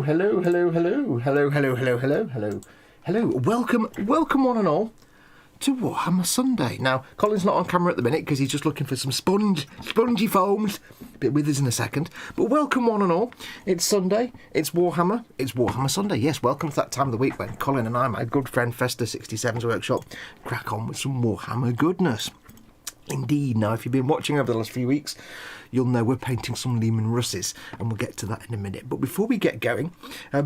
Hello. Welcome one and all to Warhammer Sunday. Now, Colin's not on camera at the minute because he's just looking for some spongy foams. Be with us in a second. But welcome one and all. It's Sunday. It's Warhammer Sunday. Yes, welcome to that time of the week when Colin and I, my good friend Festa 67's workshop, crack on with some Warhammer goodness. Indeed. Now, if you've been watching over the last few weeks, you'll know we're painting some Leman Russes, and we'll get to that in a minute. But before we get going,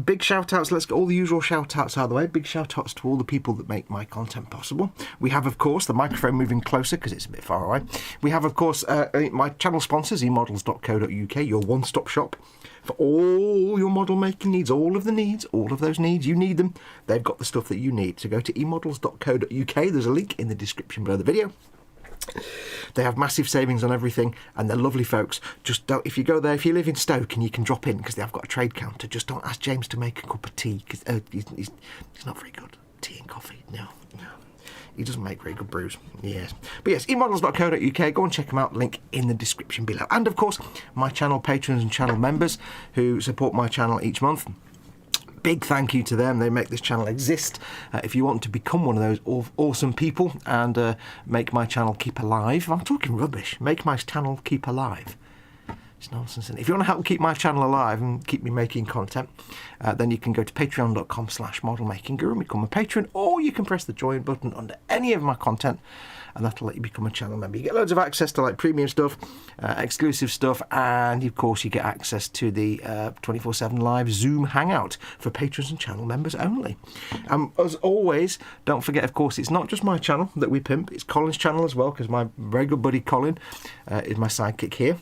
big shout-outs. Let's get all the usual shout-outs out of the way. Big shout-outs to all the people that make my content possible. We have, of course, the microphone moving closer because it's a bit far away. We have, of course, my channel sponsors, emodels.co.uk, your one-stop shop for all your model making needs, all of those needs. You need them. They've got the stuff that you need. So go to emodels.co.uk. There's a link in the description below the video. They have massive savings on everything, and they're lovely folks. Just don't, if you go there, if you live in Stoke and you can drop in because they have got a trade counter, just don't ask James to make a cup of tea because he's not very good. Tea and coffee, no. He doesn't make very good brews. Yes. But yes, emodels.co.uk. Go and check them out. Link in the description below. And of course, my channel patrons and channel members who support my channel each month. Big thank you to them. They make this channel exist. If you want to become one of those awesome people and make my channel keep alive, I'm talking rubbish. Make my channel keep alive. It's nonsense. If you want to help keep my channel alive and keep me making content, then you can go to patreon.com/modelmakingguru and become a patron, or you can press the join button under any of my content, and that'll let you become a channel member. You get loads of access to like premium stuff, exclusive stuff, and of course you get access to the 24/7 live Zoom hangout for patrons and channel members only. As always, don't forget, of course, it's not just my channel that we pimp, it's Colin's channel as well, because my very good buddy Colin is my sidekick here.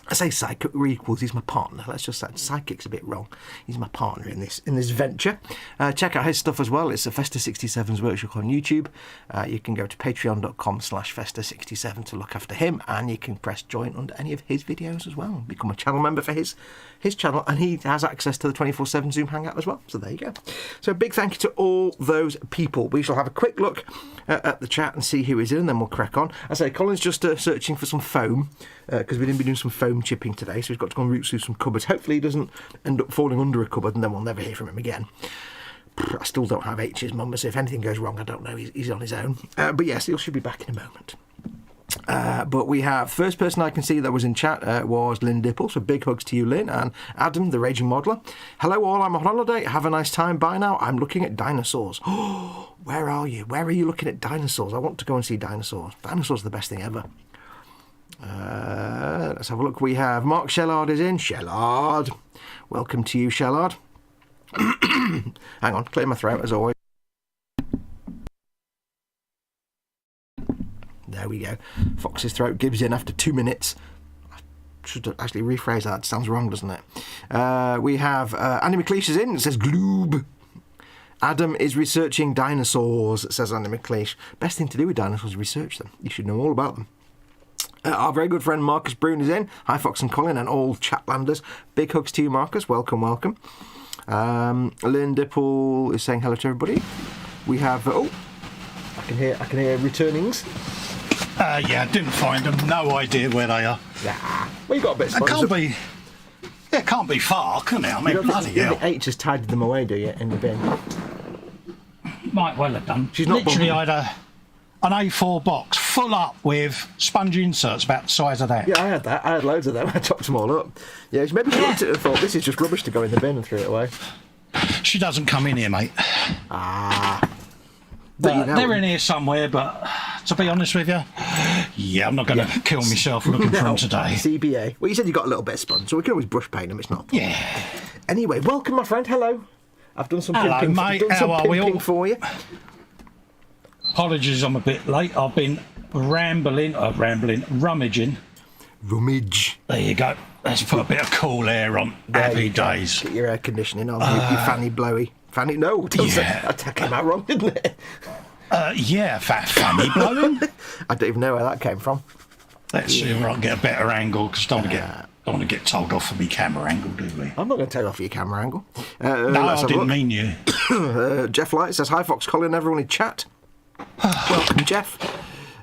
I say sidekick, we're equals, he's my partner. Let's just say sidekick's a bit wrong. He's my partner in this venture. Check out his stuff as well. It's a Festa 67's workshop on YouTube. You can go to patreon.com/Festa67 to look after him, and you can press join under any of his videos as well. Become a channel member for his channel, and he has access to the 24/7 Zoom hangout as well. So there you go. So big thank you to all those people. We shall have a quick look at the chat and see who is in, and then we'll crack on. I say Colin's just searching for some foam because we didn't be doing some foam chipping today, so he's got to go and root through some cupboards. Hopefully he doesn't end up falling under a cupboard and then we'll never hear from him again. I still don't have H's number, so if anything goes wrong, I don't know. He's on his own. But yes, he should be back in a moment. But we have, first person I can see that was in chat was Lynn Dipple, so big hugs to you, Lynn, and Adam, the Raging Modeler. Hello all, I'm on holiday, have a nice time, bye now, I'm looking at dinosaurs. Oh, where are you? Where are you looking at dinosaurs? I want to go and see dinosaurs. Dinosaurs are the best thing ever. Let's have a look. We have Mark Shellard is in. Shellard, welcome to you, Shellard. Hang on, clear my throat as always. There we go. Fox's throat gives in after 2 minutes. I should actually rephrase that. It sounds wrong, doesn't it? We have Andy McLeish is in. It says Gloob. Adam is researching dinosaurs, says Andy McLeish. Best thing to do with dinosaurs is research them. You should know all about them. Our very good friend Marcus Brune is in. Hi, Fox and Colin and all Chatlanders. Big hugs to you, Marcus. Welcome. Lynn Dipple is saying hello to everybody. We have... I can hear returnings. Yeah, didn't find them. No idea where they are. Yeah. Well, you got a bit of It can't be far, can it? I mean, bloody hell. H has tidied them away, do you, in the bin? Might well have done. She's not literally, I had an A4 box full up with sponge inserts about the size of that. Yeah, I had that. I had loads of them. I chopped them all up. Yeah, maybe she looked at it and thought, this is just rubbish to go in the bin and threw it away. She doesn't come in here, mate. But you know, they're in here somewhere, but to be honest with you, yeah, I'm not going to kill myself looking for them today. CBA. Well, you said you got a little bit of sponge, so we can always brush paint them. It's not. Yeah. Anyway, welcome, my friend. Hello. I've done some Hello, pimping, mate. How are we all? For you. Apologies, I'm a bit late. I've been rummaging. Rummage. There you go. Let's put a bit of cool air on. Happy days. Get your air conditioning on. You fanny blowy. Fanny? No, don't say that came out wrong, didn't it? Yeah, fanny blowing. I don't even know where that came from. Let's see if I can get a better angle, because don't want to get told off for my camera angle, do we? I'm not going to tell you off your camera angle. No, I didn't mean you. Jeff Light says, hi, Fox, Colin, everyone in chat. Welcome, Jeff.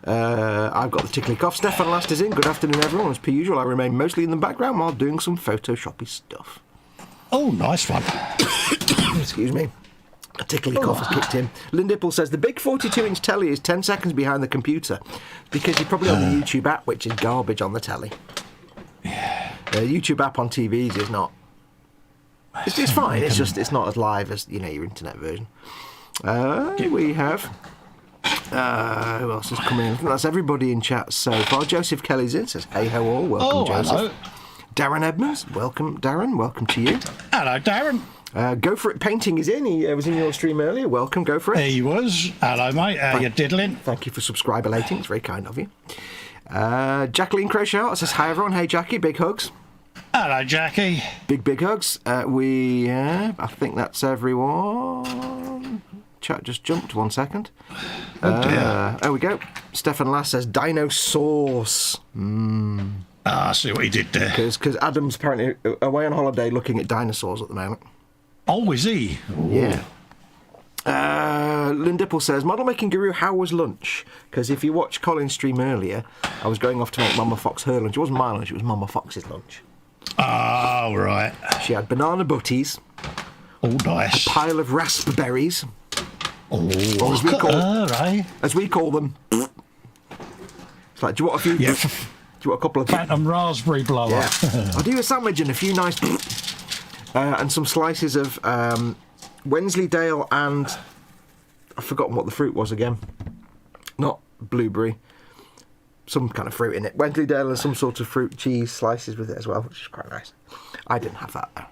I've got the tickly cough. Stefan Last is in. Good afternoon, everyone. As per usual, I remain mostly in the background while doing some Photoshoppy stuff. Oh, nice one. Excuse me. A tickly cough has kicked in. Lynn Dipple says the big 42-inch telly is 10 seconds behind the computer because you're probably on the YouTube app, which is garbage on the telly. Yeah. The YouTube app on TVs is not. It's fine. It's just it's not as live as your internet version. We have. Who else is coming in? I think that's everybody in chat so far. Joseph Kelly's in. Says hey ho all. Welcome, Joseph. Hello. Darren Edmonds. Welcome, Darren. Welcome to you. Hello, Darren. Go For It Painting is in. He was in your stream earlier. Welcome, Go For It. He was. Hello, mate. How you diddling? Thank you for subscriber-lating. It's very kind of you. Jacqueline Crochet says, hi, everyone. Hey, Jackie. Big hugs. Hello, Jackie. Big hugs. I think that's everyone. Chat just jumped 1 second. Oh, dear. There we go. Stefan Lass says, dinosaurs. I see what he did there. Because Adam's apparently away on holiday looking at dinosaurs at the moment. Oh, is he? Yeah. Lynn Dipple says, model making guru, how was lunch? Because if you watched Colin's stream earlier, I was going off to make Mama Fox her lunch. It wasn't my lunch, it was Mama Fox's lunch. Oh, right. She had banana butties, Oh, nice. a pile of raspberries, Oh, or right. as we call them. It's like, do you want a few? Yeah. Do you want a couple of? Phantom raspberry blower. Yeah. I'll do a sandwich and a few nice, and some slices of Wensleydale and I've forgotten what the fruit was again. Not blueberry. Some kind of fruit in it. Wensleydale and some sort of fruit cheese slices with it as well, which is quite nice. I didn't have that though.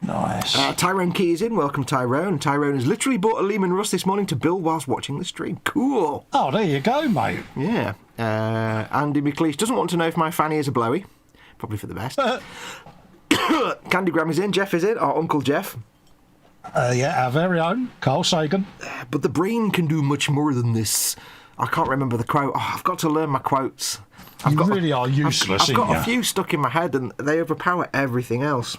Nice. Tyrone Key is in. Welcome, Tyrone. Tyrone has literally bought a Leman Russ this morning to build whilst watching the stream. Cool. Oh, there you go, mate. Yeah. Andy McLeish doesn't want to know if my fanny is a blowy. Probably for the best. Candygram is in. Jeff is in. Our Uncle Jeff. Yeah, our very own Carl Sagan. But the brain can do much more than this. I can't remember the quote. Oh, I've got to learn my quotes. You really are useless, I've got ain't a few stuck in my head and they overpower everything else.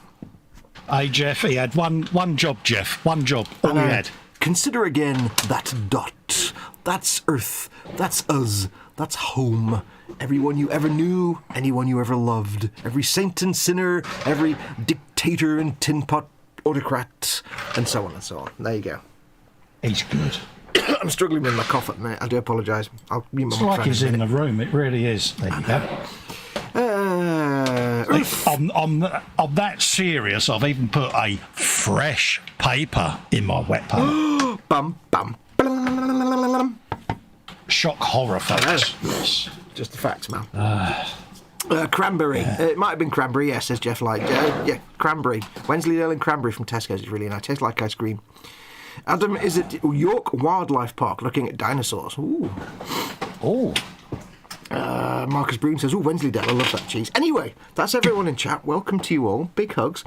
Hey, Jeff, he had one job, Jeff. One job. All he had. Consider again that dot. That's Earth. That's us. That's home. Everyone you ever knew, anyone you ever loved. Every saint and sinner, every dictator and tin pot autocrat, and so on and so on. There you go. He's good. I'm struggling with my cough at the minute. I do apologise. I'll mute my It's like microphone he's in a in the minute. room. It really is. There you go. On that serious, I've even put a fresh paper in my wet palette. Bum, bum, bum. Shock horror, folks. Yes. Just the facts, man. Cranberry. It might have been cranberry, yes, says Jeff Light. Yeah, cranberry. Wensleydale and cranberry from Tesco's is really nice. Tastes like ice cream. Adam is at York Wildlife Park looking at dinosaurs. Ooh. Oh. Marcus Broom says, ooh, Wensleydale, I love that cheese. Anyway, that's everyone in chat. Welcome to you all. Big hugs.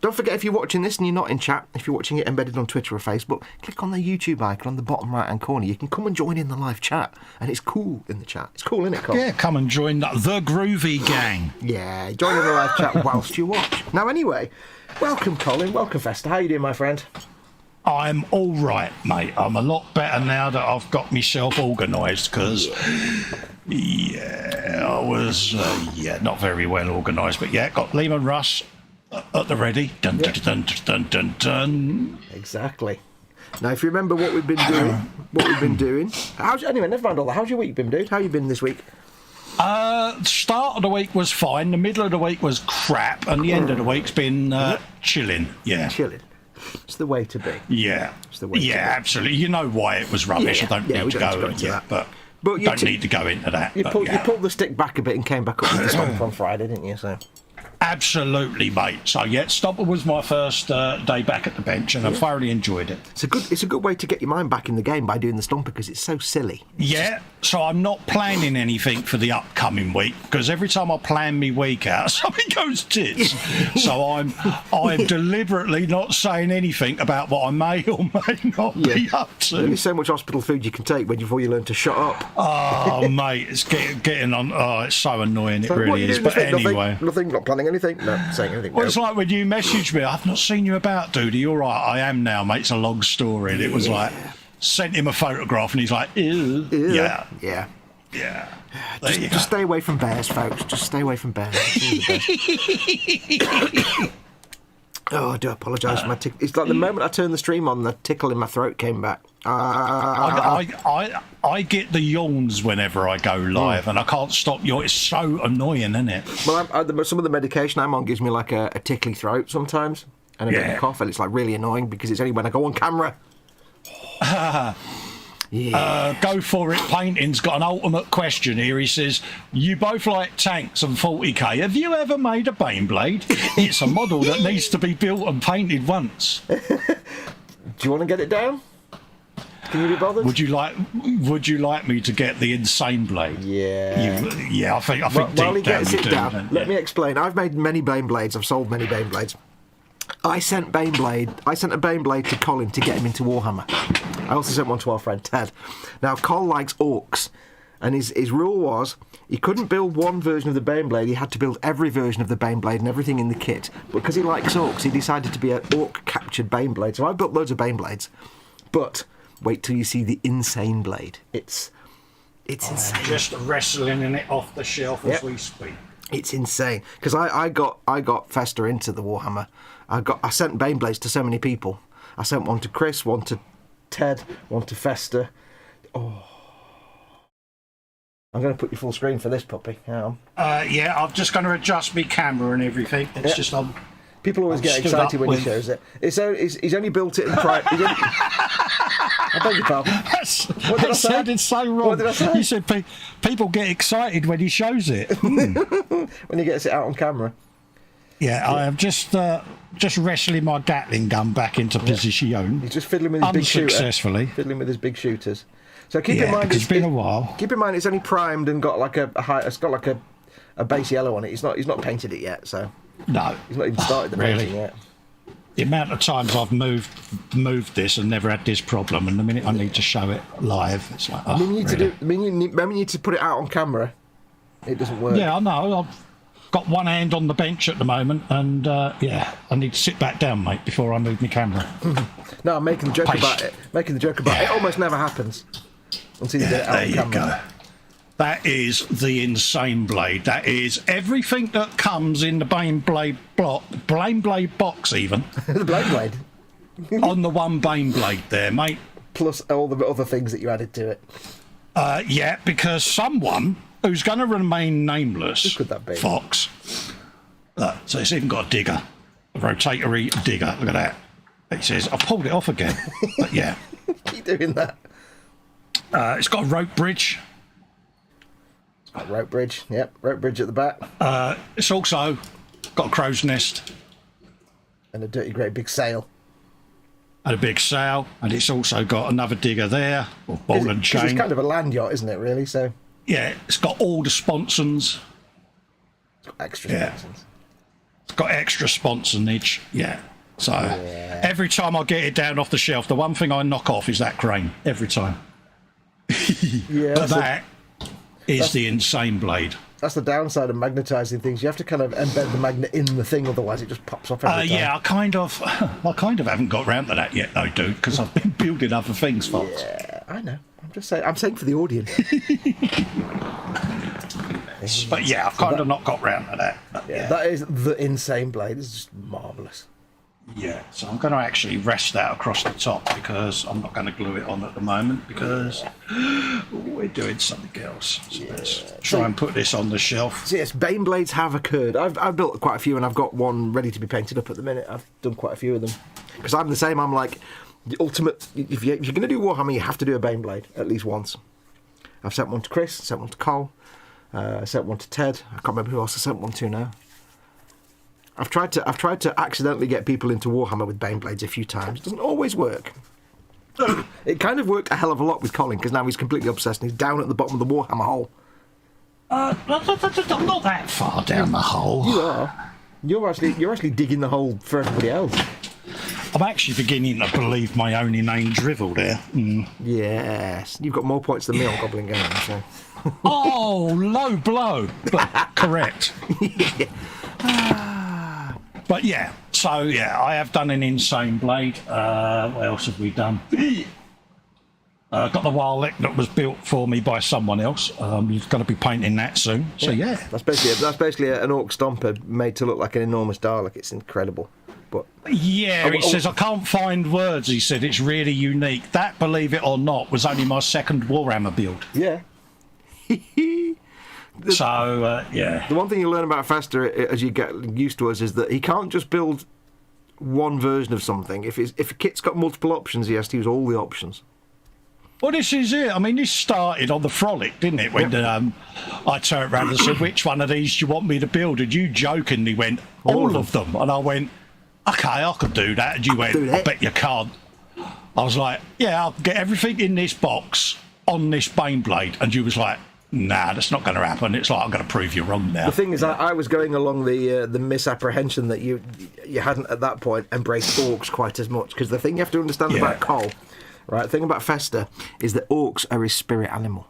Don't forget, if you're watching this and you're not in chat, if you're watching it embedded on Twitter or Facebook, click on the YouTube icon on the bottom right-hand corner. You can come and join in the live chat. And it's cool in the chat. It's cool, isn't it, Colin? Yeah, come and join the Groovy Gang. Yeah, join in the live chat whilst you watch. Now, anyway, welcome, Colin. Welcome, Festa. How you doing, my friend? I'm all right, mate. I'm a lot better now that I've got myself organised because, I was, not very well organised. But, yeah, got Leman Russ at the ready. Dun, dun, dun, dun, dun, dun. Exactly. Now, if you remember what we've been doing, anyway, never mind all that. How's your week been, dude? How you been this week? Start of the week was fine. The middle of the week was crap, and the end of the week's been chilling. Yeah, chilling. It's the way to be. Yeah, it's the way. To be. Absolutely. You know why it was rubbish. I don't need to go into that, but you don't need to go into that. You pulled the stick back a bit and came back up with the stomp on Friday, didn't you? So. Absolutely, mate. So yeah, Stomper was my first day back at the bench, and I thoroughly enjoyed it. It's a good way to get your mind back in the game by doing the Stomper because it's so silly. So I'm not planning anything for the upcoming week because every time I plan my week out, something goes tits. So I'm deliberately not saying anything about what I may or may not be up to. There's only so much hospital food you can take before you learn to shut up. Oh, mate, it's getting on. Oh, it's so annoying. It really is. But anyway, nothing. Not planning anything. No, saying anything. Well, it's like when you messaged me. I've not seen you about, dude. Are you all right? I am now, mate. It's a long story. And it was like sent him a photograph, and he's like, ew. Yeah. Just stay away from bears, folks. Just stay away from bears. Oh, I do apologise for my tickle. It's like the moment I turned the stream on, the tickle in my throat came back. I get the yawns whenever I go live, and I can't stop yawning. It's so annoying, isn't it? Well, some of the medication I'm on gives me like a tickly throat sometimes, and a bit of cough, and it's like really annoying because it's only when I go on camera. Go for it. Painting's got an ultimate question here. He says, "You both like tanks and 40k. Have you ever made a Baneblade? It's a model that needs to be built and painted once." Do you want to get it down? Can you be bothered? Would you like me to get the Insane Blade? Yeah. I think While he deep down gets you it do. down, let me explain. I've made many Baneblades. I've sold many Baneblades. I sent a Baneblade to Colin to get him into Warhammer. I also sent one to our friend Ted. Now, Col likes orcs, and his rule was he couldn't build one version of the Baneblade, he had to build every version of the Baneblade and everything in the kit. But because he likes orcs, he decided to be an orc-captured Baneblade. So I built loads of Baneblades. But wait till you see the Insane Blade. It's insane. Just wrestling in it off the shelf as we speak. It's insane because I got Festa into the Warhammer. I sent Baneblades to so many people. I sent one to Chris, one to Ted, one to Festa. Oh, I'm going to put you full screen for this puppy. Hang on. Yeah, I'm just going to adjust my camera and everything. It's just on. People always get excited when he shows it. He's only built it in private. I beg your pardon. That sounded so wrong. What did I say? You said people get excited when he shows it. When he gets it out on camera. Yeah, I am just wrestling my Gatling gun back into position. He's just fiddling with his big shooter. Unsuccessfully. Fiddling with his big shooters. So keep in mind, it's been a while. Keep in mind, it's only primed and got like it's got like a base yellow on it. He's not painted it yet, so no, he's not even started the painting yet. The amount of times I've moved this and never had this problem, and the minute I need to show it live, it's like, when you need to put it out on camera, it doesn't work. Yeah, I know. I've got one hand on the bench at the moment, and I need to sit back down, mate, before I move my camera. No, I'm making the joke about it. It almost never happens until you get it out on camera. There you go. That is the Insane Blade. That is everything that comes in the Baneblade box, even. The Baneblade. On the one Baneblade there, mate. Plus all the other things that you added to it. Yeah, because someone who's going to remain nameless. Who could that be? Foxx. So it's even got a digger, a rotatory digger. Look at that. It says, I pulled it off again. But yeah. Keep doing that. It's got a rope bridge. Rope bridge, yep, rope bridge at the back. It's also got a crow's nest. And a dirty great big sail. And a big sail, and it's also got another digger there, or ball and chain. It's kind of a land yacht, isn't it, really? So yeah, it's got all the sponsons. It's got extra sponsons. It's got extra sponsorage, yeah. So every time I get it down off the shelf, the one thing I knock off is that crane, every time. But that is the Insane Blade. That's the downside of magnetising things. You have to kind of embed the magnet in the thing, otherwise it just pops off every time. Yeah, I kind of haven't got round to that yet, though, dude, because I've been building other things, Foxx. Yeah, I know. I'm just saying. I'm saying for the audience. But yeah, I've kind of not got round to that. But, that is the Insane Blade. It's just marvellous. Yeah, so I'm going to actually rest that across the top because I'm not going to glue it on at the moment because we're doing something else. So let's try and put this on the shelf. So yes, Baneblades have occurred. I've built quite a few and I've got one ready to be painted up at the minute. I've done quite a few of them. Because I'm the same, I'm like, the ultimate, if you're going to do Warhammer, you have to do a Baneblade at least once. I've sent one to Chris, sent one to Cole, sent one to Ted. I can't remember who else I sent one to now. I've tried to accidentally get people into Warhammer with Baneblades a few times. It doesn't always work. It kind of worked a hell of a lot with Colin because now he's completely obsessed and he's down at the bottom of the Warhammer hole. I'm not that far down the hole. You are. You're actually digging the hole for everybody else. I'm actually beginning to believe my only name drivel there. Yes, you've got more points than me on Goblin Game. So. Oh, low blow, but correct. But yeah, so yeah, I have done an Insane Blade. What else have we done? Got the Warlick that was built for me by someone else. You've got to be painting that soon. So yeah, that's basically an orc stomper made to look like an enormous Dalek. It's incredible. But Yeah, he says, I can't find words. He said, it's really unique. That, believe it or not, was only my second Warhammer build. yeah. Yeah. The one thing you learn about Festa as you get used to us is that he can't just build one version of something. If a kit's got multiple options, he has to use all the options. Well, this is it. I mean, this started on the Frolic, didn't it? When I turned around and said, which one of these do you want me to build? And you jokingly went, all of them. And I went, okay, I could do that. And you went, I bet you can't. I was like, yeah, I'll get everything in this box on this Baneblade. And you was like, nah, that's not going to happen. It's like, I'm going to prove you wrong now. The thing is, I was going along the misapprehension that you hadn't at that point embraced orcs quite as much, because the thing you have to understand about Col, right, the thing about Festa is that orcs are his spirit animal.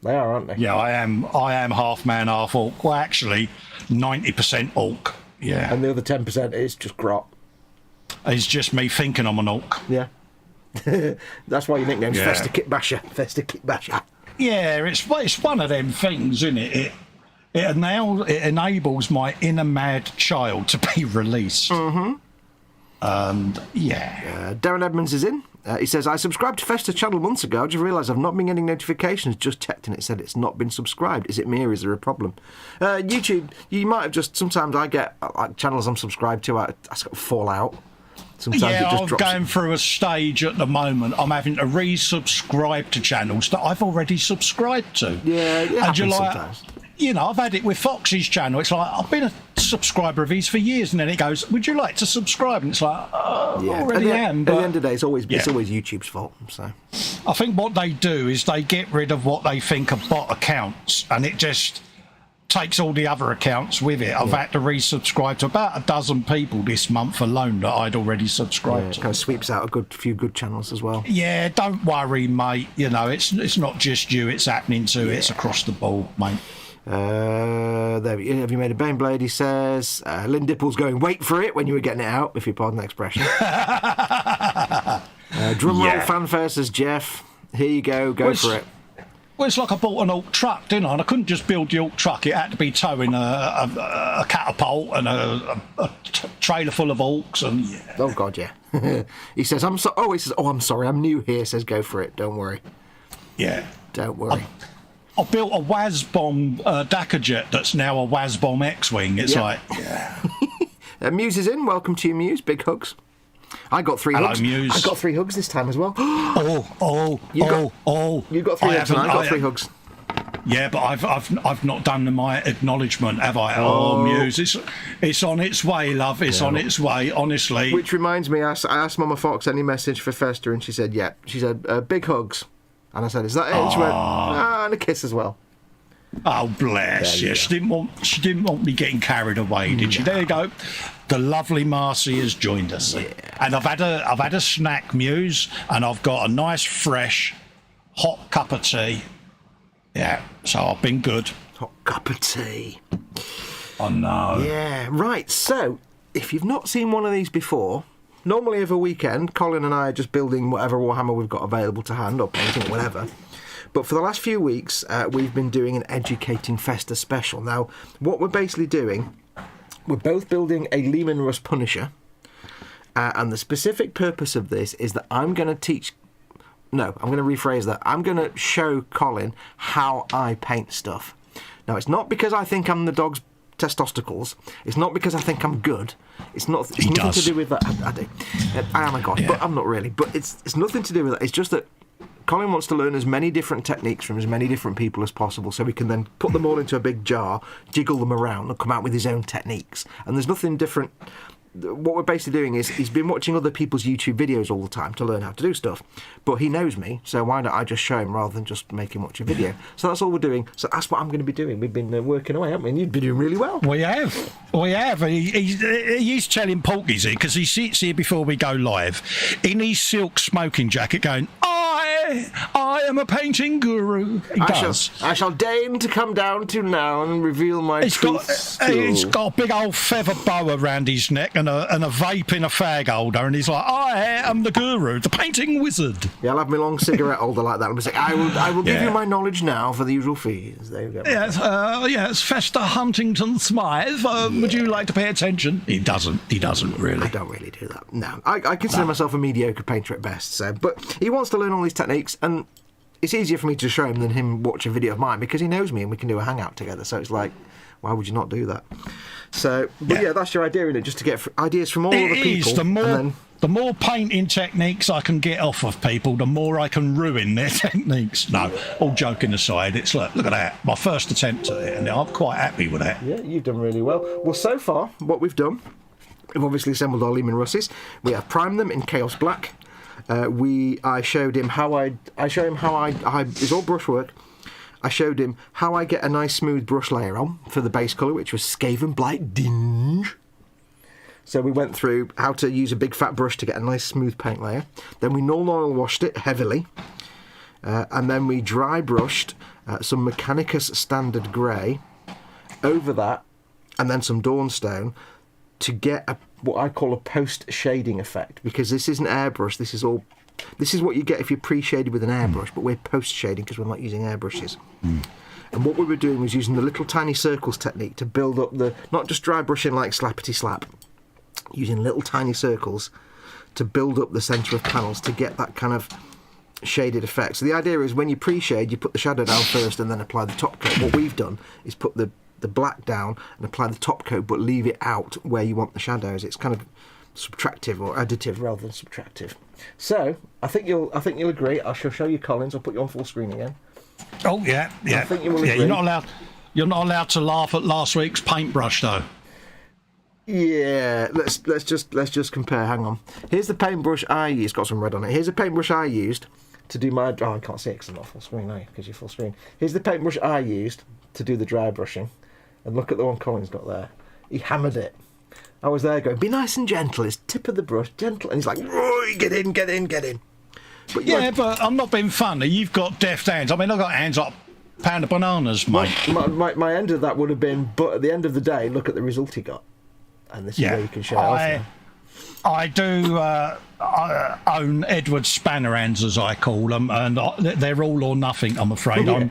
They are, aren't they? Yeah, I am half man, half orc. Well, actually, 90% orc. Yeah. And the other 10% is just grot. It's just me thinking I'm an orc. Yeah. That's why your nickname's Festa Kit Basher. Festa Kit Basher. Yeah, it's one of them things, isn't it? It enables my inner mad child to be released. Mm-hmm. Darren Edmonds is in. He says, I subscribed to Festa channel months ago. I just realised I've not been getting notifications. Just checked and it said it's not been subscribed. Is it me or is there a problem? YouTube, you might have just... Sometimes I get channels I'm subscribed to, I sort of fall out. Sometimes it just drops. I'm going through a stage at the moment. I'm having to resubscribe to channels that I've already subscribed to. Yeah, it happens sometimes. You know, I've had it with Fox's channel. It's like, I've been a subscriber of his for years, and then it goes, would you like to subscribe? And it's like, I already am. But at the end of the day, it's always YouTube's fault. So I think what they do is they get rid of what they think are bot accounts, and it just takes all the other accounts with it. I've had to resubscribe to about a dozen people this month alone that I'd already subscribed to. It kind of sweeps out a few good channels as well. Yeah, don't worry, mate. You know, it's not just you it's happening to. It's across the board, mate. Have you made a Baneblade? He says. Lynn Dipple's going, wait for it when you were getting it out, if you pardon the expression. Drumroll fanfare, says Jeff. Here you go for it. Well, it's like I bought an alt truck, didn't I? And I couldn't just build the alt truck. It had to be towing a catapult and a trailer full of orcs. And Oh, God, yeah. He says, I'm sorry, I'm new here, says go for it. Don't worry. Yeah. Don't worry. I built a WASBomb Dakajet that's now a WASBomb X-Wing. It's Muse is in. Welcome to you, Muse. Big hugs. I got 3 hugs. Muse. I got 3 hugs this time as well. You got 3 hugs and I got 3 hugs. Yeah, but I've not done my acknowledgement, have I? Oh, Muse, it's on its way, love. It's on its way, honestly. Which reminds me, I asked Mama Fox any message for Festa, and she said, yeah. She said, big hugs. And I said, is that it? And she went, and a kiss as well. Oh, bless. Yeah. She didn't want me getting carried away, did she? There you go. The lovely Marcy has joined us. Yeah. And I've had a snack, Muse, and I've got a nice, fresh, hot cup of tea. Yeah, so I've been good. Hot cup of tea. Oh, no. Yeah, right. So, if you've not seen one of these before, normally over a weekend, Colin and I are just building whatever Warhammer we've got available to hand, or painting, or whatever. But for the last few weeks, we've been doing an Educating Festa special. Now, what we're basically doing, we're both building a Leman Russ Punisher, and the specific purpose of this is that I'm going to rephrase that. I'm going to show Colin how I paint stuff. Now, it's not because I think I'm the dog's testicles. It's not because I think I'm good. It's nothing to do with that. I do. I am a god, but I'm not really. But it's nothing to do with that. It's just that Colin wants to learn as many different techniques from as many different people as possible, so he can then put them all into a big jar, jiggle them around, and come out with his own techniques. And there's nothing different. What we're basically doing is he's been watching other people's YouTube videos all the time to learn how to do stuff. But he knows me, so why don't I just show him rather than just make him watch a video? So that's all we're doing. So that's what I'm going to be doing. We've been working away, haven't we? And you've been doing really well. We have. He's telling Porky's here, because he sits here before we go live in his silk smoking jacket going, I am a painting guru. I shall deign to come down to now and reveal my truths. He's got a big old feather boa around his neck and a vape in a fag holder, and he's like, I I am the guru, the painting wizard. Yeah, I'll have my long cigarette holder like that. And say, I will give you my knowledge now for the usual fees. There you go. Yes, Festa Huntington Smythe. Would you like to pay attention? He doesn't really. I don't really do that. No, I consider myself a mediocre painter at best. So, but he wants to learn all these techniques, and it's easier for me to show him than him watch a video of mine because he knows me and we can do a hangout together. So it's like, why would you not do that? So, but yeah, that's your idea, isn't it? Just to get ideas from all other people. The more painting techniques I can get off of people, the more I can ruin their techniques. No, all joking aside, it's look at that. My first attempt at it, and I'm quite happy with that. Yeah, you've done really well. Well, so far, what we've done, we've obviously assembled our Leman Russes. We have primed them in Chaos Black. I showed him how it's all brushwork. I showed him how I get a nice smooth brush layer on for the base colour, which was Skaven Blight Dinge. So we went through how to use a big fat brush to get a nice smooth paint layer. Then we null oil washed it heavily. And then we dry brushed some Mechanicus Standard Grey over that, and then some Dawnstone to get what I call a post-shading effect, because this isn't airbrush, this is what you get if you're pre-shaded with an airbrush, but we're post-shading because we're not using airbrushes. And what we were doing was using the little tiny circles technique to build up not just dry brushing like slappity slap, using little tiny circles to build up the centre of panels to get that kind of shaded effect. So the idea is when you pre-shade, you put the shadow down first and then apply the top coat. What we've done is put the black down and apply the top coat, but leave it out where you want the shadows. It's kind of subtractive or additive rather than subtractive. So I think you'll agree. I shall show you Collins. I'll put you on full screen again. Oh yeah. I think you will agree. You're not allowed to laugh at last week's paintbrush though. Yeah, let's just compare. Hang on. Here's the paintbrush I used. It's got some red on it. Here's the paintbrush I used to do my. Oh, I can't see it because I'm not full screen now because you're full screen. Here's the paintbrush I used to do the dry brushing, and look at the one Collins got there. He hammered it. I was there going, be nice and gentle. It's tip of the brush, gentle, and he's like, get in. But but I'm not being funny. You've got deft hands. I mean, I've got hands like a pound of bananas, mate. My end of that would have been, but at the end of the day, look at the result he got. And this is where you can show it off now. I do own Edward Spanner hands, as I call them, and they're all or nothing, I'm afraid. Yeah.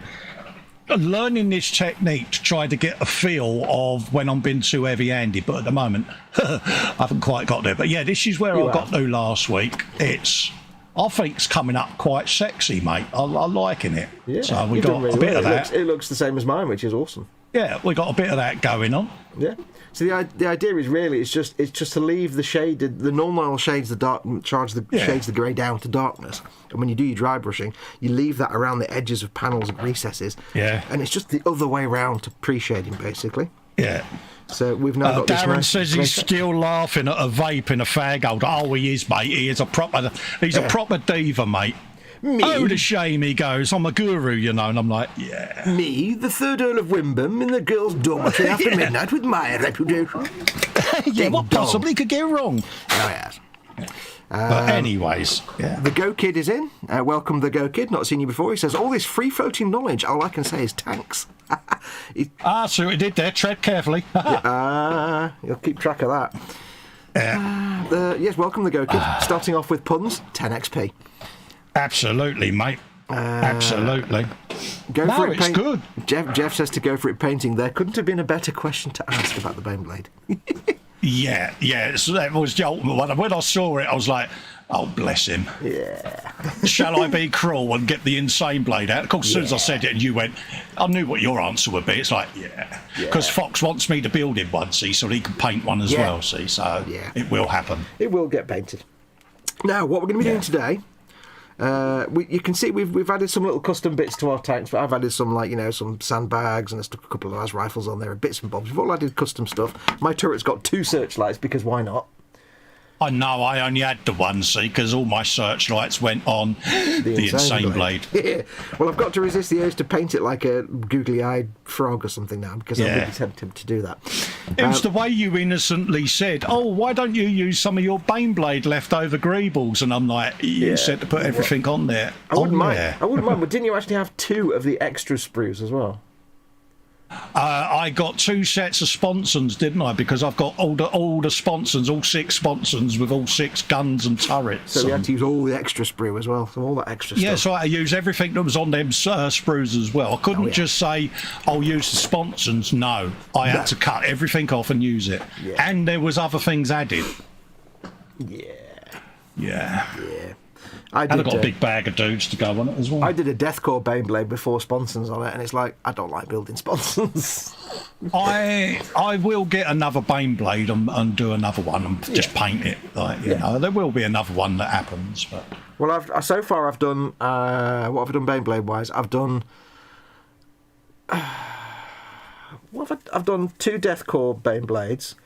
I'm learning this technique to try to get a feel of when I'm being too heavy-handed, but at the moment, I haven't quite got there. But yeah, this is where I got to last week. I think it's coming up quite sexy, mate. I'm liking it. Yeah, so we got a bit of that. It looks the same as mine, which is awesome. Yeah, we got a bit of that going on. Yeah. So the idea is really it's just to leave the normal shades shades the grey down to darkness, and when you do your dry brushing, you leave that around the edges of panels and recesses. Yeah. And it's just the other way round to pre-shading basically. Yeah. So we've now got this. Darren says he's still laughing at a vape in a fag holder. Oh, he is, mate. He's a proper diva, mate. Me? Oh, the shame, he goes. I'm a guru, you know, and I'm like, yeah. Me, the third Earl of Wimbledon, in the girls' dormitory after midnight with my reputation. Yeah, what possibly could go wrong? Oh, yes. But anyways, yeah. The Go Kid is in. Welcome, the Go Kid. Not seen you before. He says, all this free-floating knowledge, all I can say is tanks. See what he did there. Tread carefully. You'll keep track of that. Yes, welcome, the Go Kid. Starting off with puns, 10 XP. Absolutely, mate. Absolutely. It's good. Jeff says to go for it painting. There couldn't have been a better question to ask about the Baneblade. Yeah. So that was the ultimate one. When I saw it, I was like, oh, bless him. Yeah. Shall I be cruel and get the insane blade out? Of course, as soon as I said it and you went, I knew what your answer would be. It's like, because Foxx wants me to build him one, see, so he can paint one as well, see. So it will happen. It will get painted. Now, what we're going to be doing today... you can see we've added some little custom bits to our tanks, but I've added some some sandbags and a couple of rifles on there and bits and bobs. We've all added custom stuff. My turret's got 2 searchlights because why not? I know, I only had the one, see, because all my searchlights went on the insane blade. Yeah. Well, I've got to resist the urge to paint it like a googly-eyed frog or something now, because I'm really tempted to do that. It was the way you innocently said, oh, why don't you use some of your Baneblade leftover greebles? And I'm like, you said to put everything on there. I wouldn't mind, but didn't you actually have 2 of the extra sprues as well? I got 2 sets of sponsons, didn't I? Because I've got all the sponsons, all 6 sponsons with all 6 guns and turrets. So we had to use all the extra sprue as well, so all that extra stuff. Yeah, so I had to use everything that was on them sprues as well. I couldn't just say, I'll use the sponsons. No, I had to cut everything off and use it. Yeah. And there was other things added. Yeah. I've got a big bag of dudes to go on it as well. I did a deathcore Baneblade with 4 sponsons on it, and it's like, I don't like building sponsons. I will get another Baneblade and do another one and just paint it. Like, you know, there will be another one that happens. But well, so far I've done what have I done Baneblade wise? I've done I've done 2 deathcore Baneblades.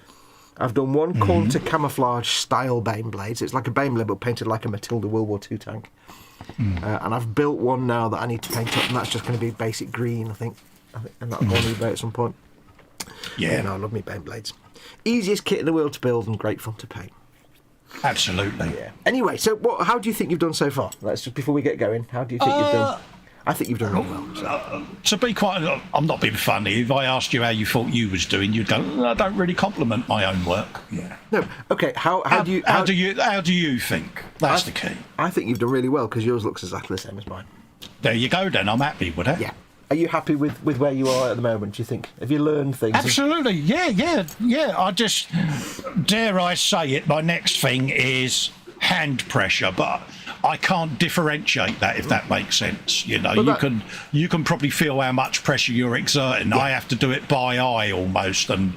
I've done 1 corn to camouflage style Baneblades. It's like a Baneblade but painted like a Matilda World War II tank. And I've built one now that I need to paint up, and that's just going to be basic green, I think, and that'll go on eBay at some point. Yeah, no, I love me Baneblades. Easiest kit in the world to build and great fun to paint. Absolutely. Yeah. Anyway, so how do you think you've done so far? Let's just before we get going. How do you think you've done? I think you've done really well. So. To be quite, I'm not being funny. If I asked you how you thought you was doing, you'd go, I don't really compliment my own work. Yeah. No. Okay. How do you think? That's the key. I think you've done really well because yours looks exactly the same as mine. There you go. Then I'm happy with it. Yeah. Are you happy with where you are at the moment? Do you think? Have you learned things? Absolutely. Yeah. I just dare I say it. My next thing is hand pressure, but I can't differentiate that, if that makes sense. You know, you can probably feel how much pressure you're exerting. Yeah. I have to do it by eye almost, and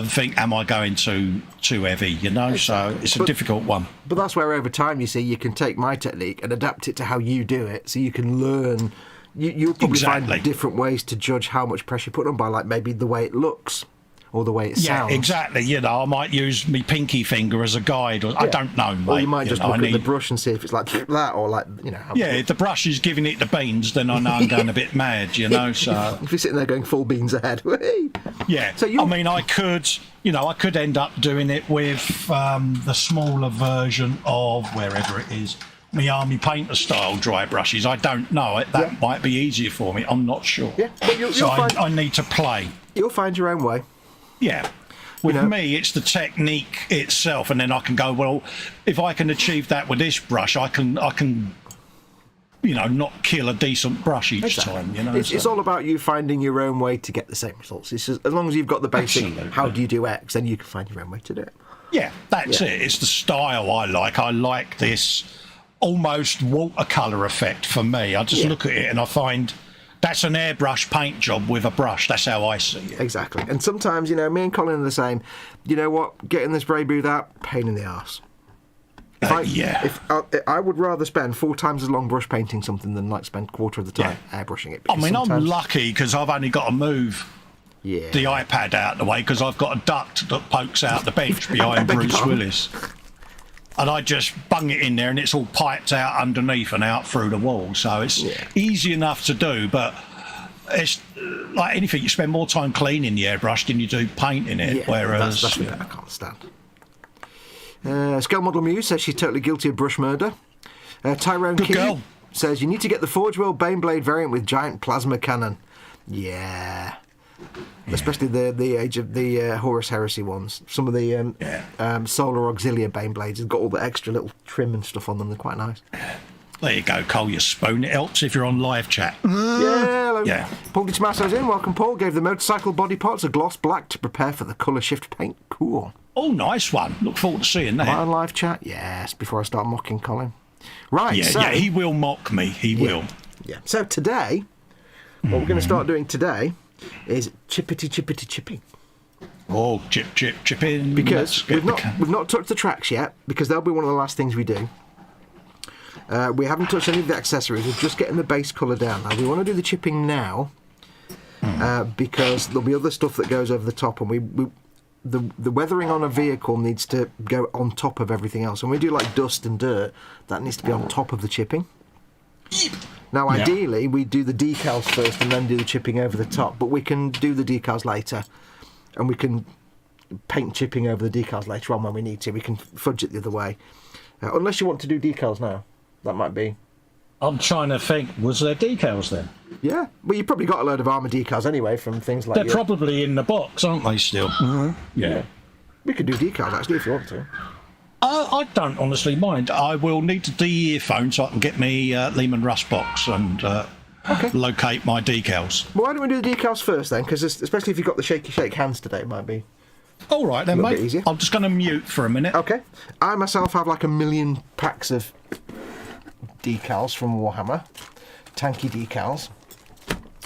think, am I going too heavy? You know, exactly. So it's a difficult one. But that's where over time, you see, you can take my technique and adapt it to how you do it, so you can learn. You'll probably find different ways to judge how much pressure you put on by, like maybe the way it looks. Or the way it sounds. Yeah, exactly. You know, I might use my pinky finger as a guide, or I don't know, mate. Or you might just look at the brush and see if it's like that, or like, you know. If the brush is giving it the beans, then I know I'm going a bit mad, you know. So if you're sitting there going full beans ahead, yeah. So I mean, I could end up doing it with the smaller version of wherever it is. My army painter style dry brushes. I don't know. That might be easier for me. I'm not sure. Yeah, but I need to play. You'll find your own way. Yeah. With me, it's the technique itself, and then I can go, well, if I can achieve that with this brush, I can not kill a decent brush each time. You know, it's all about you finding your own way to get the same results. It's just, as long as you've got the basic, how do you do X, then you can find your own way to do it. Yeah, that's it. It's the style I like. I like this almost watercolour effect for me. I just look at it and I find that's an airbrush paint job with a brush. That's how I see it. Exactly. And sometimes, me and Colin are the same. You know what? Getting the spray booth out, pain in the arse. I would rather spend 4 times as long brush painting something than spend a quarter of the time airbrushing it. I mean, I'm lucky because I've only got to move the iPad out of the way because I've got a duct that pokes out the bench behind Bruce Willis. And I just bung it in there and it's all piped out underneath and out through the wall. So it's easy enough to do, but it's like anything, you spend more time cleaning the airbrush than you do painting it. Yeah, whereas that's what I can't stand. Scale Model Muse says she's totally guilty of brush murder. Tyrone Key says you need to get the Forge World Baneblade variant with giant plasma cannon. Yeah. Especially the age of the Horus Heresy ones. Some of the Solar Auxilia Baneblades have got all the extra little trim and stuff on them. They're quite nice. There you go, Cole, you spoon. It helps if you're on live chat. Yeah. Paul Di Tomasso's in. Welcome, Paul. Gave the motorcycle body parts a gloss black to prepare for the colour shift paint. Cool. Oh, nice one. Look forward to seeing that. On live chat? Yes, before I start mocking Colin. Right, he will mock me. He will. Yeah. So today, what we're going to start doing today is chippity chipping. Oh, chip in. Because we've not touched the tracks yet, because that'll be one of the last things we do. We haven't touched any of the accessories. We're just getting the base colour down. Now we want to do the chipping now, because there'll be other stuff that goes over the top, and the weathering on a vehicle needs to go on top of everything else. When we do like dust and dirt, that needs to be on top of the chipping. Now, ideally, we do the decals first and then do the chipping over the top, but we can do the decals later, and we can paint chipping over the decals later on when we need to. We can fudge it the other way. Unless you want to do decals now. That might be... I'm trying to think, was there decals then? Yeah. Well, you probably got a load of armour decals anyway from things like They're probably in the box, aren't they, still? Yeah. We could do decals, actually, if you want to. I don't honestly mind. I will need the earphone so I can get me Leman Russ box and locate my decals. Well, why don't we do the decals first then? Because especially if you've got the shaky shake hands today, it might be all right then, a mate. bit easier. I'm just going to mute for a minute. Okay. I myself have like 1 million packs of decals from Warhammer, tanky decals.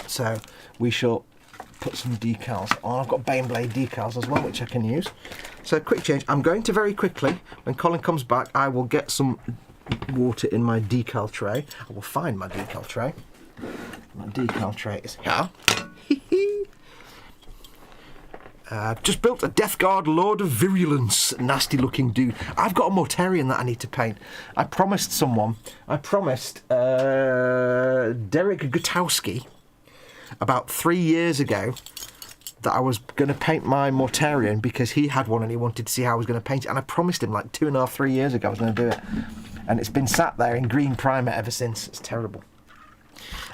So we shall put some decals on. I've got Baneblade decals as well, which I can use. So quick change. I'm going to very quickly, when Colin comes back, I will get some water in my decal tray. I will find my decal tray. My decal tray is here. Just built a Death Guard Lord of Virulence. Nasty looking dude. I've got a Mortarion that I need to paint. I promised Derek Gutowski about 3 years ago that I was going to paint my Mortarion because he had one and he wanted to see how I was going to paint it. And I promised him like 2.5, 3 years ago I was going to do it. And it's been sat there in green primer ever since. It's terrible.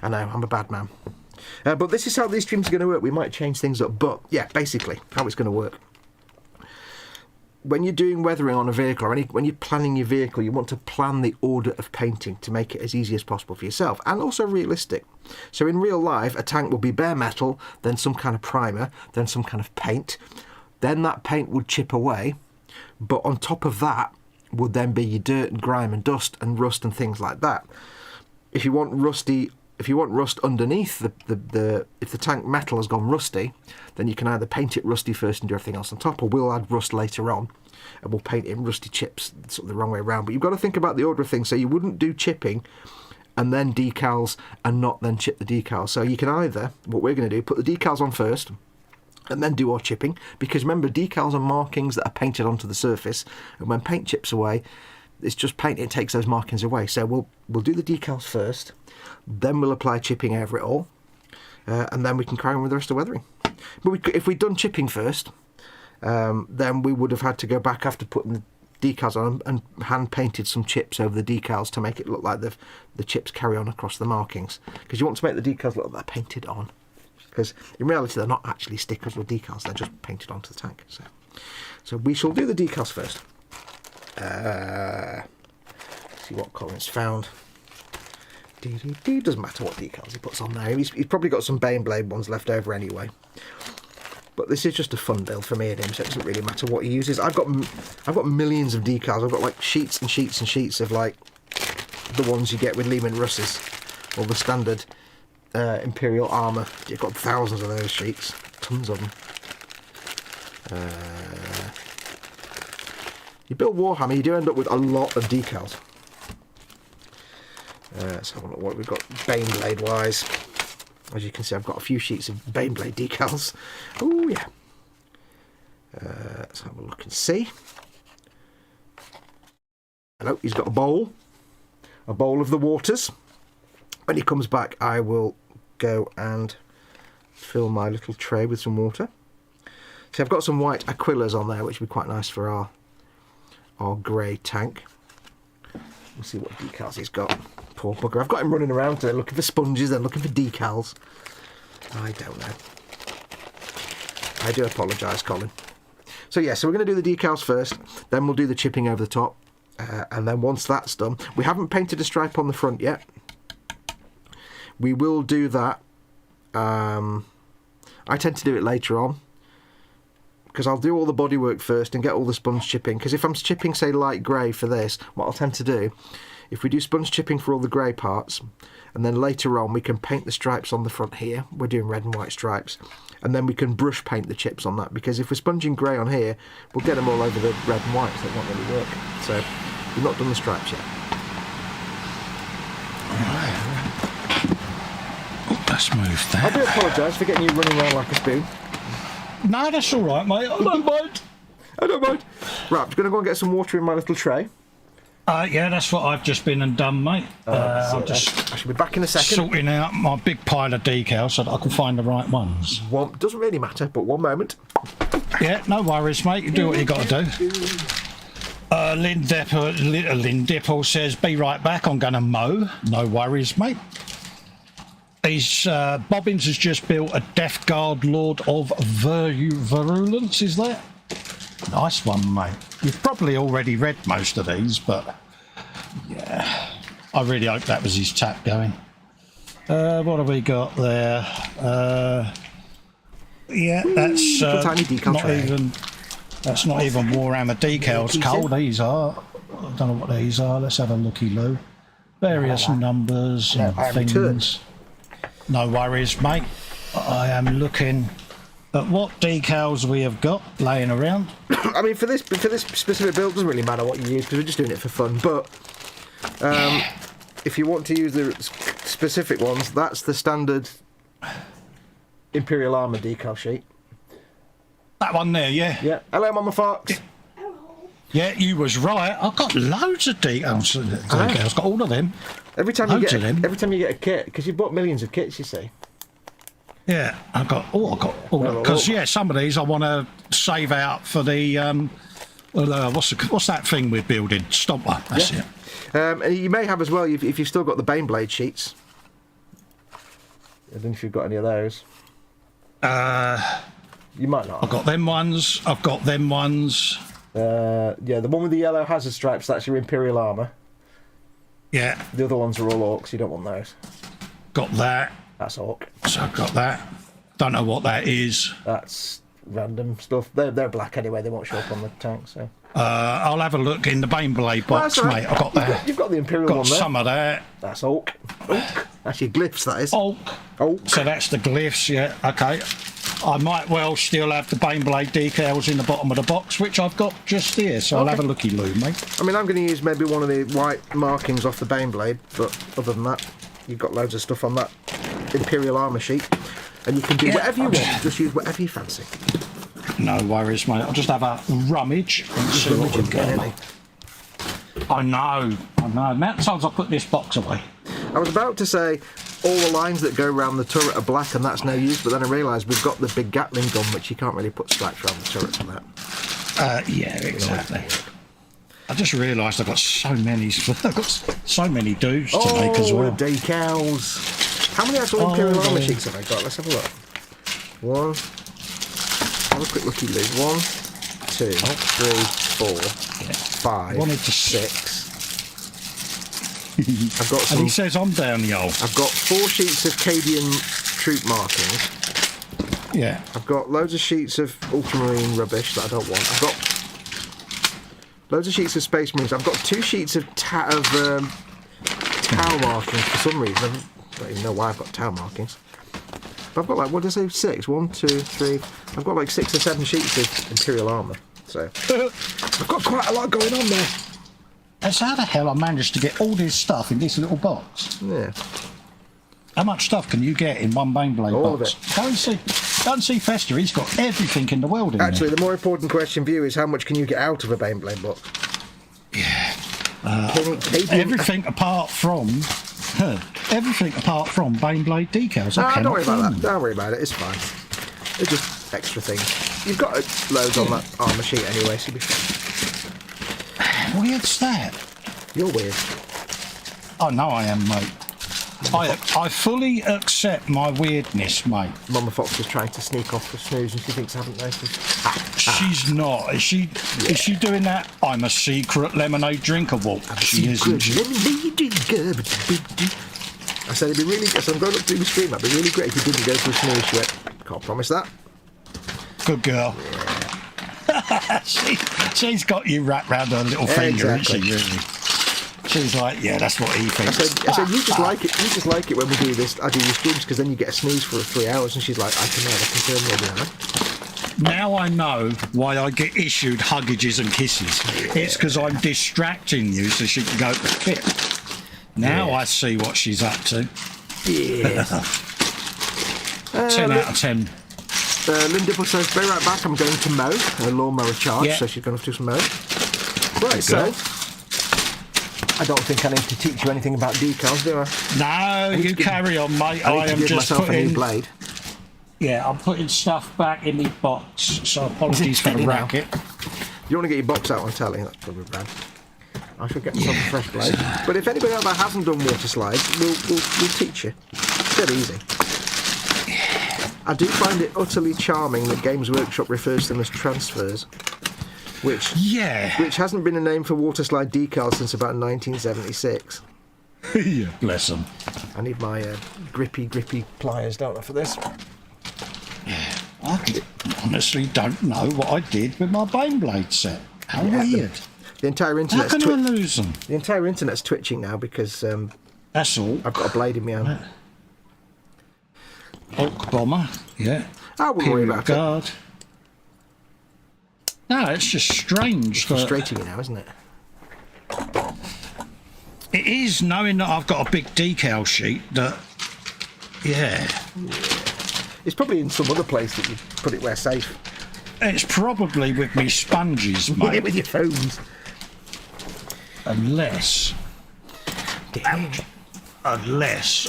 I know, I'm a bad man. But this is how these streams are going to work. We might change things up. But yeah, basically how it's going to work. When you're doing weathering on a vehicle or when you're planning your vehicle, you want to plan the order of painting to make it as easy as possible for yourself and also realistic. So in real life, a tank will be bare metal, then some kind of primer, then some kind of paint. Then that paint would chip away, but on top of that would then be your dirt and grime and dust and rust and things like that. If you want rust underneath if the tank metal has gone rusty, then you can either paint it rusty first and do everything else on top, or we'll add rust later on and we'll paint it in rusty chips, sort of the wrong way around. But you've got to think about the order of things. So you wouldn't do chipping and then decals and not then chip the decals. So you can either, what we're going to do, put the decals on first and then do our chipping, because remember, decals are markings that are painted onto the surface, and when paint chips away, it's just paint, it takes those markings away. So we'll do the decals first, then we'll apply chipping over it all, and then we can carry on with the rest of weathering. But if we'd done chipping first, then we would have had to go back after putting the decals on and hand painted some chips over the decals to make it look like the chips carry on across the markings, because you want to make the decals look like they're painted on, because in reality they're not actually stickers or decals, they're just painted onto the tank. So we shall do the decals first. See what Colin's found. Doesn't matter what decals he puts on there. He's probably got some Baneblade ones left over anyway. But this is just a fun build for me and him, so it doesn't really matter what he uses. I've got millions of decals. I've got like sheets and sheets and sheets of like the ones you get with Leman Russes or the standard Imperial armour. You've got thousands of those sheets, tons of them. You build Warhammer, you do end up with a lot of decals. Let's have a look what we've got Baneblade wise. As you can see, I've got a few sheets of Baneblade decals. Oh yeah. Let's have a look and see. Hello, he's got a bowl of the waters. When he comes back, I will go and fill my little tray with some water. See, I've got some white Aquilas on there, which would be quite nice for our grey tank. We'll see what decals he's got. Poor bugger. I've got him running around today looking for sponges, then looking for decals. I don't know. I do apologise, Colin. So yeah, so we're going to do the decals first, then we'll do the chipping over the top, and then once that's done, we haven't painted a stripe on the front yet. We will do that. I tend to do it later on, because I'll do all the bodywork first and get all the sponge chipping. Because if I'm chipping, say, light grey for this, what I'll tend to do, if we do sponge chipping for all the grey parts, and then later on we can paint the stripes on the front here, we're doing red and white stripes, and then we can brush paint the chips on that, because if we're sponging grey on here, we'll get them all over the red and white, so it won't really work. So we've not done the stripes yet. Oh, let's move that. I do apologise for getting you running around like a spoon. No, that's all right, mate. I don't mind. I don't mind. Right, I'm going to go and get some water in my little tray. Yeah, that's what I've just been and done, mate. I should be back in a second. Sorting out my big pile of decals so that I can find the right ones. Doesn't really matter, but one moment. Yeah, no worries, mate. You do what you got to do. Lynn Dipple says, be right back, I'm going to mow. No worries, mate. Bobbins has just built a Death Guard Lord of Virulence, is that? Nice one, mate. You've probably already read most of these, but yeah, I really hope that was his tap going. What have we got there? Yeah, that's tiny decal not tray. even. That's not even Warhammer decals, Cole. These are. I don't know what these are. Let's have a looky-loo. Various numbers and things. No worries, mate. I am looking at what decals we have got laying around. I mean, for this specific build, it doesn't really matter what you use because we're just doing it for fun. But if you want to use the specific ones, that's the standard Imperial Armour decal sheet. That one there, yeah. Yeah. Hello, Mama Fox. Yeah, you was right. I've got loads of decals. I've got all of them. Every time you get a kit, because you've bought millions of kits, you see. Yeah, I've got all because some of these I want to save out for the what's that thing we're building? Stomper. That's it. And you may have as well if you've still got the Baneblade sheets. I don't know if you've got any of those. You might not. I've got them ones. Yeah, the one with the yellow hazard stripes, that's your Imperial Armour. Yeah. The other ones are all orcs, you don't want those. Got that. That's orc. So I've got that. Don't know what that is. That's random stuff. They're black anyway, they won't show up on the tank, so. I'll have a look in the Baneblade box, mate. I've got that. You've got the Imperial one there. Got some of that. That's orc. That's your glyphs, that is. Orc. Orc. So that's the glyphs, yeah. Okay. I might well still have the Baneblade decals in the bottom of the box, which I've got just here, so I'll have a looky-loo, mate. I mean, I'm going to use maybe one of the white markings off the Baneblade, but other than that, you've got loads of stuff on that Imperial Armour sheet, and you can do whatever you want, just use whatever you fancy. No worries, mate. I'll just have a rummage and see what we've got. I know. The amount of times I put this box away. I was about to say all the lines that go around the turret are black and that's no use, but then I realised we've got the big Gatling gun, which you can't really put stripes around the turrets on that. Yeah, exactly. I just realised I've got so many dudes to make as well. Decals. How many actual Imperial Armour sheets have I got? Let's have a look. One. Have a quick looky, Lou. 1, 2, 3, 4, 5, 6. I've got some, and he says I'm down the hole. I've got 4 sheets of Cadian troop markings. Yeah. I've got loads of sheets of ultramarine rubbish that I don't want. I've got loads of sheets of Space Marines. I've got 2 sheets of Tau markings for some reason. I don't even know why I've got Tau markings. But I've got like, what did I say, 6? 1, 2, 3. I've got like 6 or 7 sheets of Imperial Armour. So I've got quite a lot going on there. That's how the hell I managed to get all this stuff in this little box. Yeah. How much stuff can you get in one Baneblade box? All of it. Go and see Festa. He's got everything in the world in Actually, there. the more important question for you is how much can you get out of a Baneblade box? Yeah. Everything apart from Baneblade decals. Don't worry about that. Don't worry about it. It's fine. It's just extra things. You've got loads on that armour sheet anyway, so you'll be fine. Weird's that? You're weird. Oh, no, I am, mate. I fully accept my weirdness, mate. Mama Fox is trying to sneak off for snooze and she thinks I haven't noticed. She's not. Is she doing that? I'm a secret lemonade drinker walk. She isn't. Lemonade drinker. I said it'd be really good. So I'm going up to the stream. It'd be really great if you didn't go to a snooze. She went, can't promise that. Good girl. Yeah. she's got you wrapped round her little finger, exactly. Isn't she, really? She's like, yeah, that's what he thinks. I said, you just like it. You just like it when we do this. I do your streams because then you get a snooze for 3 hours. And she's like, I can never confirm you'll be honest. Now I know why I get issued huggages and kisses. Yeah. It's because I'm distracting you so she can go to the pit. Now I see what she's up to. Yeah. 10 out of 10. Lynn Dipple says, be right back, I'm going to mow. Her lawnmower charged, so she's going to do some mowing. Right, so I don't think I need to teach you anything about decals, do I? No, you carry on, mate. I am just myself putting... a new blade. Yeah, I'm putting stuff back in the box, so apologies for the racket. you want to get your box out on telly, that's probably bad. I should get myself a fresh blade. But if anybody out there hasn't done water slides, we'll teach you. It's dead easy. I do find it utterly charming that Games Workshop refers to them as transfers, which hasn't been a name for water slide decals since about 1976. Yeah, bless them. I need my grippy pliers, don't I, for this? I honestly don't know what I did with my Baneblade set. How weird. The entire internet's How can I lose them? The entire internet's twitching now because that's all. I've got a blade in my hand. Hulk bomber, yeah. I wouldn't worry about it. No, it's just strange. It's frustrating now, isn't it? It is, knowing that I've got a big decal sheet that, yeah. It's probably in some other place that you put it where safe. It's probably with me sponges, mate. Yeah, with your phones. Unless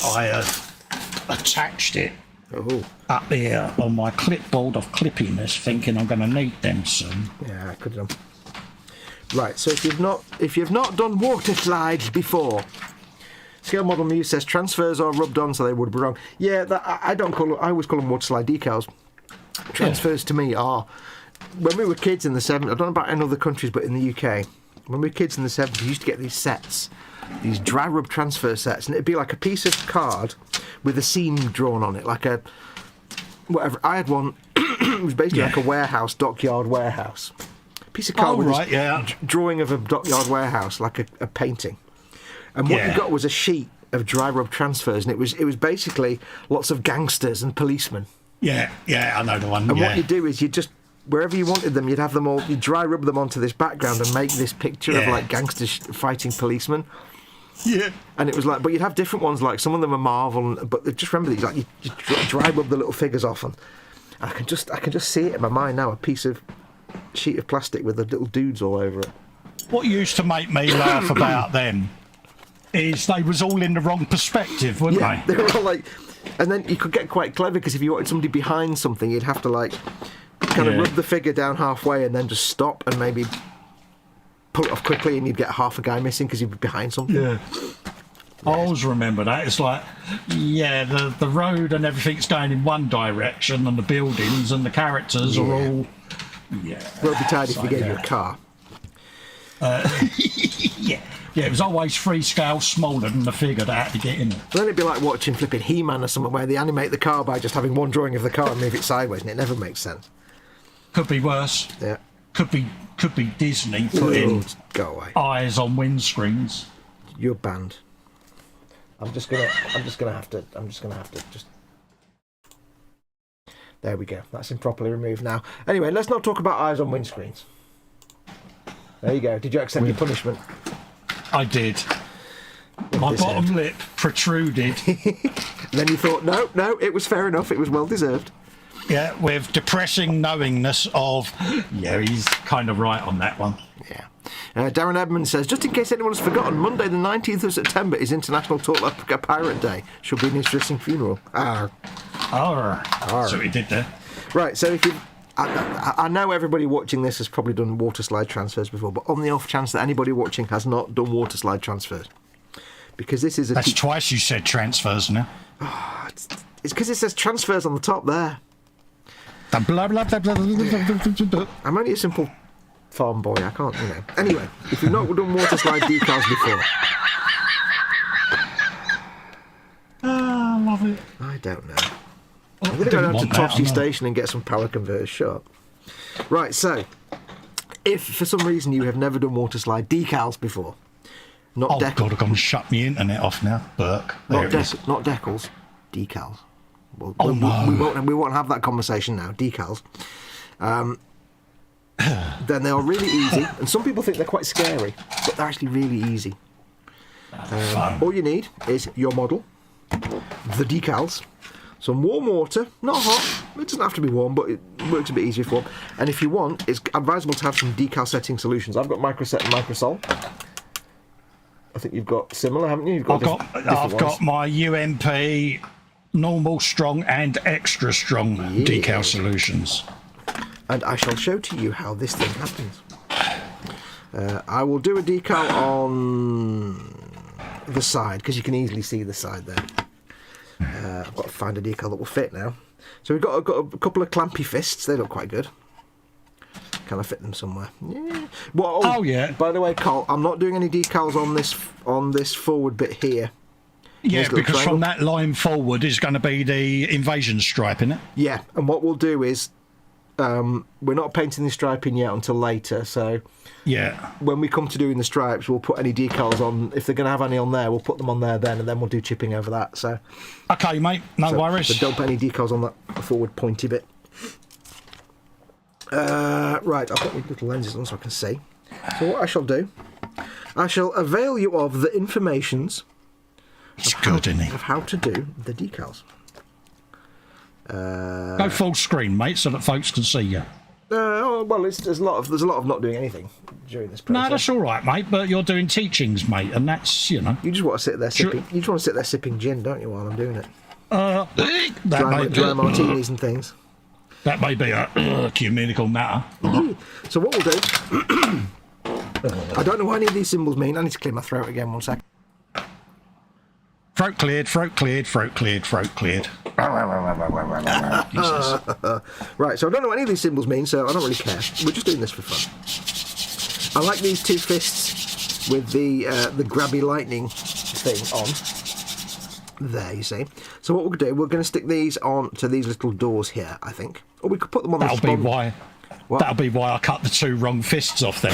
I have attached it up here on my clipboard of clippiness, thinking I'm going to need them soon. Yeah, I could have done. Right, so if you've not done water slides before, Scale Model Muse says transfers are rubbed on, so they would be wrong. Yeah, I always call them water slide decals. Transfers to me are, when we were kids in the 70s, I don't know about in other countries, but in the UK, when we were kids in the 70s, we used to get these sets, these dry rub transfer sets, and it'd be like a piece of card with a scene drawn on it, like a whatever. I had one. It was basically like a warehouse, dockyard warehouse. Piece of card with this drawing of a dockyard warehouse, like a painting. And what you got was a sheet of dry rub transfers, and it was basically lots of gangsters and policemen. Yeah, I know the one. And what you do is you just, wherever you wanted them, you'd have them all, you dry rub them onto this background and make this picture of like gangsters fighting policemen. Yeah. And it was like, but you'd have different ones, like some of them are Marvel, but just remember these, like you dry rub the little figures off, and I can just see it in my mind now, a piece of sheet of plastic with the little dudes all over it. What used to make me laugh about them is they was all in the wrong perspective, weren't they? They were all like, and then you could get quite clever, because if you wanted somebody behind something, you'd have to like kind of rub the figure down halfway and then just stop and maybe pull it off quickly, and you'd get half a guy missing because you'd be behind something. Yeah. I always remember that. It's like, the road and everything's going in one direction, and the buildings and the characters are all... Yeah. Well, it'd be tidy if we gave you a car. Yeah, it was always 3 scale smaller than the figure that had to get in it. Then it'd be like watching flipping He-Man or something, where they animate the car by just having one drawing of the car and move it sideways, and it never makes sense. Could be worse. Yeah. Could be Disney putting go away. eyes on windscreens. You're banned. I'm just gonna have to just. There we go. That's improperly removed now. Anyway, let's not talk about eyes on windscreens. There you go. Did you accept your punishment? I did. My bottom lip protruded. Then you thought, no, it was fair enough. It was well deserved. Yeah, with depressing knowingness of, he's kind of right on that one. Yeah. Darren Edmonds says, just in case anyone's forgotten, Monday the 19th of September is International Talk Like a Pirate Day. Should be an interesting funeral. Arr. So he did there. Right, so if you... I know everybody watching this has probably done water slide transfers before, but on the off chance that anybody watching has not done water slide transfers, because this is a... That's twice you said transfers now. Oh, it's because it says transfers on the top there. Blah, blah, blah, blah, blah, blah, blah. I'm only a simple farm boy, I can't, Anyway, if you've not done water slide decals before... I love it. I don't know. I'm going to go down to Toffsy Station and get some power converters shut. Right, so, if for some reason you have never done water slide decals before, not God, I've gone and shut my internet off now, Burke. Not decals, decals. No. We won't have that conversation now, decals. Then they are really easy, and some people think they're quite scary, but they're actually really easy. All you need is your model, the decals, some warm water, not hot, it doesn't have to be warm, but it works a bit easier for them. And if you want, it's advisable to have some decal setting solutions. I've got Microset and Microsol. I think you've got similar, haven't you? I've got my UMP, normal, strong and extra strong decal solutions. And I shall show to you how this thing happens. I will do a decal on the side because you can easily see the side there. I've got to find a decal that will fit now. So we've got a couple of clampy fists. They look quite good. Can I fit them somewhere? Yeah. Well, Oh yeah. By the way, Col, I'm not doing any decals on this forward bit here. Yeah, This little because triangle. from that line forward is going to be the invasion stripe, isn't it? Yeah, and what we'll do is we're not painting the striping yet until later. So Yeah. when we come to doing the stripes, we'll put any decals on. If they're going to have any on there, we'll put them on there then, and then we'll do chipping over that. So, Okay, mate. No worries. But don't put any decals on that forward pointy bit. Right, I'll put my little lenses on so I can see. So what I shall do, I shall avail you of the informations It's good, isn't of how to do the decals. Go full screen, mate, so that folks can see you. Well, there's a lot of not doing anything during this process. No, that's all right, mate. But you're doing teachings, mate, and that's You just want to sit there Sure. sipping. You just want to sit there sipping gin, don't you, while I'm doing it? that Dry martinis and things. may be a ecumenical matter. So what we'll do, I don't know what any of these symbols mean. I need to clear my throat again. 1 sec. Throat cleared, throat cleared, throat cleared, throat cleared. Jesus. Right, so I don't know what any of these symbols mean, so I don't really care. We're just doing this for fun. I like these two fists with the grabby lightning thing on. There, you see. So what we'll do, we're going to stick these on to these little doors here, I think. Or we could put them on That'll the be spawn. why. What? That'll be why I cut the two wrong fists off them.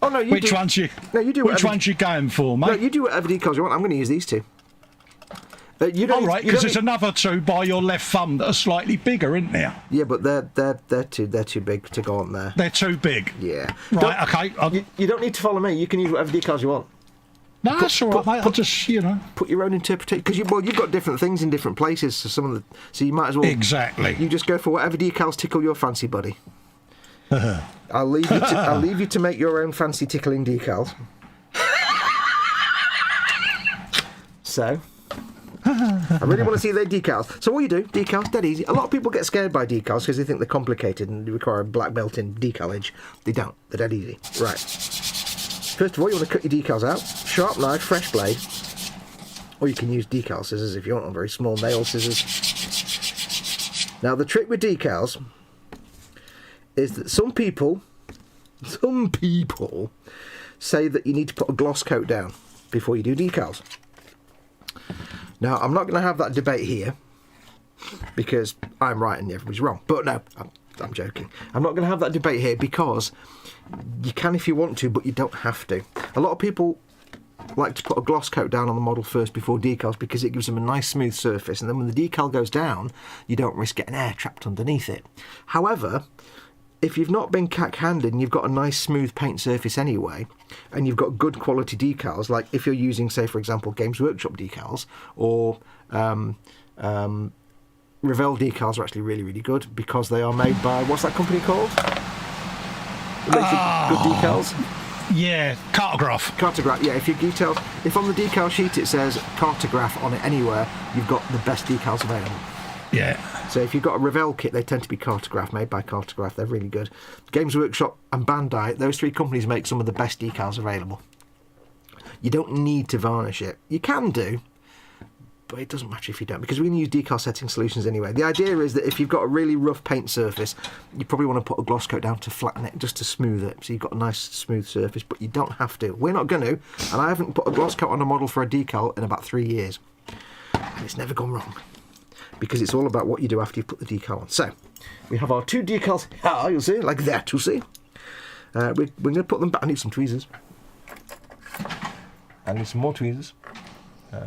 Oh no, you Which do. ones you? No, you do. Which whatever- ones you going for, No, mate? you do whatever decals you want. I'm going to use these two. You don't. All right, you because don't there's another two by your left thumb that are slightly bigger, isn't there? Yeah, but they're too big to go on there. They're too big. Yeah. Right. Okay. You don't need to follow me. You can use whatever decals you want. No, that's all right, mate. I'll just, Put your own interpretation because you've got different things in different places. So you might as well. Exactly. You just go for whatever decals tickle your fancy, buddy. I'll leave you to make your own fancy tickling decals. So, I really want to see their decals. So what you do, decals, dead easy. A lot of people get scared by decals because they think they're complicated and require a black belt in decalage. They don't. They're dead easy. Right. First of all, you want to cut your decals out. Sharp knife, fresh blade. Or you can use decal scissors if you want, or very small nail scissors. Now, the trick with decals is that some people say that you need to put a gloss coat down before you do decals. Now, I'm not going to have that debate here because I'm right and everybody's wrong. But no, I'm joking. I'm not going to have that debate here because you can if you want to, but you don't have to. A lot of people like to put a gloss coat down on the model first before decals because it gives them a nice smooth surface, and then when the decal goes down, you don't risk getting air trapped underneath it. However, if you've not been cack-handed and you've got a nice smooth paint surface anyway, and you've got good quality decals, like if you're using, say, for example, Games Workshop decals, or Revell decals are actually really, really good because they are made by, what's that company called? It makes good decals. Yeah, cartograph. Cartograph, yeah. If on the decal sheet it says Cartograph on it anywhere, you've got the best decals available. Yeah. So if you've got a Revell kit, they tend to be Cartograph, made by Cartograph. They're really good. Games Workshop and Bandai, those three companies make some of the best decals available. You don't need to varnish it. You can do, but it doesn't matter if you don't, because we're going to use decal setting solutions anyway. The idea is that if you've got a really rough paint surface, you probably want to put a gloss coat down to flatten it, just to smooth it, so you've got a nice smooth surface, but you don't have to. We're not going to, and I haven't put a gloss coat on a model for a decal in about 3 years. And it's never gone wrong, because it's all about what you do after you put the decal on. So, we have our two decals here, you'll see, like that, you'll see. We're going to put them back. I need some tweezers. I need some more tweezers.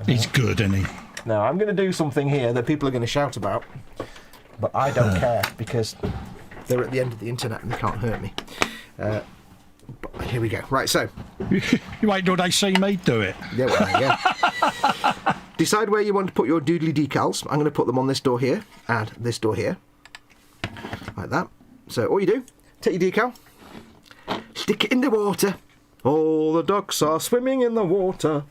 He's good, isn't he? Now, I'm going to do something here that people are going to shout about, but I don't care because they're at the end of the internet and they can't hurt me. But here we go. Right, so. You wait till they see me do it. Yeah, well, yeah. Decide where you want to put your doodly decals. I'm going to put them on this door here and this door here. Like that. So, all you do, take your decal, stick it in the water. All the ducks are swimming in the water.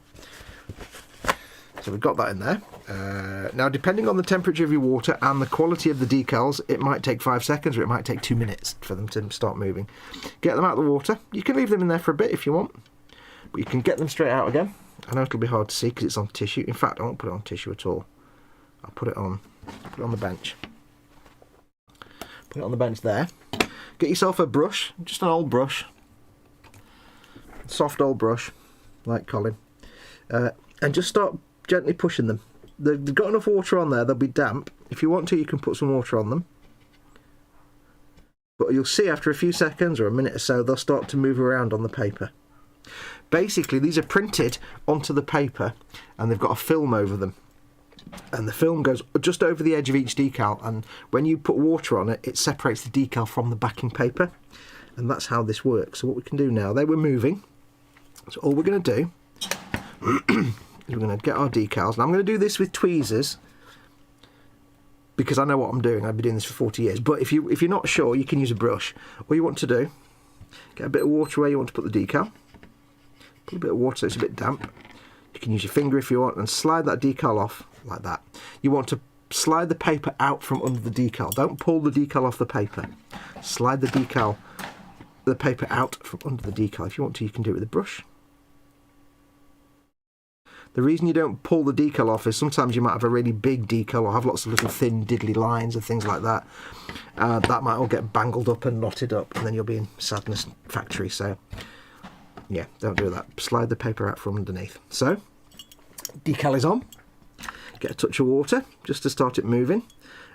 So we've got that in there. Now, depending on the temperature of your water and the quality of the decals, it might take 5 seconds or it might take 2 minutes for them to start moving. Get them out of the water. You can leave them in there for a bit if you want, but you can get them straight out again. I know it'll be hard to see because it's on tissue. In fact, I won't put it on tissue at all. I'll put it on the bench. Put it on the bench there. Get yourself a brush, just an old brush. Soft old brush, like Colin. And just start gently pushing them. They've got enough water on there, they'll be damp. If you want to, you can put some water on them. But you'll see after a few seconds or a minute or so, they'll start to move around on the paper. Basically, these are printed onto the paper and they've got a film over them. And the film goes just over the edge of each decal, and when you put water on it, it separates the decal from the backing paper. And that's how this works. So what we can do now, they were moving. So all we're going to do is we're going to get our decals. And I'm going to do this with tweezers because I know what I'm doing. I've been doing this for 40 years. But if you're not sure, you can use a brush. All you want to do, get a bit of water where you want to put the decal. Put a bit of water so it's a bit damp. You can use your finger if you want and slide that decal off like that. You want to slide the paper out from under the decal. Don't pull the decal off the paper. Slide the paper out from under the decal. If you want to, you can do it with a brush. The reason you don't pull the decal off is sometimes you might have a really big decal or have lots of little thin diddly lines and things like that. That might all get bangled up and knotted up, and then you'll be in sadness factory. So yeah, don't do that. Slide the paper out from underneath. So decal is on. Get a touch of water just to start it moving.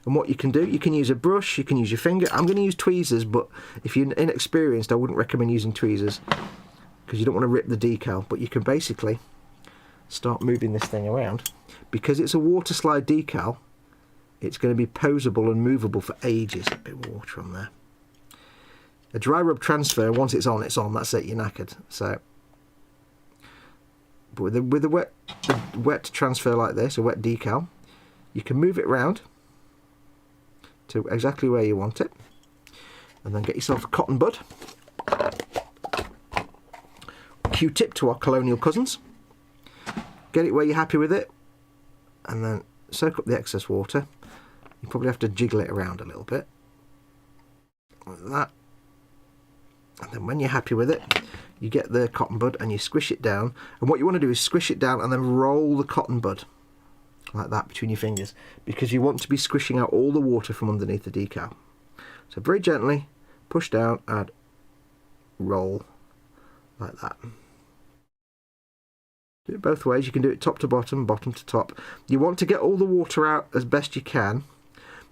And what you can do, you can use a brush, you can use your finger. I'm going to use tweezers, but if you're inexperienced, I wouldn't recommend using tweezers because you don't want to rip the decal. But you can basically start moving this thing around. Because it's a water slide decal, it's going to be posable and movable for ages. A bit of water on there. A dry rub transfer, once it's on, that's it, you're knackered. So, but with a wet transfer like this, a wet decal, you can move it around to exactly where you want it, and then get yourself a cotton bud, Q-tip to our colonial cousins, get it where you're happy with it, and then soak up the excess water. You probably have to jiggle it around a little bit, like that, and then when you're happy with it, you get the cotton bud and you squish it down, and what you want to do is squish it down and then roll the cotton bud like that between your fingers, because you want to be squishing out all the water from underneath the decal. So very gently push down and roll like that. Do it both ways. You can do it top to bottom, bottom to top. You want to get all the water out as best you can,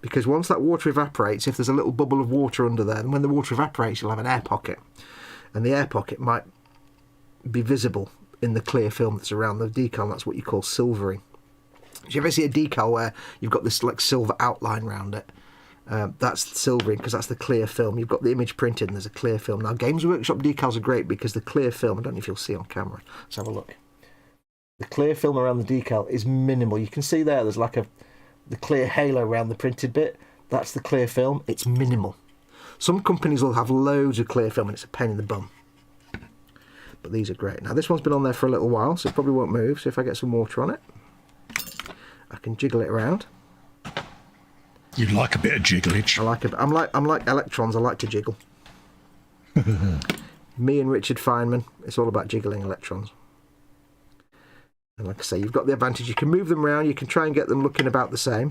because once that water evaporates, if there's a little bubble of water under there, then when the water evaporates, you'll have an air pocket, and the air pocket might be visible in the clear film that's around the decal, and that's what you call silvering. So you ever see a decal where you've got this like silver outline around it? That's silvering, because that's the clear film. You've got the image printed and there's a clear film. Now, Games Workshop decals are great because the clear film, I don't know if you'll see on camera, let's have a look. The clear film around the decal is minimal. You can see there's like the clear halo around the printed bit. That's the clear film. It's minimal. Some companies will have loads of clear film and it's a pain in the bum. But these are great. Now, this one's been on there for a little while, so it probably won't move. So if I get some water on it, I can jiggle it around. You like a bit of jigglage. I'm like electrons. I like to jiggle. Me and Richard Feynman, it's all about jiggling electrons. And like I say, you've got the advantage. You can move them around. You can try and get them looking about the same.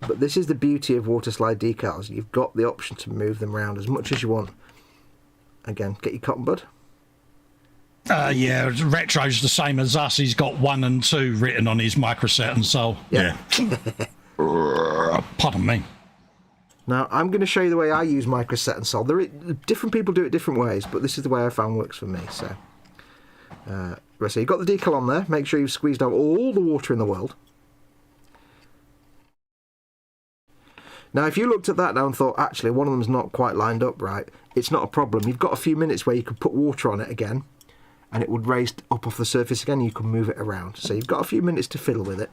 But this is the beauty of water slide decals. You've got the option to move them around as much as you want. Again, get your cotton bud. Yeah, Retro's the same as us. He's got 1 and 2 written on his microset and so. Yeah. Pardon me. Now, I'm going to show you the way I use microset and sol. Different people do it different ways, but this is the way I found works for me. So you've got the decal on there. Make sure you've squeezed out all the water in the world. Now, if you looked at that now and thought, actually, one of them's not quite lined up right, it's not a problem. You've got a few minutes where you could put water on it again, and it would raise up off the surface again, and you can move it around. So you've got a few minutes to fiddle with it.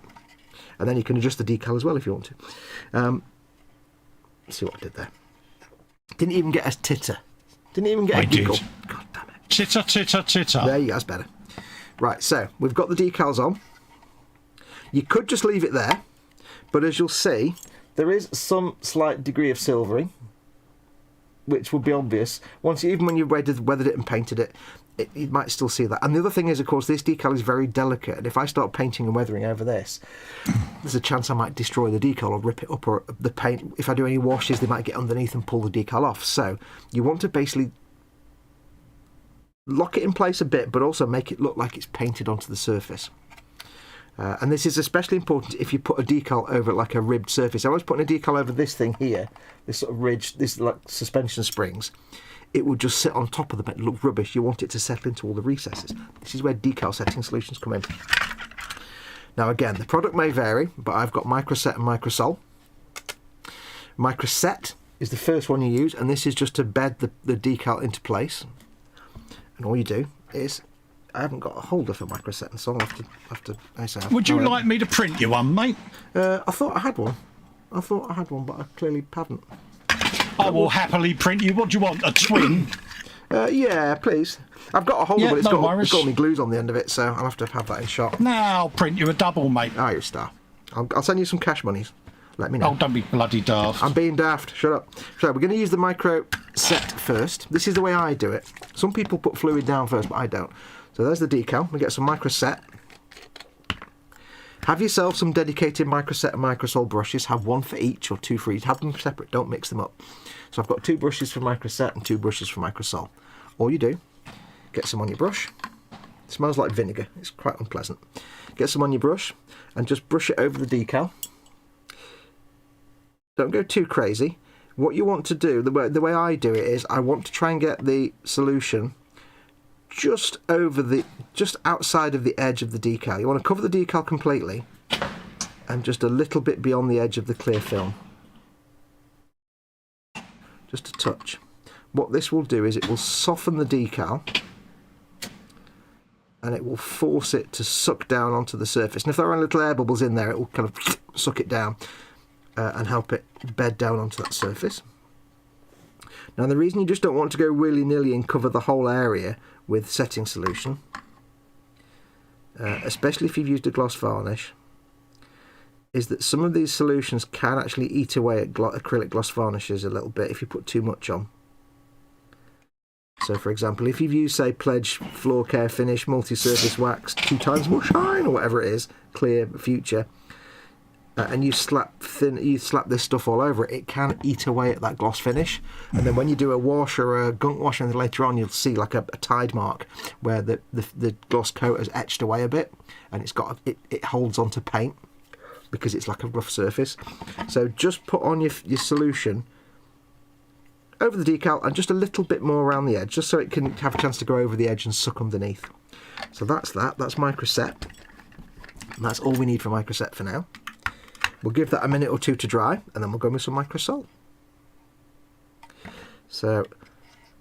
And then you can adjust the decal as well if you want to. Let's see what I did there. Didn't even get a titter. Didn't even get a giggle. God damn it. Titter, titter, titter. There you go, that's better. Right, so we've got the decals on. You could just leave it there, but as you'll see, there is some slight degree of silvering, which will be obvious even when you've weathered it and painted it. You might still see that. And the other thing is, of course, this decal is very delicate, and if I start painting and weathering over this, there's a chance I might destroy the decal or rip it up, or the paint, if I do any washes, they might get underneath and pull the decal off. So you want to basically lock it in place a bit, but also make it look like it's painted onto the surface. And this is especially important if you put a decal over like a ribbed surface. I was putting a decal over this thing here, this sort of ridge, this like suspension springs. It will just sit on top of the bed, look rubbish. You want it to settle into all the recesses. This is where decal setting solutions come in. Now again, the product may vary, but I've got Microset and Microsol. Microset is the first one you use, and this is just to bed the decal into place. And all you do is, I haven't got a holder for Microset, and so I'll have to Would you like me to print you one, mate? I thought I had one. But I clearly haven't. I will happily print you. What do you want? A twin? Yeah, please. I've got a holder, Yeah, but it's no got worries. me glues on the end of it, so I'll have that in shot. No, I'll print you a double, mate. Ah, you're a star. I'll send you some cash monies. Let me know. Oh, don't be bloody daft. I'm being daft. Shut up. So we're going to use the micro set first. This is the way I do it. Some people put fluid down first, but I don't. So there's the decal. We get some micro set. Have yourself some dedicated Microset and Microsol brushes. Have one for each or two for each. Have them separate. Don't mix them up. So I've got 2 brushes for Microset and 2 brushes for Microsol. All you do, get some on your brush. It smells like vinegar. It's quite unpleasant. Get some on your brush and just brush it over the decal. Don't go too crazy. What you want to do, the way I do it is, I want to try and get the solution just outside of the edge of the decal. You want to cover the decal completely and just a little bit beyond the edge of the clear film. Just a touch. What this will do is it will soften the decal and it will force it to suck down onto the surface. And if there are little air bubbles in there, it will kind of suck it down and help it bed down onto that surface. Now the reason you just don't want to go willy-nilly and cover the whole area with setting solution, especially if you've used a gloss varnish, is that some of these solutions can actually eat away at acrylic gloss varnishes a little bit if you put too much on. So for example, if you've used, say, Pledge Floor Care Finish Multi-Surface Wax 2 times more shine, or whatever it is, Clear Future, and you slap this stuff all over it, it can eat away at that gloss finish. And then when you do a wash or a gunk wash, and later on you'll see like a tide mark where the gloss coat has etched away a bit, and it holds onto paint because it's like a rough surface. So just put on your solution over the decal and just a little bit more around the edge, just so it can have a chance to go over the edge and suck underneath. So that's Microset, and that's all we need for Microset for now. We'll give that a minute or 2 to dry, and then we'll go with some Microsol. So,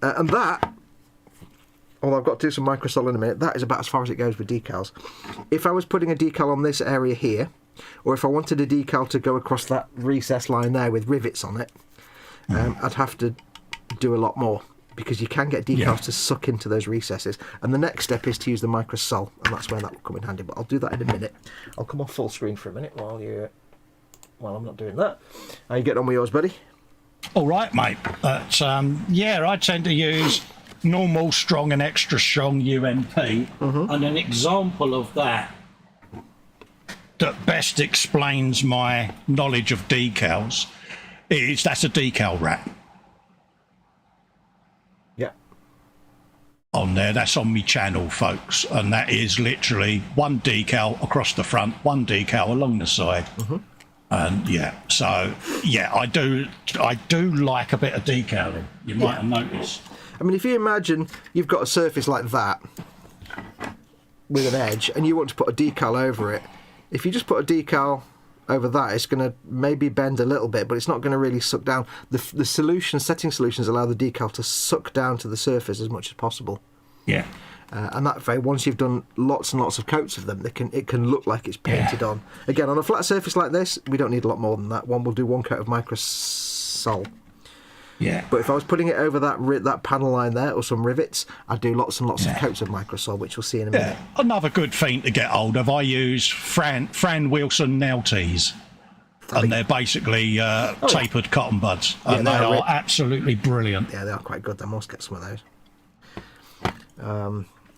and that, although I've got to do some Microsol in a minute, that is about as far as it goes with decals. If I was putting a decal on this area here, or if I wanted a decal to go across that recess line there with rivets on it, I'd have to do a lot more, because you can get decals to suck into those recesses. And the next step is to use the Microsol, and that's where that will come in handy. But I'll do that in a minute. I'll come off full screen for a minute while I'm not doing that. How you getting on with yours, buddy? All right, mate. I tend to use normal, strong and extra strong UMP. And an example of that best explains my knowledge of decals is that's a decal wrap. Yeah. On there, that's on my channel, folks, and that is literally one decal across the front, one decal along the side. And I do like a bit of decaling. You might have noticed. I mean, if you imagine you've got a surface like that with an edge, and you want to put a decal over it, if you just put a decal over that, it's going to maybe bend a little bit, but it's not going to really suck down. The setting solutions allow the decal to suck down to the surface as much as possible. Yeah. And that way, once you've done lots and lots of coats of them, it can look like it's painted on. Again, on a flat surface like this, we don't need a lot more than that. We'll do 1 coat of Microsol. Yeah. But if I was putting it over that panel line there, or some rivets, I'd do lots and lots of coats of microsol, which we'll see in a minute. Another good thing to get hold of, I use Fran Wilson nail teas. And they're basically tapered cotton buds. And they are absolutely brilliant. Yeah, they are quite good. I must get some of those.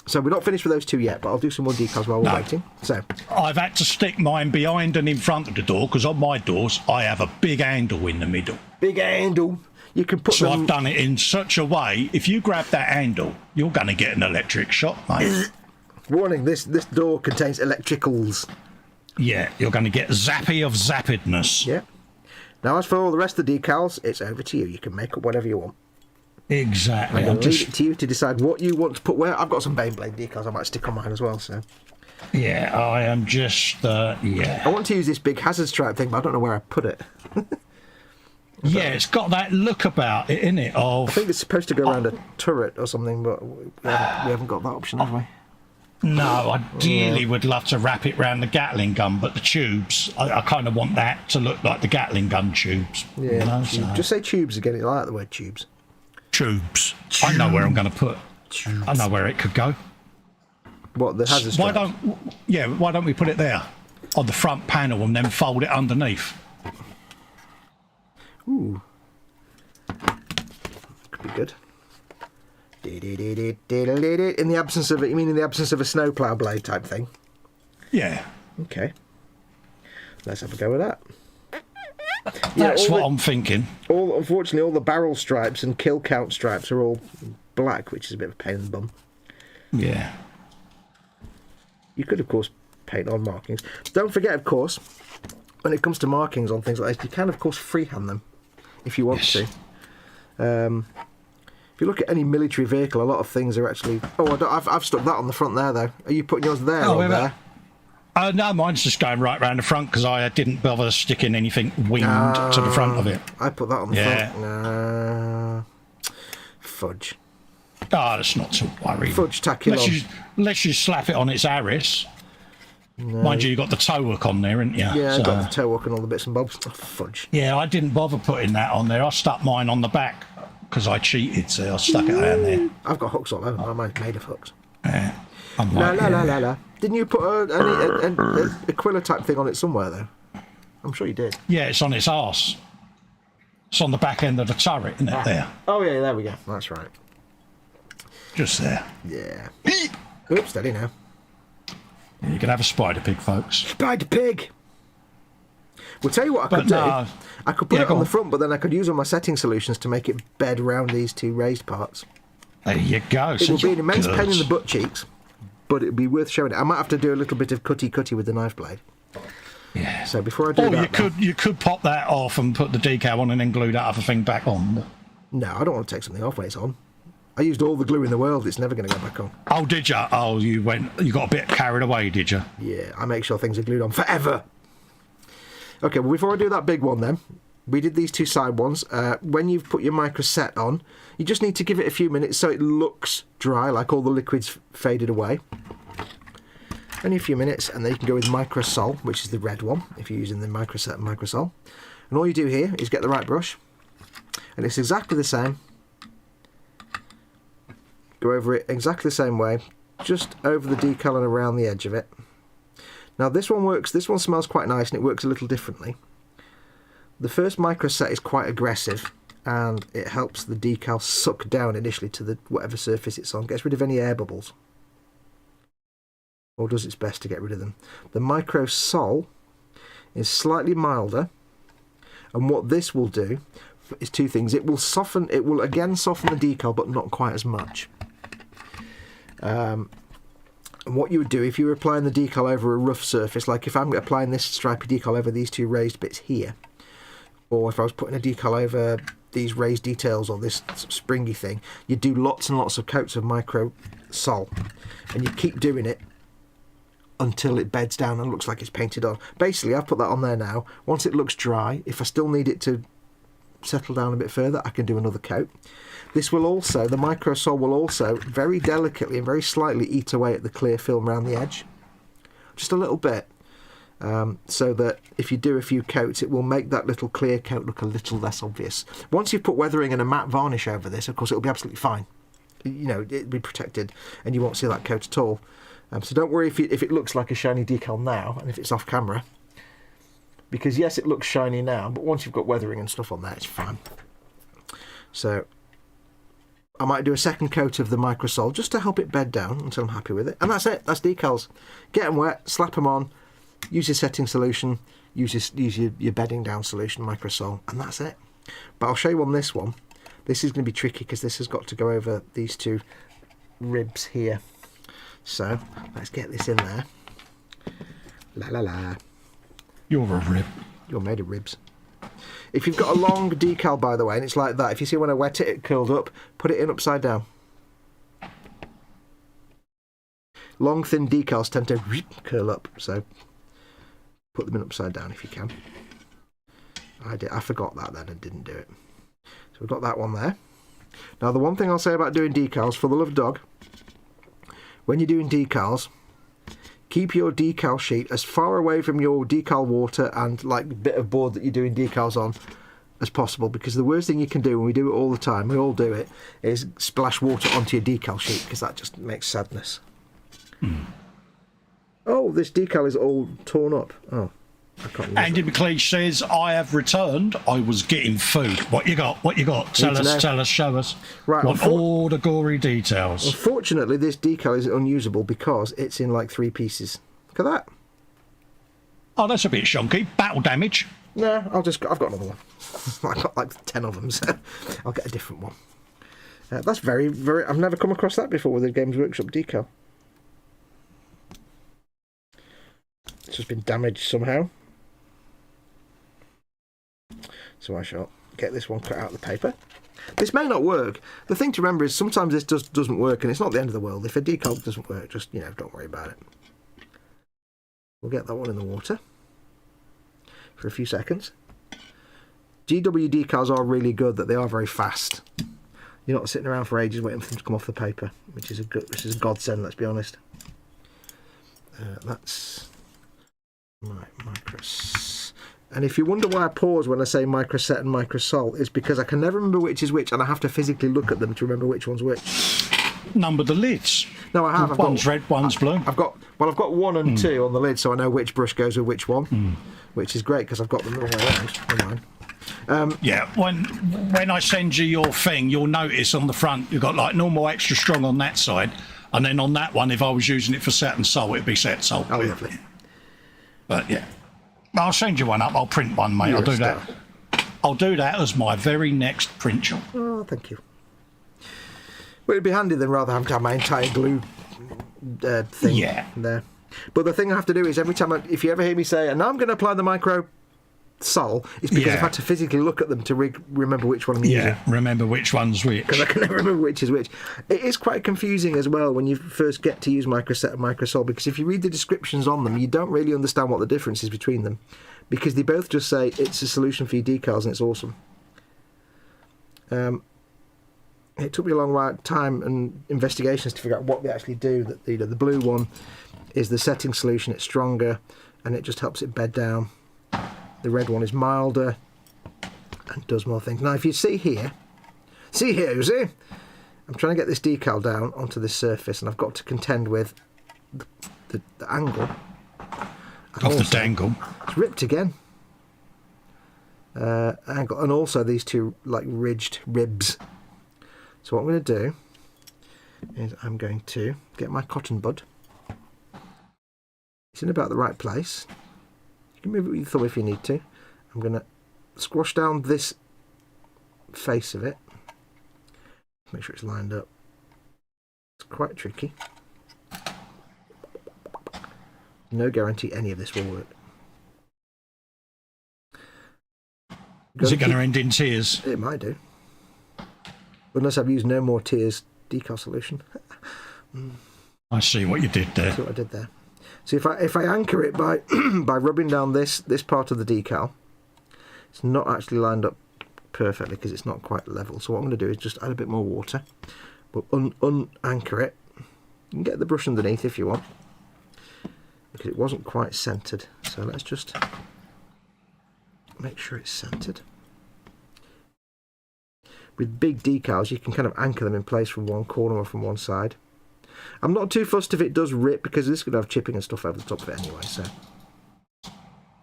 So we're not finished with those two yet, but I'll do some more decals while we're waiting. So I've had to stick mine behind and in front of the door, because on my doors, I have a big handle in the middle. Big handle. You can put I've done it in such a way, if you grab that handle, you're going to get an electric shock, mate. Warning, this door contains electricals. Yeah, you're going to get zappy of zappedness. Yeah. Now, as for all the rest of the decals, it's over to you. You can make up whatever you want. Exactly. I'm leave it to you to decide what you want to put where. I've got some Beyblade decals I might stick on mine as well, so... Yeah, I am just... I want to use this big hazard stripe thing, but I don't know where I put it. Yeah, it's got that look about it, innit? I think it's supposed to go around a turret or something, but we haven't got that option, have we? No, ideally would love to wrap it round the Gatling gun, but the tubes, I kind of want that to look like the Gatling gun tubes. Yeah, you know, so. Just say tubes again. I like the word tubes. Tubes. I know where I'm going to put. Tubes. I know where it could go. What, the hazard straps? Why don't we put it there on the front panel and then fold it underneath? Ooh, could be good. In the absence of it, you mean in the absence of a snowplow blade type thing? Yeah. Okay. Let's have a go with that. That's what I'm thinking. Unfortunately, all the barrel stripes and kill count stripes are all black, which is a bit of a pain in the bum. Yeah. You could, of course, paint on markings. Don't forget, of course, when it comes to markings on things like this, you can, of course, freehand them if you want to. If you look at any military vehicle, a lot of things are actually... I've stuck that on the front there, though. Are you putting yours there or there? No, mine's just going right round the front because I didn't bother sticking anything winged to the front of it. I put that on the front. Fudge. That's not to worry. Fudge, tack it on. Unless you slap it on its Harris. No. Mind you, you've got the toe hook on there, haven't you? Yeah, I've got the toe hook and all the bits and bobs. Oh, fudge. Yeah, I didn't bother putting that on there. I stuck mine on the back because I cheated, so I stuck it down there. I've got hooks all over. Mine's made of hooks. Yeah. La. Didn't you put a Aquila type thing on it somewhere, though? I'm sure you did. Yeah, it's on its arse. It's on the back end of the turret, isn't it? There. Oh, yeah, there we go. That's right. Just there. Yeah. Oops, steady now. You can have a spider pig, folks. Spider pig! We'll tell you what I could do. I could put it on the front, but then I could use all my setting solutions to make it bed around these two raised parts. There you go. It would be an immense pain in the butt cheeks, but it would be worth showing it. I might have to do a little bit of cutty with the knife blade. Yeah. So before I do that... you could pop that off and put the decal on and then glue that other thing back on. No, I don't want to take something off when it's on. I used all the glue in the world. It's never going to go back on. Oh, did you? Oh, you got a bit carried away, did you? Yeah, I make sure things are glued on forever. Okay, well, before I do that big one then, we did these two side ones. When you've put your micro set on, you just need to give it a few minutes so it looks dry, like all the liquid's faded away. Only a few minutes, and then you can go with microsol, which is the red one, if you're using the micro set and microsol. And all you do here is get the right brush, and it's exactly the same. Go over it exactly the same way, just over the decal and around the edge of it. Now this one works, this one smells quite nice and it works a little differently. The first micro set is quite aggressive and it helps the decal suck down initially to the whatever surface it's on, gets rid of any air bubbles. Or does its best to get rid of them. The micro sol is slightly milder, and what this will do is two things. It will again soften the decal, but not quite as much. And what you would do if you were applying the decal over a rough surface, like if I'm applying this stripy decal over these two raised bits here, or if I was putting a decal over these raised details or this springy thing, you do lots and lots of coats of micro sol, and you keep doing it until it beds down and looks like it's painted on. Basically, I've put that on there now. Once it looks dry, if I still need it to settle down a bit further, I can do another coat. This will also, the microsol will also very delicately and very slightly eat away at the clear film around the edge. Just a little bit. so that if you do a few coats, it will make that little clear coat look a little less obvious. Once you've put weathering and a matte varnish over this, of course, it'll be absolutely fine. You know, it'll be protected and you won't see that coat at all. So don't worry if it looks like a shiny decal now and if it's off camera. Because yes, it looks shiny now, but once you've got weathering and stuff on there, it's fine. So I might do a second coat of the Microsol just to help it bed down until I'm happy with it. And that's it. That's decals. Get them wet, slap them on, use your setting solution, use your bedding down solution, Microsol, and that's it. But I'll show you on this one. This is going to be tricky because this has got to go over these two ribs here. So let's get this in there. La la la. You're a rib. You're made of ribs. If you've got a long decal, by the way, and it's like that, if you see when I wet it, it curled up, put it in upside down. Long, thin decals tend to curl up, so put them in upside down if you can. I forgot that then and didn't do it. So we've got that one there. Now the one thing I'll say about doing decals, for the love of dog, when you're doing decals, keep your decal sheet as far away from your decal water and like bit of board that you're doing decals on as possible, because the worst thing you can do, when we do it all the time, we all do it, is splash water onto your decal sheet, because that just makes sadness. Oh, this decal is all torn up. Oh, I can't Andy McLeish says, I have returned. I was getting food. What you got? What you got? Tell us, show us. Right, want all the gory details. Unfortunately, this decal is unusable because it's in like 3 pieces. Look at that. Oh, that's a bit shonky. Battle damage. No, I've got another one. I've got like 10 of them, so I'll get a different one. That's very, very... I've never come across that before with a Games Workshop decal. It's just been damaged somehow. So I shall get this one cut out of the paper. This may not work. The thing to remember is sometimes this just doesn't work, and it's not the end of the world. If a decal doesn't work, just, you know, don't worry about it. We'll get that one in the water for a few seconds. GW decals are really good, that they are very fast. You're not sitting around for ages waiting for them to come off the paper, which is a godsend, let's be honest. That's my Micros. And if you wonder why I pause when I say Microset and Microsol, it's because I can never remember which is which, and I have to physically look at them to remember which one's which. Number the lids. No, I have. One's red, one's blue. I've got 1 and 2 on the lid, so I know which brush goes with which one, which is great because I've got them the wrong way around. Never mind. Yeah, when I send you your thing, you'll notice on the front you've got like normal extra strong on that side, and then on that one, if I was using it for set and sol, it'd be set sol. Oh, lovely. But yeah, I'll send you one up. I'll print one, mate. I'll do that. I'll do that as my very next print job. Oh, thank you. Well, it'd be handy then rather than having to have my entire glue thing there. But the thing I have to do is every time, if you ever hear me say, and now I'm going to apply the Micro Sol, it's because I've had to physically look at them to remember which one I'm using. Yeah, remember which one's which. Because I can never remember which is which. It is quite confusing as well when you first get to use Microset and Microsol, because if you read the descriptions on them, you don't really understand what the difference is between them, because they both just say it's a solution for your decals and it's awesome. It took me a long time and investigations to figure out what they actually do. That the blue one is the setting solution, it's stronger and it just helps it bed down. The red one is milder and does more things. Now if you see here, you see? I'm trying to get this decal down onto this surface, and I've got to contend with the angle. Of the dangle. It's ripped again. Angle, and also these two like ridged ribs. So what I'm going to do is I'm going to get my cotton bud. It's in about the right place. You can move it with your thumb if you need to. I'm going to squash down this face of it. Make sure it's lined up. It's quite tricky. No guarantee any of this will work. Is it going to end in tears? It might do. Unless I've used no more tears decal solution. I see what you did there. See what I did there. So if I anchor it by by rubbing down this part of the decal, it's not actually lined up perfectly because it's not quite level. So what I'm going to do is just add a bit more water, but unanchor it. You can get the brush underneath if you want, because it wasn't quite centred. So let's just make sure it's centred. With big decals, you can kind of anchor them in place from one corner or from one side. I'm not too fussed if it does rip, because this could have chipping and stuff over the top of it anyway. So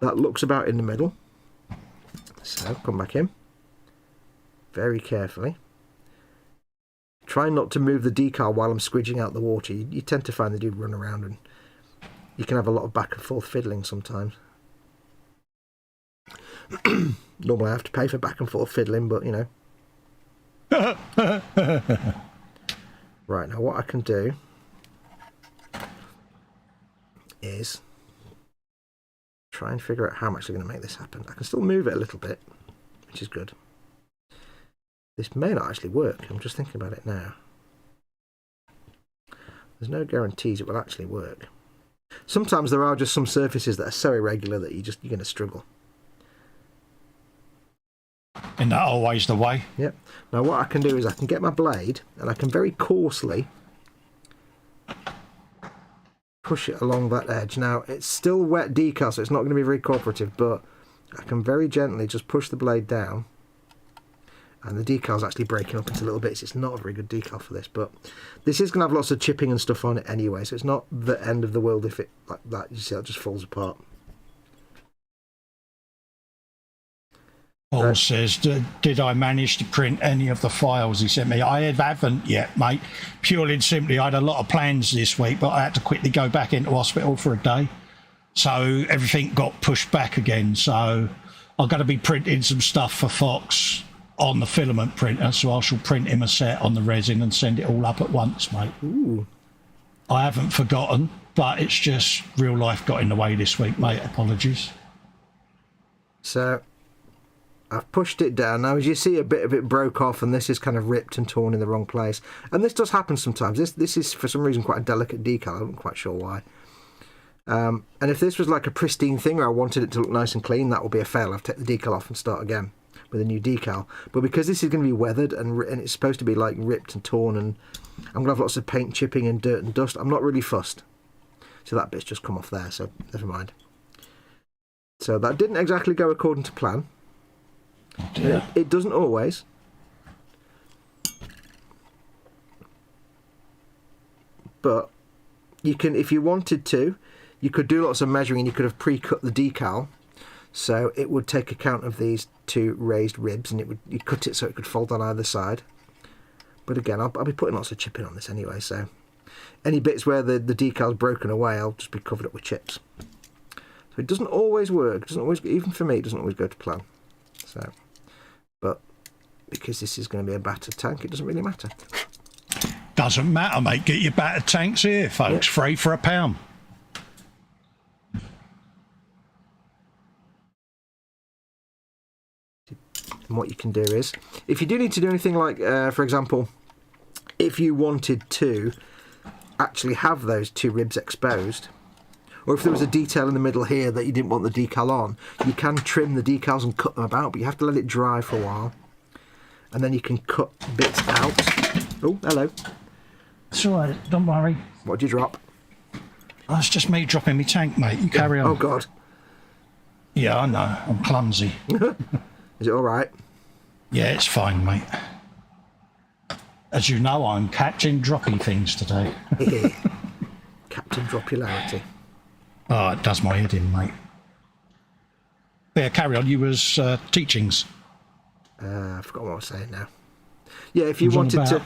that looks about in the middle. So come back in very carefully. Try not to move the decal while I'm squidging out the water. You tend to find they do run around, and you can have a lot of back and forth fiddling sometimes. Normally I have to pay for back and forth fiddling, but you know. Right, now what I can do is try and figure out how I'm actually going to make this happen. I can still move it a little bit, which is good. This may not actually work. I'm just thinking about it now. There's no guarantees it will actually work. Sometimes there are just some surfaces that are so irregular that you're going to struggle. Isn't that always the way? Yep. Now what I can do is I can get my blade and I can very coarsely push it along that edge. Now it's still wet decal, so it's not going to be very cooperative, but I can very gently just push the blade down, and the decal's actually breaking up into little bits. It's not a very good decal for this, but this is going to have lots of chipping and stuff on it anyway, so it's not the end of the world if it, like that, you see that just falls apart. Paul says, did I manage to print any of the files he sent me? I haven't yet, mate. Purely and simply, I had a lot of plans this week, but I had to quickly go back into hospital for a day. So everything got pushed back again. So I'm going to be printing some stuff for Foxx on the filament printer. So I shall print him a set on the resin and send it all up at once, mate. Ooh. I haven't forgotten, but it's just real life got in the way this week, mate. Apologies. So I've pushed it down. Now, as you see, a bit of it broke off, and this is kind of ripped and torn in the wrong place. And this does happen sometimes. This is, for some reason, quite a delicate decal. I'm not quite sure why. And if this was like a pristine thing where I wanted it to look nice and clean, that would be a fail. I've taken the decal off and start again with a new decal. But because this is going to be weathered and it's supposed to be like ripped and torn, and I'm going to have lots of paint chipping and dirt and dust, I'm not really fussed. So that bit's just come off there, so never mind. So that didn't exactly go according to plan. Yeah. It doesn't always. But you can, if you wanted to, you could do lots of measuring, and you could have pre-cut the decal, so it would take account of these two raised ribs, and you'd cut it so it could fold on either side. But again, I'll be putting lots of chipping on this anyway, so any bits where the decal's broken away, I'll just be covered up with chips. So it doesn't always work. It doesn't always, even for me, it doesn't always go to plan. So, but because this is going to be a battered tank, it doesn't really matter. Doesn't matter, mate. Get your battered tanks here, folks. Yep. Free for £1. And what you can do is, if you do need to do anything like, for example, if you wanted to actually have those two ribs exposed, or if there was a detail in the middle here that you didn't want the decal on, you can trim the decals and cut them about, but you have to let it dry for a while. And then you can cut bits out. Oh, hello. It's all right, don't worry. What did you drop? That's just me dropping my tank, mate. You carry on. Oh, God. Yeah, I know. I'm clumsy. Is it all right? Yeah, it's fine, mate. As you know, I'm Captain Dropping Things today. Captain Dropularity. Oh, it does my head in, mate. Yeah, carry on. You was teachings. I forgot what I was saying now. Yeah, if you wanted to...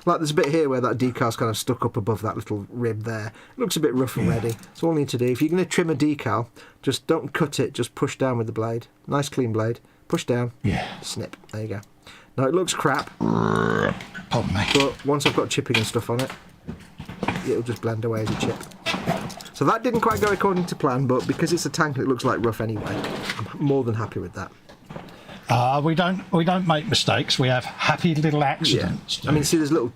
Like, there's a bit here where that decal's kind of stuck up above that little rib there. It looks a bit rough and ready. So all you need to do, if you're going to trim a decal, just don't cut it, just push down with the blade. Nice clean blade. Push down. Yeah. Snip. There you go. Now, it looks crap. Pardon me. But once I've got chipping and stuff on it, it'll just blend away as a chip. So that didn't quite go according to plan, but because it's a tank and it looks like rough anyway, I'm more than happy with that. We don't make mistakes. We have happy little accidents. Yeah. I mean, see, for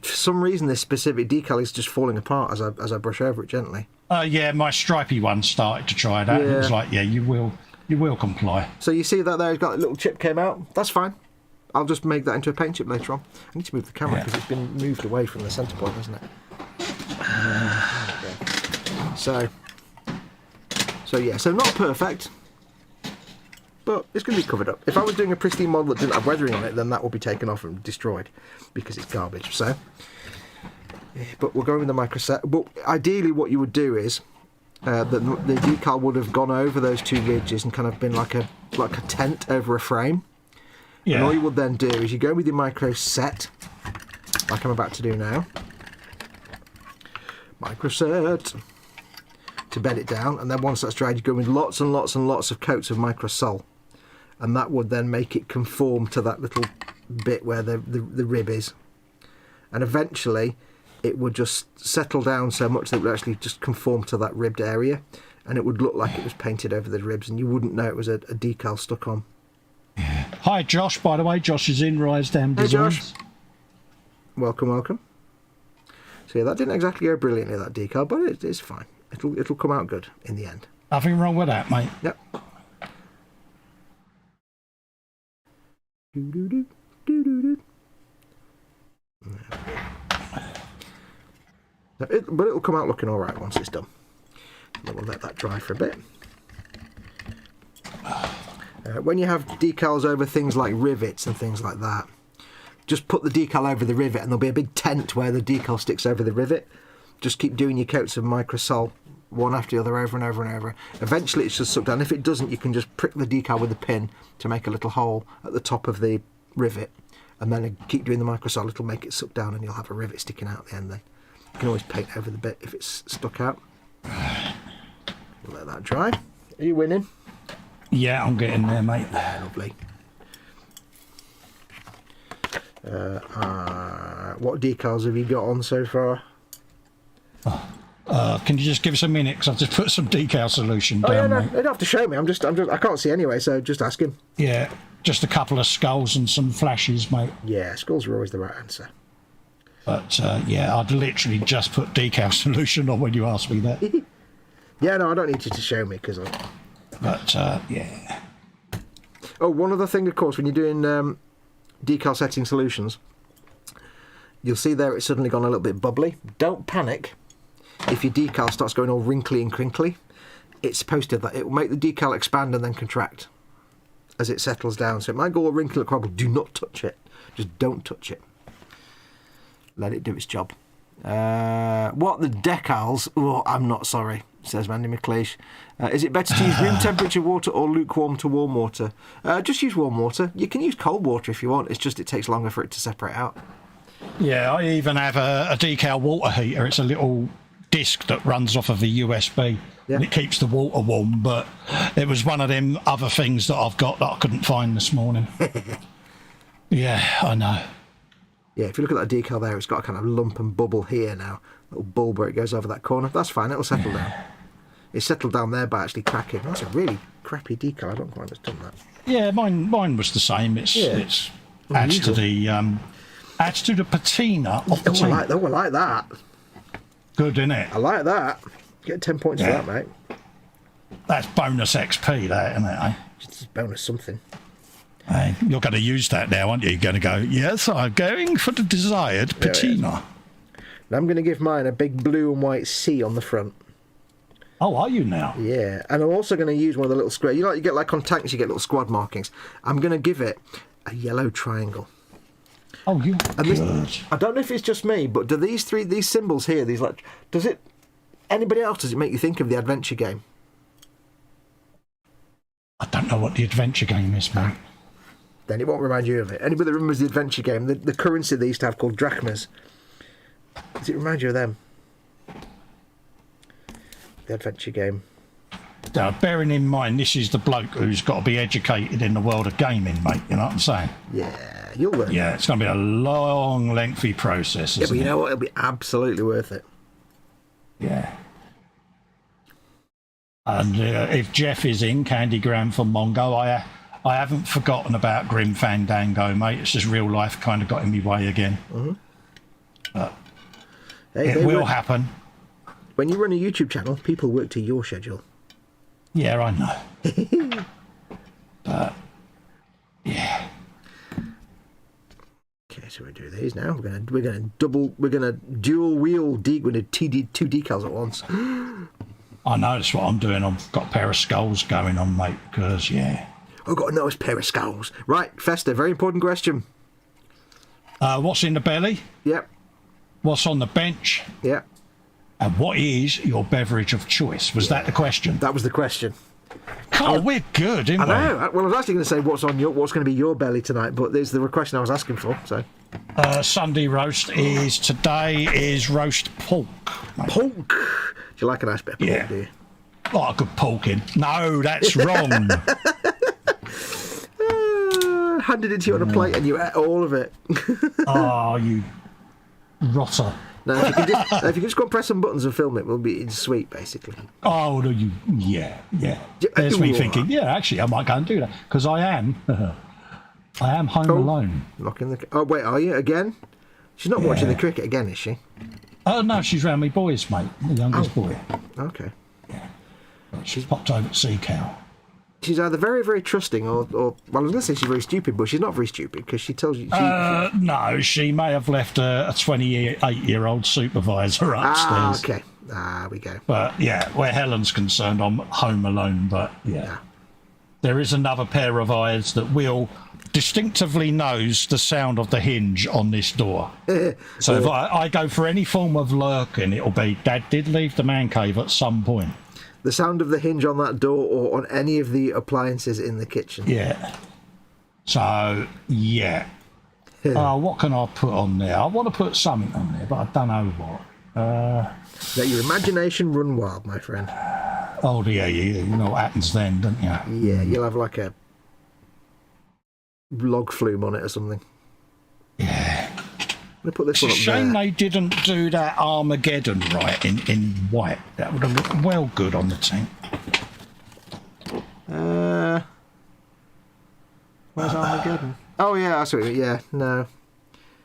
some reason this specific decal is just falling apart as I brush over it gently. Yeah, my stripy one started to try that. Yeah. And it was like, yeah, you will comply. So you see that there, it's got a little chip came out. That's fine. I'll just make that into a paint chip later on. I need to move the camera because it's been moved away from the centre point, hasn't it? So So yeah, so not perfect, but it's going to be covered up. If I was doing a pristine model that didn't have weathering on it, then that would be taken off and destroyed because it's garbage. So, yeah, but we're going with the microset. But ideally, what you would do is the decal would have gone over those two ridges and kind of been like a tent over a frame. Yeah. And all you would then do is you go with your micro set, like I'm about to do now. Micro set to bed it down, and then once that's dried, you go with lots and lots and lots of coats of micro sol, and that would then make it conform to that little bit where the rib is, and eventually it would just settle down so much that it would actually just conform to that ribbed area, and it would look like it was painted over the ribs, and you wouldn't know it was a decal stuck on. Yeah. Hi Josh, by the way. Josh is in Rise Down Designs. Hey Josh. Welcome. So yeah, that didn't exactly go brilliantly, that decal, but it's fine. It'll come out good in the end. Nothing wrong with that, mate. Yep. But it'll come out looking all right once it's done. Then we'll let that dry for a bit. When you have decals over things like rivets and things like that, just put the decal over the rivet and there'll be a big tent where the decal sticks over the rivet. Just keep doing your coats of microsol, one after the other, over and over and over. Eventually it's just sucked down. If it doesn't, you can just prick the decal with a pin to make a little hole at the top of the rivet, and then keep doing the microsol. It'll make it suck down and you'll have a rivet sticking out at the end then. You can always paint over the bit if it's stuck out. We'll let that dry. Are you winning? Yeah, I'm getting there, mate. Yeah, lovely. What decals have you got on so far? Can you just give us a minute, because I've just put some decal solution down, yeah, no, mate. you don't have to show me. I can't see anyway, so just ask him. Yeah, just a couple of skulls and some flashes, mate. Yeah, skulls are always the right answer. But yeah, I'd literally just put decal solution on when you asked me that. Yeah, no, I don't need you to show me because. But yeah. Oh, one other thing, of course, when you're doing decal setting solutions, you'll see there it's suddenly gone a little bit bubbly. Don't panic if your decal starts going all wrinkly and crinkly. It's supposed to. It will make the decal expand and then contract as it settles down. So it might go all wrinkly and crumble. Do not touch it. Just don't touch it. Let it do its job. What the decals? Oh, I'm not sorry, says Mandy McLeish. Is it better to use room temperature water or lukewarm to warm water? Just use warm water. You can use cold water if you want. It's just it takes longer for it to separate out. Yeah, I even have a decal water heater. It's a little disc that runs off of a USB. Yeah. And it keeps the water warm, but it was one of them other things that I've got that I couldn't find this morning. Yeah, I know. Yeah, if you look at that decal there, it's got a kind of lump and bubble here now. Little bulb where it goes over that corner. That's fine, it'll settle down. It's settled down there by actually cracking. That's a really crappy decal. I don't quite understand that. Yeah, mine was the same. It's adds to the patina of the team. I like that. Good, isn't it? I like that. Get 10 points for that, mate. That's bonus XP, that, isn't it? Eh? Just bonus something. Hey, you're going to use that now, aren't you? You're going to go, yes, I'm going for the desired patina. And I'm going to give mine a big blue and white C on the front. Oh, are you now? Yeah, and I'm also going to use one of the little square. You get like on tanks, you get little squad markings. I'm going to give it a yellow triangle. Oh, you good. I don't know if it's just me, but do these symbols here, anybody else, does it make you think of the adventure game? I don't know what the adventure game is, mate. Then it won't remind you of it. Anybody that remembers the adventure game, the currency they used to have called drachmas, does it remind you of them? The adventure game. Now, bearing in mind, this is the bloke who's got to be educated in the world of gaming, mate. You know what I'm saying? Yeah, you'll learn. Yeah, it's going to be a long, lengthy process. Yeah, but you know what? It'll be absolutely worth it. Yeah. And if Jeff is in, Candygram for Mongo, I haven't forgotten about Grim Fandango, mate. It's just real life kind of got in my way again. Mm-hmm. But it will happen. When you run a YouTube channel, people work to your schedule. Yeah, I know. But yeah. Okay, so we do these now. We're gonna dual wheel we're gonna two decals at once. I know that's what I'm doing. I've got a pair of skulls going on, mate, because, yeah. I've got a nice pair of skulls. Right, Festa, very important question. What's in the belly? Yep. What's on the bench? Yep. And what is your beverage of choice? Was that the question? That was the question. Oh, we're good, aren't we? I know. Well, I was actually going to say what's going to be your belly tonight, but there's the question I was asking for. So, Sunday roast today is roast pork. Mate. Pork. Do you like a nice bit of pork? Do you? Like a good porking. No, that's wrong. Handed it to you on a plate and you ate all of it. Oh, you rotter. No, if you can just go and press some buttons and film it, it's sweet, basically. Oh, no, yeah. There's me thinking, yeah, actually, I might go and do that because I am home alone. Oh, wait, are you again? She's not watching the cricket again, is she? Oh no, she's round me boys, mate, the youngest boy. Okay. Yeah, she's popped over to see Cal. She's either very, very trusting or well, I was going to say she's very stupid, but she's not very stupid because she tells you... No, she may have left a 28-year-old supervisor upstairs. Ah, okay. Ah, we go. But, yeah, where Helen's concerned, I'm home alone, but, yeah. There is another pair of eyes that will distinctively knows the sound of the hinge on this door. So if I go for any form of lurking, it'll be, Dad did leave the man cave at some point. The sound of the hinge on that door or on any of the appliances in the kitchen. Yeah. So, yeah. What can I put on there? I want to put something on there, but I don't know what. Let your imagination run wild, my friend. Oh, yeah, you know what happens then, don't you? Yeah, you'll have like a log flume on it or something. Yeah. I'm going to put this It's a one up shame there. they didn't do that Armageddon right in white. That would have looked well good on the tank. Where's Armageddon? Oh, yeah, I see what you mean. Yeah, no.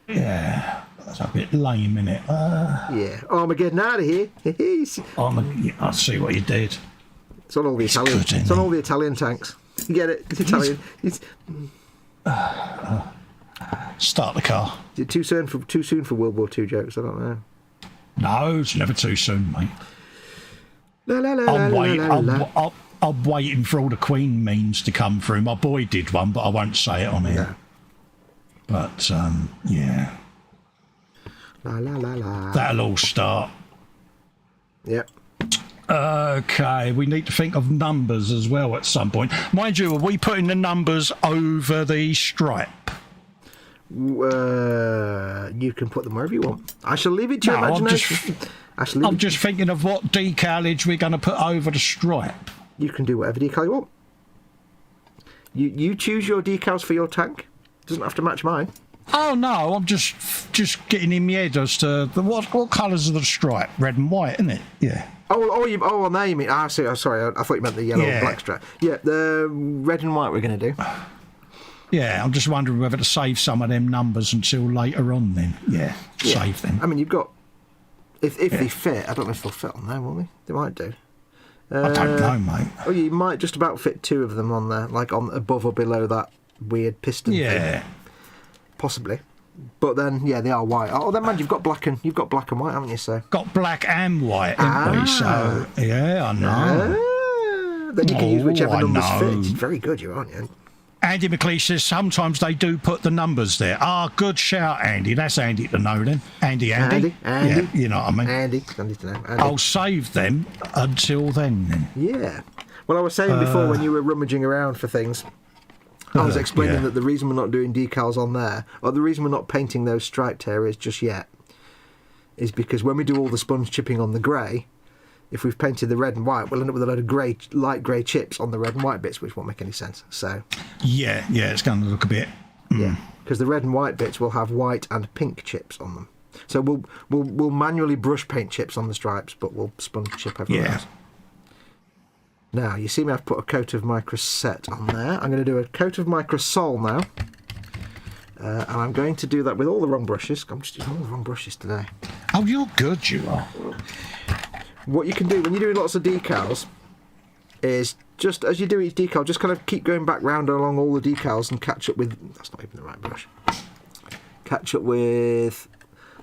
Yeah, that's a bit lame, innit? Yeah, Armageddon out of here. I see what you did. It's on all the Italian. good, isn't It's on it? all the Italian tanks. You get it? It's Italian. It's Start the car. too soon for World War II jokes. I don't know. No, it's never too soon, mate. La, la, la, I'm la, waiting. la, la, la. I'm waiting for all the Queen memes to come through. My boy did one, but I won't say it on here. No. But yeah, La la la la. that'll all start. Yep. Okay, we need to think of numbers as well at some point. Mind you, are we putting the numbers over the stripe? You can put them wherever you want. I shall leave it to your No, imagination. I'm just thinking of what decalage we're going to put over the stripe. You can do whatever decal you want. You choose your decals for your tank. Doesn't have to match mine. Oh no, I'm just getting in my head as to what colours are the stripe? Red and white, isn't it? Yeah. Oh, now you mean? I see. Sorry, I thought you meant the yellow and black stripe. Yeah, the red and white we're going to do. Yeah, I'm just wondering whether to save some of them numbers until later on. Then, save them. I mean, you've got if they fit. I don't know if they'll fit on there, will they? They might do. I don't know, mate. Oh, you might just about fit two of them on there, like on above or below that weird piston thing. Possibly. But then, yeah, they are white. Oh, then, man, you've got black and white, haven't you? So got black and white, haven't we? So yeah, I know. Then you can use whichever I numbers know. fit. It's very good, you aren't you? Andy McLeish says sometimes they do put the numbers there. Good shout, Andy. That's handy to know then. Andy. Yeah, you know what I mean. Andy to know. Andy. I'll save them until then. Yeah. Well, I was saying before when you were rummaging around for things, I was explaining that the reason we're not doing decals on there, or the reason we're not painting those striped areas just yet, is because when we do all the sponge chipping on the grey, if we've painted the red and white, we'll end up with a load of light grey chips on the red and white bits, which won't make any sense. So Yeah, it's going to look a bit. yeah, because the red and white bits will have white and pink chips on them. So we'll manually brush paint chips on the stripes, but we'll sponge chip everywhere else. Now, you see me, I've put a coat of microset on there. I'm going to do a coat of microsol now. And I'm going to do that with all the wrong brushes. I'm just using all the wrong brushes today. Oh, you're good, you are. What you can do when you're doing lots of decals is, just as you do each decal, just kind of keep going back round along all the decals and catch up with... That's not even the right brush. Catch up with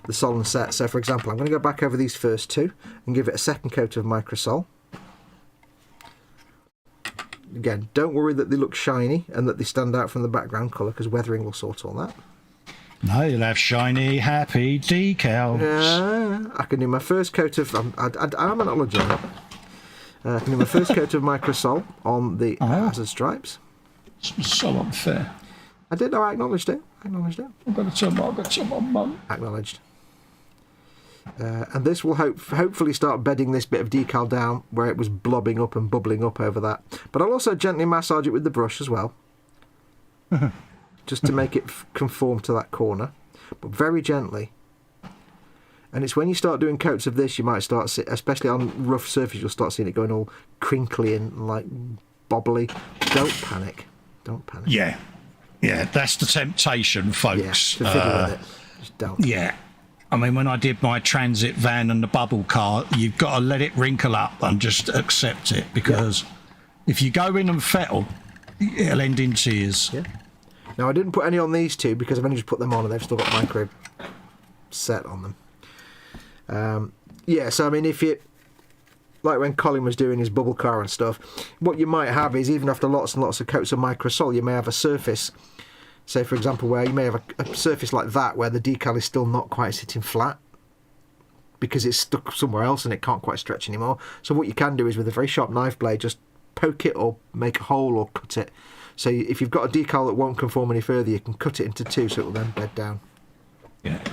the sol and set. So, for example, I'm going to go back over these first two and give it a second coat of microsol. again, don't worry that they look shiny and that they stand out from the background colour, because weathering will sort all that. No, you'll have shiny, happy decals. Yeah, I can do my first coat of... I'm acknowledging that. I can do my first coat of microsol on the hazard stripes. It's so unfair. I did know, I acknowledged it. I'm going to tell my mum. Acknowledged. And this will hopefully start bedding this bit of decal down where it was blobbing up and bubbling up over that. But I'll also gently massage it with the brush as well. Just to make it conform to that corner. But very gently. And it's when you start doing coats of this, you might start seeing, especially on rough surface, you'll start seeing it going all crinkly and like bobbly. Don't panic. Don't panic. Yeah. Yeah, that's the temptation, folks. Yeah, to fiddle with it. Just don't. Yeah. I mean, when I did my transit van and the bubble car, you've got to let it wrinkle up and just accept it, because if you go in and fettle, it'll end in tears. Yeah. Now, I didn't put any on these two because I've only just put them on and they've still got micro set on them. Yeah, so I mean, if you... Like when Colin was doing his bubble car and stuff, what you might have is, even after lots and lots of coats of microsol, you may have a surface, say for example, where you may have a surface like that where the decal is still not quite sitting flat because it's stuck somewhere else and it can't quite stretch anymore. So what you can do is, with a very sharp knife blade, just poke it or make a hole or cut it. So if you've got a decal that won't conform any further, you can cut it into two so it will then bed down. Yeah.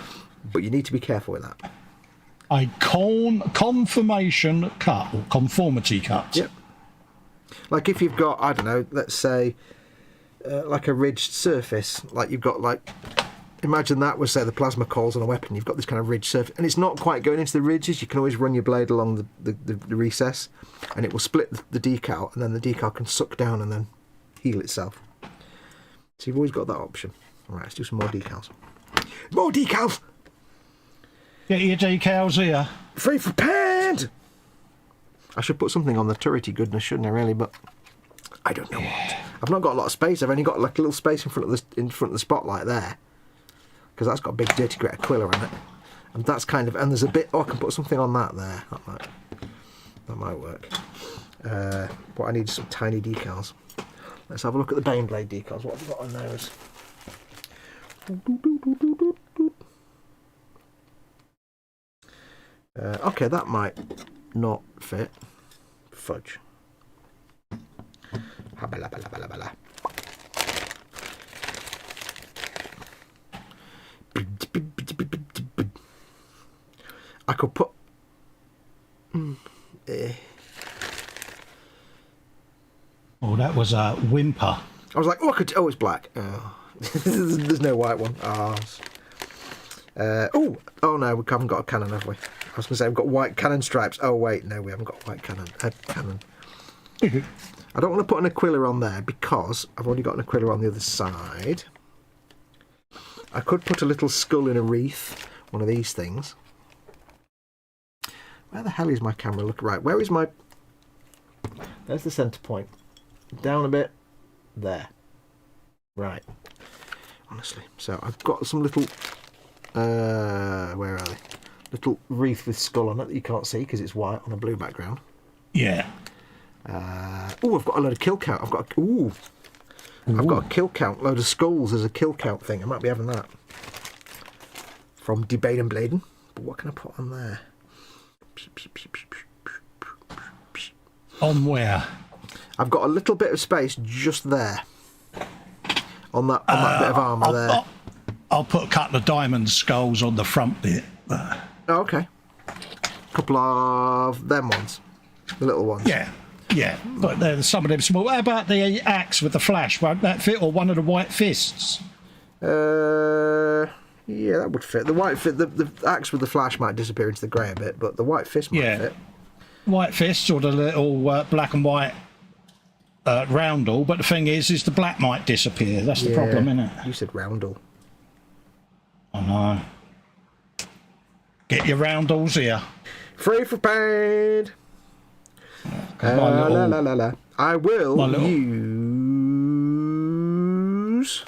But you need to be careful with that. A conformation cut, or conformity cut. Yep. Like if you've got, I don't know, let's say, like a ridged surface, like you've got like, imagine that was, say, the plasma coils on a weapon. You've got this kind of ridged surface, and it's not quite going into the ridges. You can always run your blade along the recess, and it will split the decal, and then the decal can suck down and then heal itself. So you've always got that option. All right, let's do some more decals. More decals! Get your decals here. Free for paint! I should put something on the turrety goodness, shouldn't I, really? But I don't know what. I've not got a lot of space. I've only got like a little space in front of the spotlight there, because that's got a big dirty grit Aquila in it, and that's kind of, and there's a bit. Oh, I can put something on that there. That might work. But I need some tiny decals. Let's have a look at the Baneblade decals. What have we got on those? Okay, that might not fit. Fudge. I could put... Oh, that was a whimper. I was like, oh, I could... Oh, it's black. Oh. There's no white one. Oh, no, we haven't got a cannon, have we? I was going to say we've got white cannon stripes. Oh, wait, no, we haven't got white cannon. Cannon. I don't want to put an Aquila on there because I've already got an Aquila on the other side. I could put a little skull in a wreath, one of these things. Where the hell is my camera? Look, right, where is my... There's the centre point. Down a bit. There. Right. Honestly. So I've got some little... where are they? Little wreath with skull on it that you can't see because it's white on a blue background. Yeah. Oh, I've got a load of kill count. I've got a kill count. Load of skulls as a kill count thing. I might be having that from De Badenbladen. But what can I put on there? On where? I've got a little bit of space just there. On that bit of armour there. I'll put a couple of diamond skulls on the front bit. Oh, okay. A couple of them ones. The little ones. Yeah, but there's some of them small. What about the axe with the flash? Won't that fit? Or one of the white fists? Yeah, that would fit. The white fit, the axe with the flash might disappear into the grey a bit, but the white fist might fit. White fists or the little black and white roundel. But the thing is the black might disappear. That's the problem, isn't it? You said roundel. I know. Get your roundels here. Free for paid. I will use.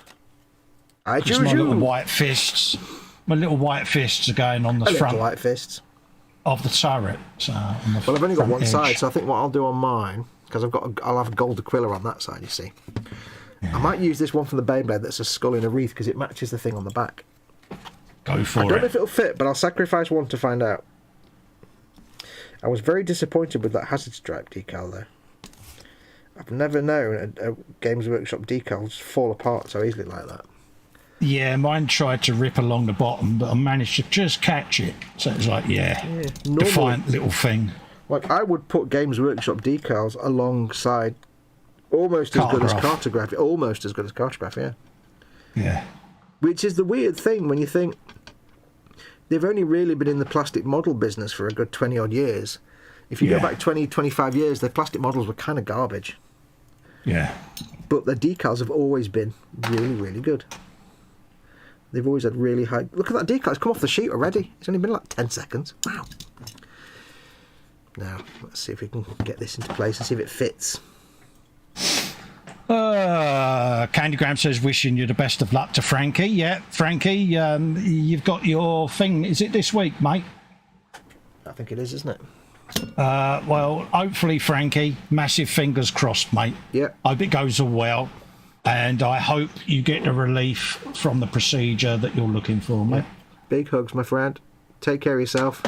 I choose my you. little white fists. My little white fists are going on the front white fists of the turret. So well, I've only got one side, so I think what I'll do on mine, because I'll have a gold Aquila on that side, you see. I might use this one from the Beyblade that's a skull in a wreath because it matches the thing on the back. Go for it. I don't know if it'll fit, but I'll sacrifice one to find out. I was very disappointed with that hazard stripe decal, though. I've never known a Games Workshop decal just fall apart so easily like that. Yeah, mine tried to rip along the bottom, but I managed to just catch it. So it's like, defiant little thing. Like, I would put Games Workshop decals alongside almost as good as cartography. Almost as good as cartography, yeah. Yeah. Which is the weird thing when you think they've only really been in the plastic model business for a good 20-odd years. If you go back 20, 25 years, their plastic models were kind of garbage. Yeah. But their decals have always been really, really good. They've always had really high... Look at that decal. It's come off the sheet already. It's only been like 10 seconds. Wow. Now, let's see if we can get this into place and see if it fits. Candygram says, wishing you the best of luck to Frankie. Yeah, Frankie, you've got your thing. Is it this week, mate? I think it is, isn't it? Well, hopefully, Frankie, massive fingers crossed, mate. Yep. Hope it goes all well. And I hope you get the relief from the procedure that you're looking for, mate. Big hugs, my friend. Take care of yourself.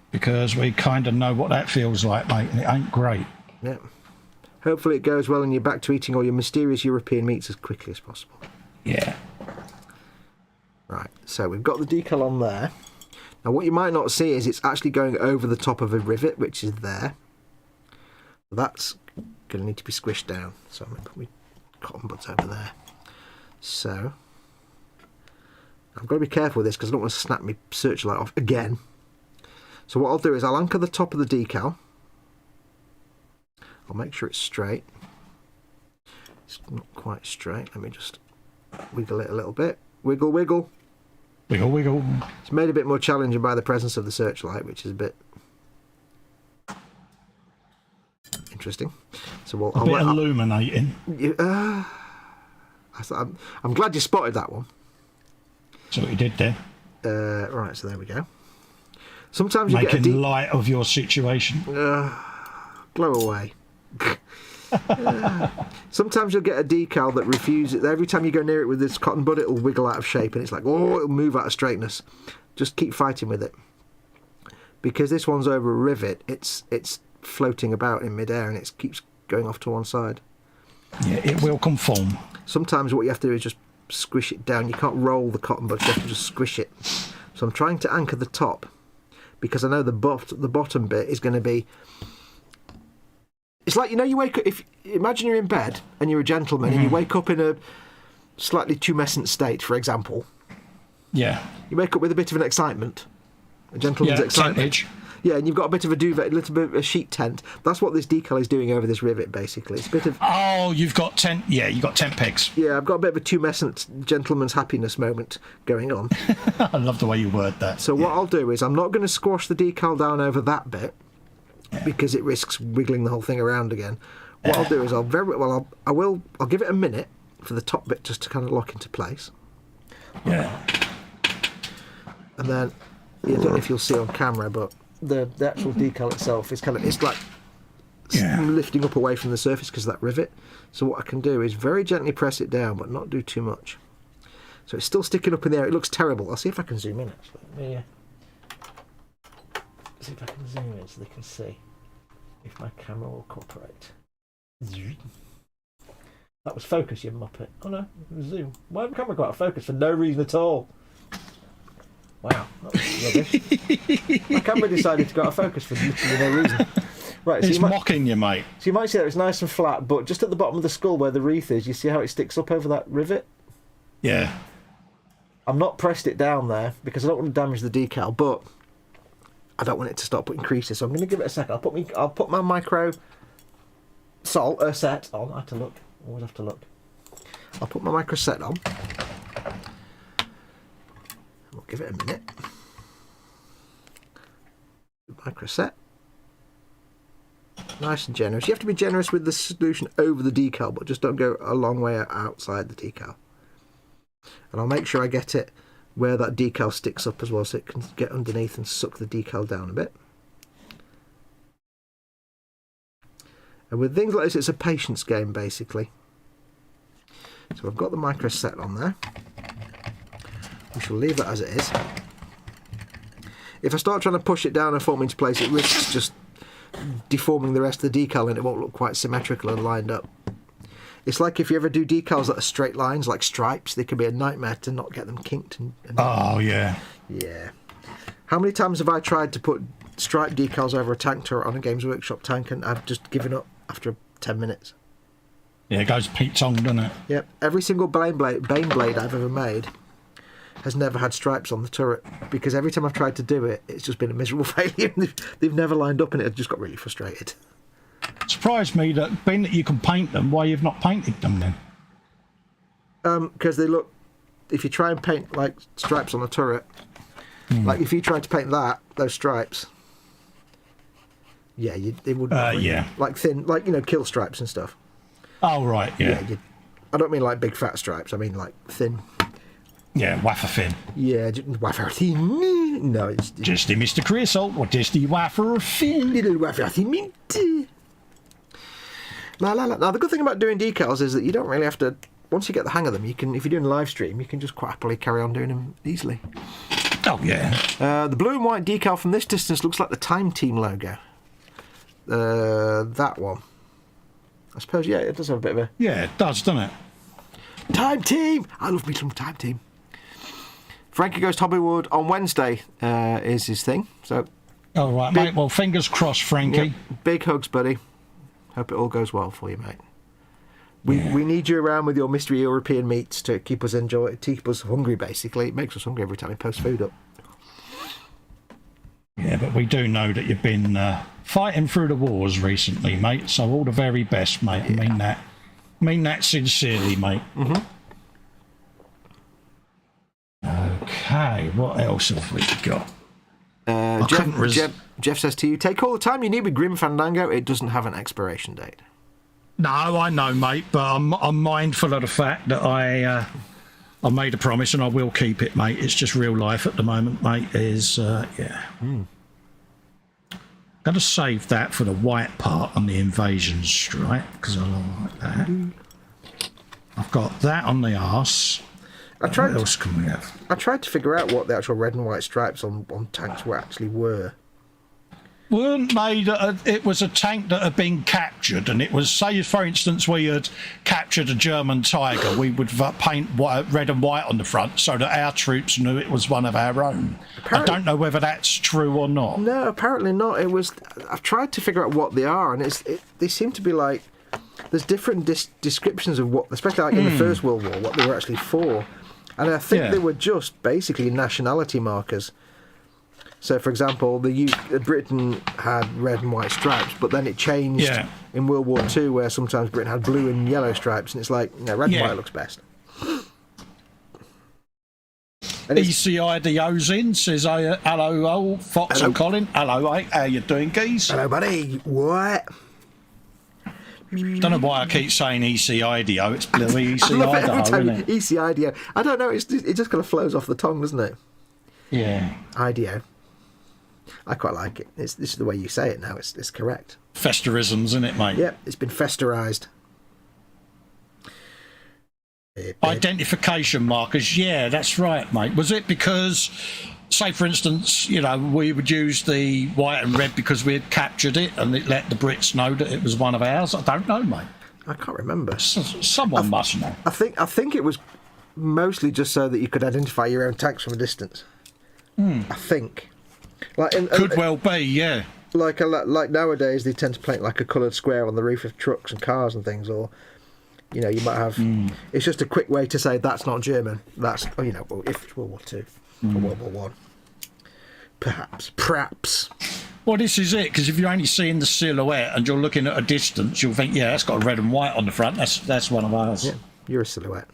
Because we kind of know what that feels like, mate, and it ain't great. Yeah. Hopefully it goes well and you're back to eating all your mysterious European meats as quickly as possible. Yeah. Right, so we've got the decal on there. Now what you might not see is it's actually going over the top of a rivet, which is there. That's going to need to be squished down. So I'm going to put my cotton buds over there. So I've got to be careful with this because I don't want to snap my searchlight off again. So what I'll do is I'll anchor the top of the decal. I'll make sure it's straight. It's not quite straight. Let me just wiggle it a little bit. Wiggle, wiggle. Wiggle, wiggle. It's made a bit more challenging by the presence of the searchlight, which is a bit interesting. So we'll, a bit illuminating. I'm glad you spotted that one. So what you did there. Right, so there we go. Sometimes you making get light of your situation. Blow away. Sometimes you'll get a decal that refuses. Every time you go near it with this cotton bud, it'll wiggle out of shape, and it's like, oh, it'll move out of straightness. Just keep fighting with it, because this one's over a rivet. It's floating about in midair, and it keeps going off to one side. Yeah, it will conform. Sometimes what you have to do is just squish it down. You can't roll the cotton bud; you have to just squish it. So I'm trying to anchor the top, because I know the bottom bit is going to be. It's like, you know, you wake up, imagine you're in bed and you're a gentleman and you wake up in a slightly tumescent state, for example. Yeah. You wake up with a bit of an excitement, a gentleman's excitement. Tentage. Yeah, and you've got a bit of a duvet, a little bit of a sheet tent. That's what this decal is doing over this rivet, basically. It's a bit of... Oh, you've got tent... Yeah, you've got tent pegs. Yeah, I've got a bit of a tumescent gentleman's happiness moment going on. I love the way you word that. So what I'll do is I'm not going to squash the decal down over that bit, because it risks wiggling the whole thing around again. What I'll do is I'll give it a minute for the top bit just to kind of lock into place. Yeah. And then, I don't know if you'll see on camera, but the actual decal itself is it's like lifting up away from the surface because of that rivet. So what I can do is very gently press it down, but not do too much. So it's still sticking up in the air. It looks terrible. I'll see if I can zoom in actually. Let me see if I can zoom in so they can see if my camera will cooperate. That was focus, you muppet. Oh no, zoom. Why have the camera got out of focus for no reason at all? Wow, that was rubbish. My camera decided to go out of focus for literally no reason. Right, so it's mocking you, mate. So you might see that it's nice and flat, but just at the bottom of the skull where the wreath is, you see how it sticks up over that rivet? Yeah. I've not pressed it down there because I don't want to damage the decal, but I don't want it to start putting creases, so I'm going to give it a second. I'll put my micro set on. I have to look. Always have to look. I'll put my micro set on. We'll give it a minute. Micro set. Nice and generous. You have to be generous with the solution over the decal, but just don't go a long way outside the decal. And I'll make sure I get it where that decal sticks up as well, so it can get underneath and suck the decal down a bit. And with things like this, it's a patience game, basically. So I've got the micro set on there. We shall leave it as it is. If I start trying to push it down and form into place, it risks just deforming the rest of the decal and it won't look quite symmetrical and lined up. It's like if you ever do decals that are straight lines, like stripes, they can be a nightmare to not get them kinked. Oh, yeah. Yeah. How many times have I tried to put stripe decals over a tank turret on a Games Workshop tank and I've just given up after 10 minutes? Yeah, it goes Pete-tong, doesn't it? Yep. Every single Bane blade I've ever made has never had stripes on the turret because every time I've tried to do it, it's just been a miserable failure. They've never lined up and it just got really frustrated. Surprised me that, being that you can paint them, why you've not painted them then? Because they look... If you try and paint, like, stripes on a turret, like, if you tried to paint those stripes... Yeah, they wouldn't... yeah. Like, thin, like, you know, kill stripes and stuff. Oh, right, yeah. I don't mean, like, big fat stripes. I mean, like, thin... Yeah, wafer thin. Yeah, wafer thin. No, it's... Just the Mr. Creosote, or just the wafer thin. Little wafer thin mint. Now, the good thing about doing decals is that you don't really have to... Once you get the hang of them, you can, if you're doing a live stream, you can just quite happily carry on doing them easily. Oh, yeah. The blue and white decal from this distance looks like the Time Team logo. That one. I suppose, yeah, it does have a bit of a... Yeah, it does, doesn't it? Time Team! I love me some Time Team. Frankie Goes to Hollywood on Wednesday is his thing. So, all right, mate. Well, fingers crossed, Frankie. Yep, big hugs, buddy. Hope it all goes well for you, mate. We need you around with your mystery European meats to keep us hungry, basically. It makes us hungry every time we post food up. Yeah, but we do know that you've been fighting through the wars recently, mate. So all the very best, mate. Yeah. I mean that. I mean that sincerely, mate. Mm-hmm. Okay, what else have we got? Jeff says to you, take all the time you need with Grim Fandango. It doesn't have an expiration date. No, I know, mate, but I'm mindful of the fact that I made a promise and I will keep it, mate. It's just real life at the moment, mate. Gonna save that for the white part on the invasion strike because I like that. I've got that on the arse. What else can we have? I tried to figure out what the actual red and white stripes on tanks were. Weren't they that it was a tank that had been captured, and it was, say, for instance, we had captured a German Tiger, we would paint red and white on the front so that our troops knew it was one of our own. I don't know whether that's true or not. No, apparently not. I've tried to figure out what they are, and they seem to be like, there's different descriptions of what, especially like in the First World War, what they were actually for. And I think they were just basically nationality markers. So, for example, Britain had red and white stripes, but then it changed in World War II, where sometimes Britain had blue and yellow stripes, and it's like, red and white looks best. And ECI the Ozin says, hello, Fox and Colin. Hello, mate. How you doing, geese? Hello, buddy. What? Don't know why I keep saying ECIDO. It's bloody ECIDO, I love it every time isn't it? ECIDO. I don't know. It just kind of flows off the tongue, doesn't it? Yeah. IDO. I quite like it. This is the way you say it now. It's correct. Festerisms, isn't it, mate? Yep. It's been festerised. Identification markers. Yeah, that's right, mate. Was it because, say, for instance, we would use the white and red because we had captured it and it let the Brits know that it was one of ours? I don't know, mate. I can't remember. Someone must know. I think it was mostly just so that you could identify your own tanks from a distance. I think. Could well be, yeah. Like nowadays, they tend to paint like a coloured square on the roof of trucks and cars and things, or you might have. It's just a quick way to say that's not German. That's if it's World War II or World War One, perhaps. Well, this is it, because if you're only seeing the silhouette and you're looking at a distance, you'll think, yeah, that's got a red and white on the front. That's one of ours. Yeah, you're a silhouette.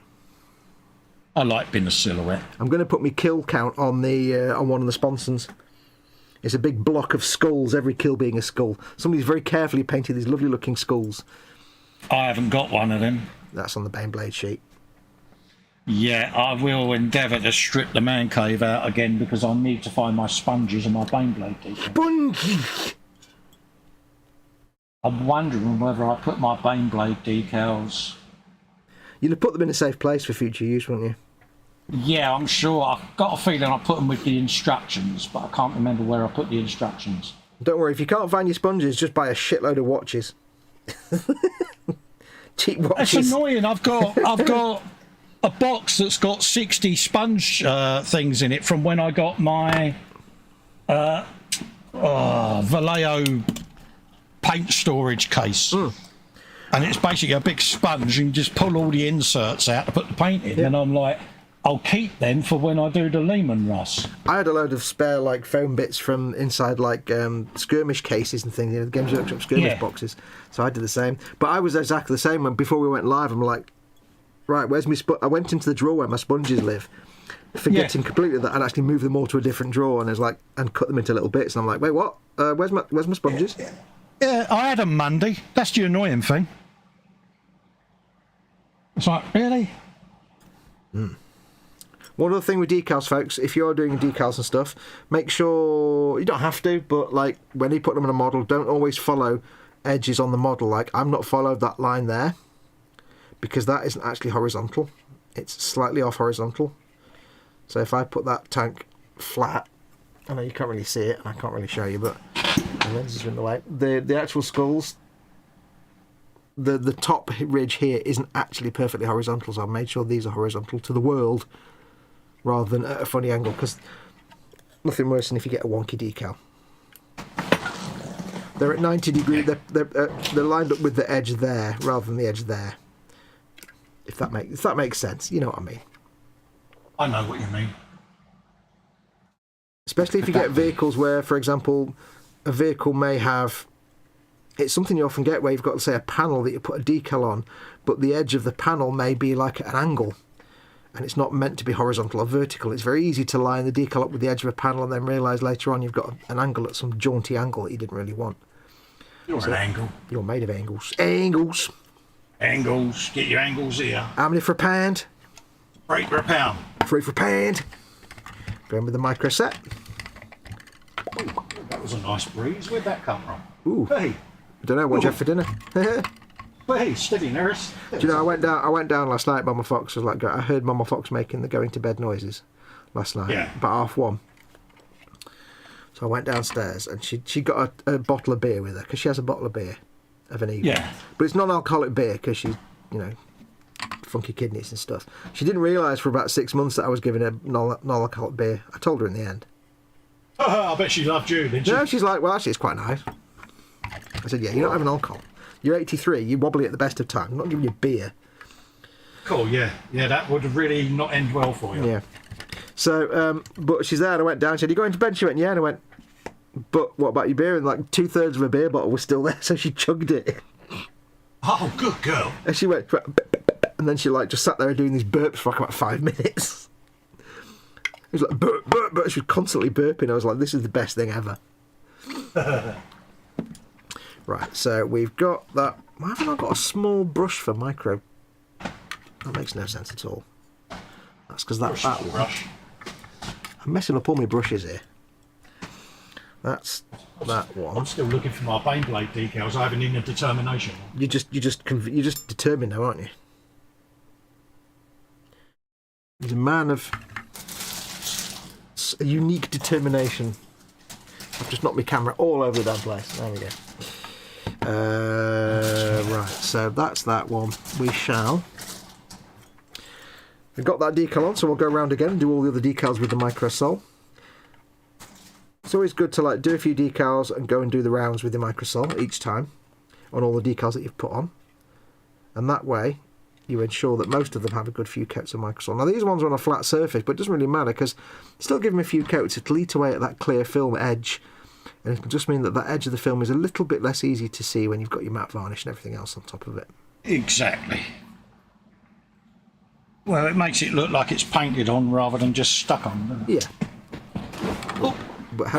I like being a silhouette. I'm going to put my kill count on on one of the sponsons. It's a big block of skulls, every kill being a skull. Somebody's very carefully painted these lovely looking skulls. I haven't got one of them. That's on the Baneblade sheet. Yeah, I will endeavour to strip the man cave out again because I need to find my sponges and my Baneblade detail. Sponges! I'm wondering whether I put my Baneblade decals. You'd have put them in a safe place for future use, wouldn't you? Yeah, I'm sure. I've got a feeling I put them with the instructions, but I can't remember where I put the instructions. Don't worry, if you can't find your sponges, just buy a shitload of watches. Cheap watches. It's annoying. I've got a box that's got 60 sponge things in it from when I got my Vallejo paint storage case. And it's basically a big sponge, and you just pull all the inserts out to put the paint in. Yeah. And I'm like, I'll keep them for when I do the Leman Russ. I had a load of spare like foam bits from inside like skirmish cases and things, the Games Workshop skirmish boxes. So I did the same. But I was exactly the same when before we went live. I'm like, right, where's my I went into the drawer where my sponges live, forgetting completely that I'd actually moved them all to a different drawer, and I was like, and cut them into little bits. And I'm like, wait, what? Where's my sponges? Yeah, I had them Monday. That's the annoying thing. It's like, really? One other thing with decals, folks, if you're doing decals and stuff, make sure, you don't have to, but like when you put them on a model, don't always follow edges on the model. Like I'm not followed that line there because that isn't actually horizontal. It's slightly off horizontal. So if I put that tank flat, I know you can't really see it and I can't really show you, but the lenses are in the way. The actual skulls, the top ridge here isn't actually perfectly horizontal, so I've made sure these are horizontal to the world rather than at a funny angle, because nothing worse than if you get a wonky decal. They're at 90 degrees, they're lined up with the edge there rather than the edge there. If that makes sense, you know what I mean. I know what you mean. Especially if you get vehicles where, for example, a vehicle may have, it's something you often get where you've got, say, a panel that you put a decal on, but the edge of the panel may be like at an angle, and it's not meant to be horizontal or vertical. It's very easy to line the decal up with the edge of a panel and then realise later on you've got an angle at some jaunty angle that you didn't really want. You're an angle. You're made of angles. Angles. Angles. Get your angles here. How many for a pound? 3 for a pound. 3 for a pound. Going with the micro set. Ooh, that was a nice breeze. Where'd that come from? Ooh. Hey. I don't know, what did you have for dinner? Hey, steady, nurse. Do you know, I went down last night. Mama Fox was like, I heard Mama Fox making the going to bed noises last night. Yeah. About 1:30. So I went downstairs and she got a bottle of beer with her, because she has a bottle of beer of an evening. Yeah. But it's non-alcoholic beer because she's, funky kidneys and stuff. She didn't realise for about 6 months that I was giving her non-alcoholic beer. I told her in the end. I bet she loved you, didn't she? No, she's like, well, actually, it's quite nice. I said, yeah, you're not having alcohol. You're 83, you're wobbly at the best of times. I'm not giving you beer. Cool, yeah. Yeah, that would really not end well for you. Yeah. So, but she's there and I went down. She said, you going to bed? She went, yeah. And I went, but what about your beer? And like 2/3 of her beer bottle was still there, so she chugged it. Oh, good girl. And she went, and then she like just sat there doing these burps for like about 5 minutes. It was like, burp, burp, burp. She was constantly burping. I was like, this is the best thing ever. Right, so we've got that. Why haven't I got a small brush for micro? That makes no sense at all. That's because that one. Brush. I'm messing up all my brushes here. That's that one. I'm still looking for my Baneblade decals. I haven't even a determination. You're just determined now, aren't you? He's a man of a unique determination. I've just knocked my camera all over the damn place. There we go. Right, so that's that one. We've got that decal on, so we'll go around again and do all the other decals with the micro sole. It's always good to like do a few decals and go and do the rounds with the micro sole each time on all the decals that you've put on, and that way you ensure that most of them have a good few coats of micro sole. Now these ones are on a flat surface, but it doesn't really matter because still give them a few coats. It'll eat away at that clear film edge. And it'll just mean that that edge of the film is a little bit less easy to see when you've got your matte varnish and everything else on top of it. Exactly. Well, it makes it look like it's painted on rather than just stuck on, doesn't it? Yeah. Oh, but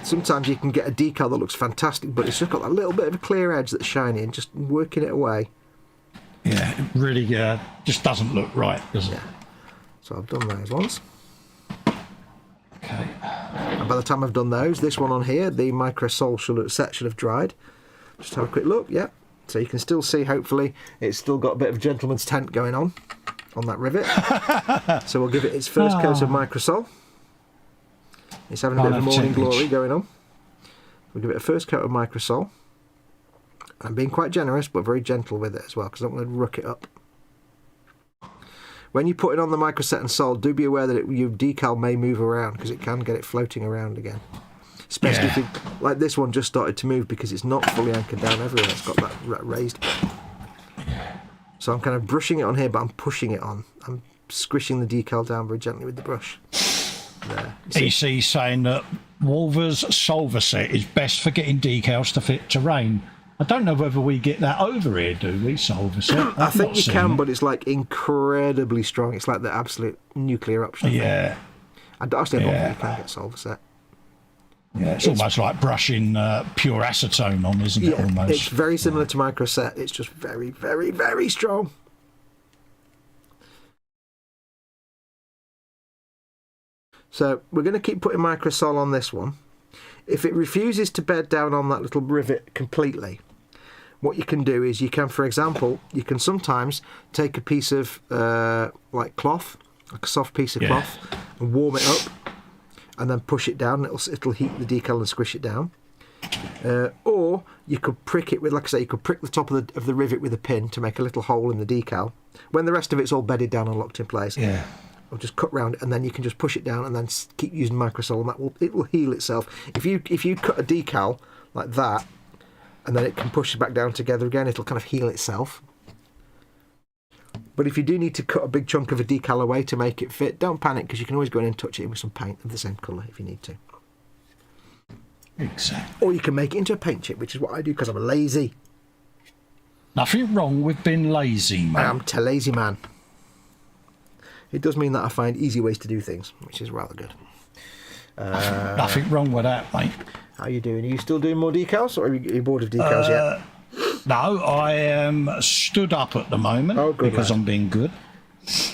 sometimes you can get a decal that looks fantastic, but it's just got that little bit of a clear edge that's shiny, and just working it away. Yeah, it really just doesn't look right, does it? Yeah. So I've done those ones. Okay. And by the time I've done those, this one on here, the micro sole should have dried. Just have a quick look, yeah. So you can still see, hopefully, it's still got a bit of gentleman's tent going on that rivet. So we'll give it its first coat of microsol. It's having a bit of morning glory going on. We'll give it a first coat of microsol. I'm being quite generous, but very gentle with it as well, because I don't want to ruck it up. When you put it on the microset and sol, do be aware that your decal may move around, because it can get it floating around again. Especially if you, like this one just started to move because it's not fully anchored down everywhere. It's got that raised bit. So I'm kind of brushing it on here, but I'm pushing it on. I'm squishing the decal down very gently with the brush. There. EC saying that Wolver's solver set is best for getting decals to fit terrain. I don't know whether we get that over here, do we, solver set? I think you can, but it's like incredibly strong. It's like the absolute nuclear option. Yeah. I still don't think you can get solver set. Yeah, it's almost like brushing pure acetone on, isn't it? Almost. It's very similar to microset. It's just very, very, very strong. So we're going to keep putting microsol on this one. If it refuses to bed down on that little rivet completely, what you can do is you can, for example, you can sometimes take a piece of like cloth, like a soft piece of cloth, and warm it up, and then push it down. It'll heat the decal and squish it down. Or you could prick it with, like I say, you could prick the top of the rivet with a pin to make a little hole in the decal. When the rest of it's all bedded down and locked in place, or just cut round it, and then you can just push it down and then keep using microsol, and it will heal itself. If you cut a decal like that, and then it can push it back down together again, it'll kind of heal itself. But if you do need to cut a big chunk of a decal away to make it fit, don't panic, because you can always go in and touch it with some paint of the same colour if you need to. Exactly. Or you can make it into a paint chip, which is what I do because I'm lazy. Nothing wrong with being lazy, man. I am a lazy man. It does mean that I find easy ways to do things, which is rather good. Nothing wrong with that, mate. How are you doing? Are you still doing more decals, or are you bored of decals yet? No, I am stood up at the moment because I'm being good.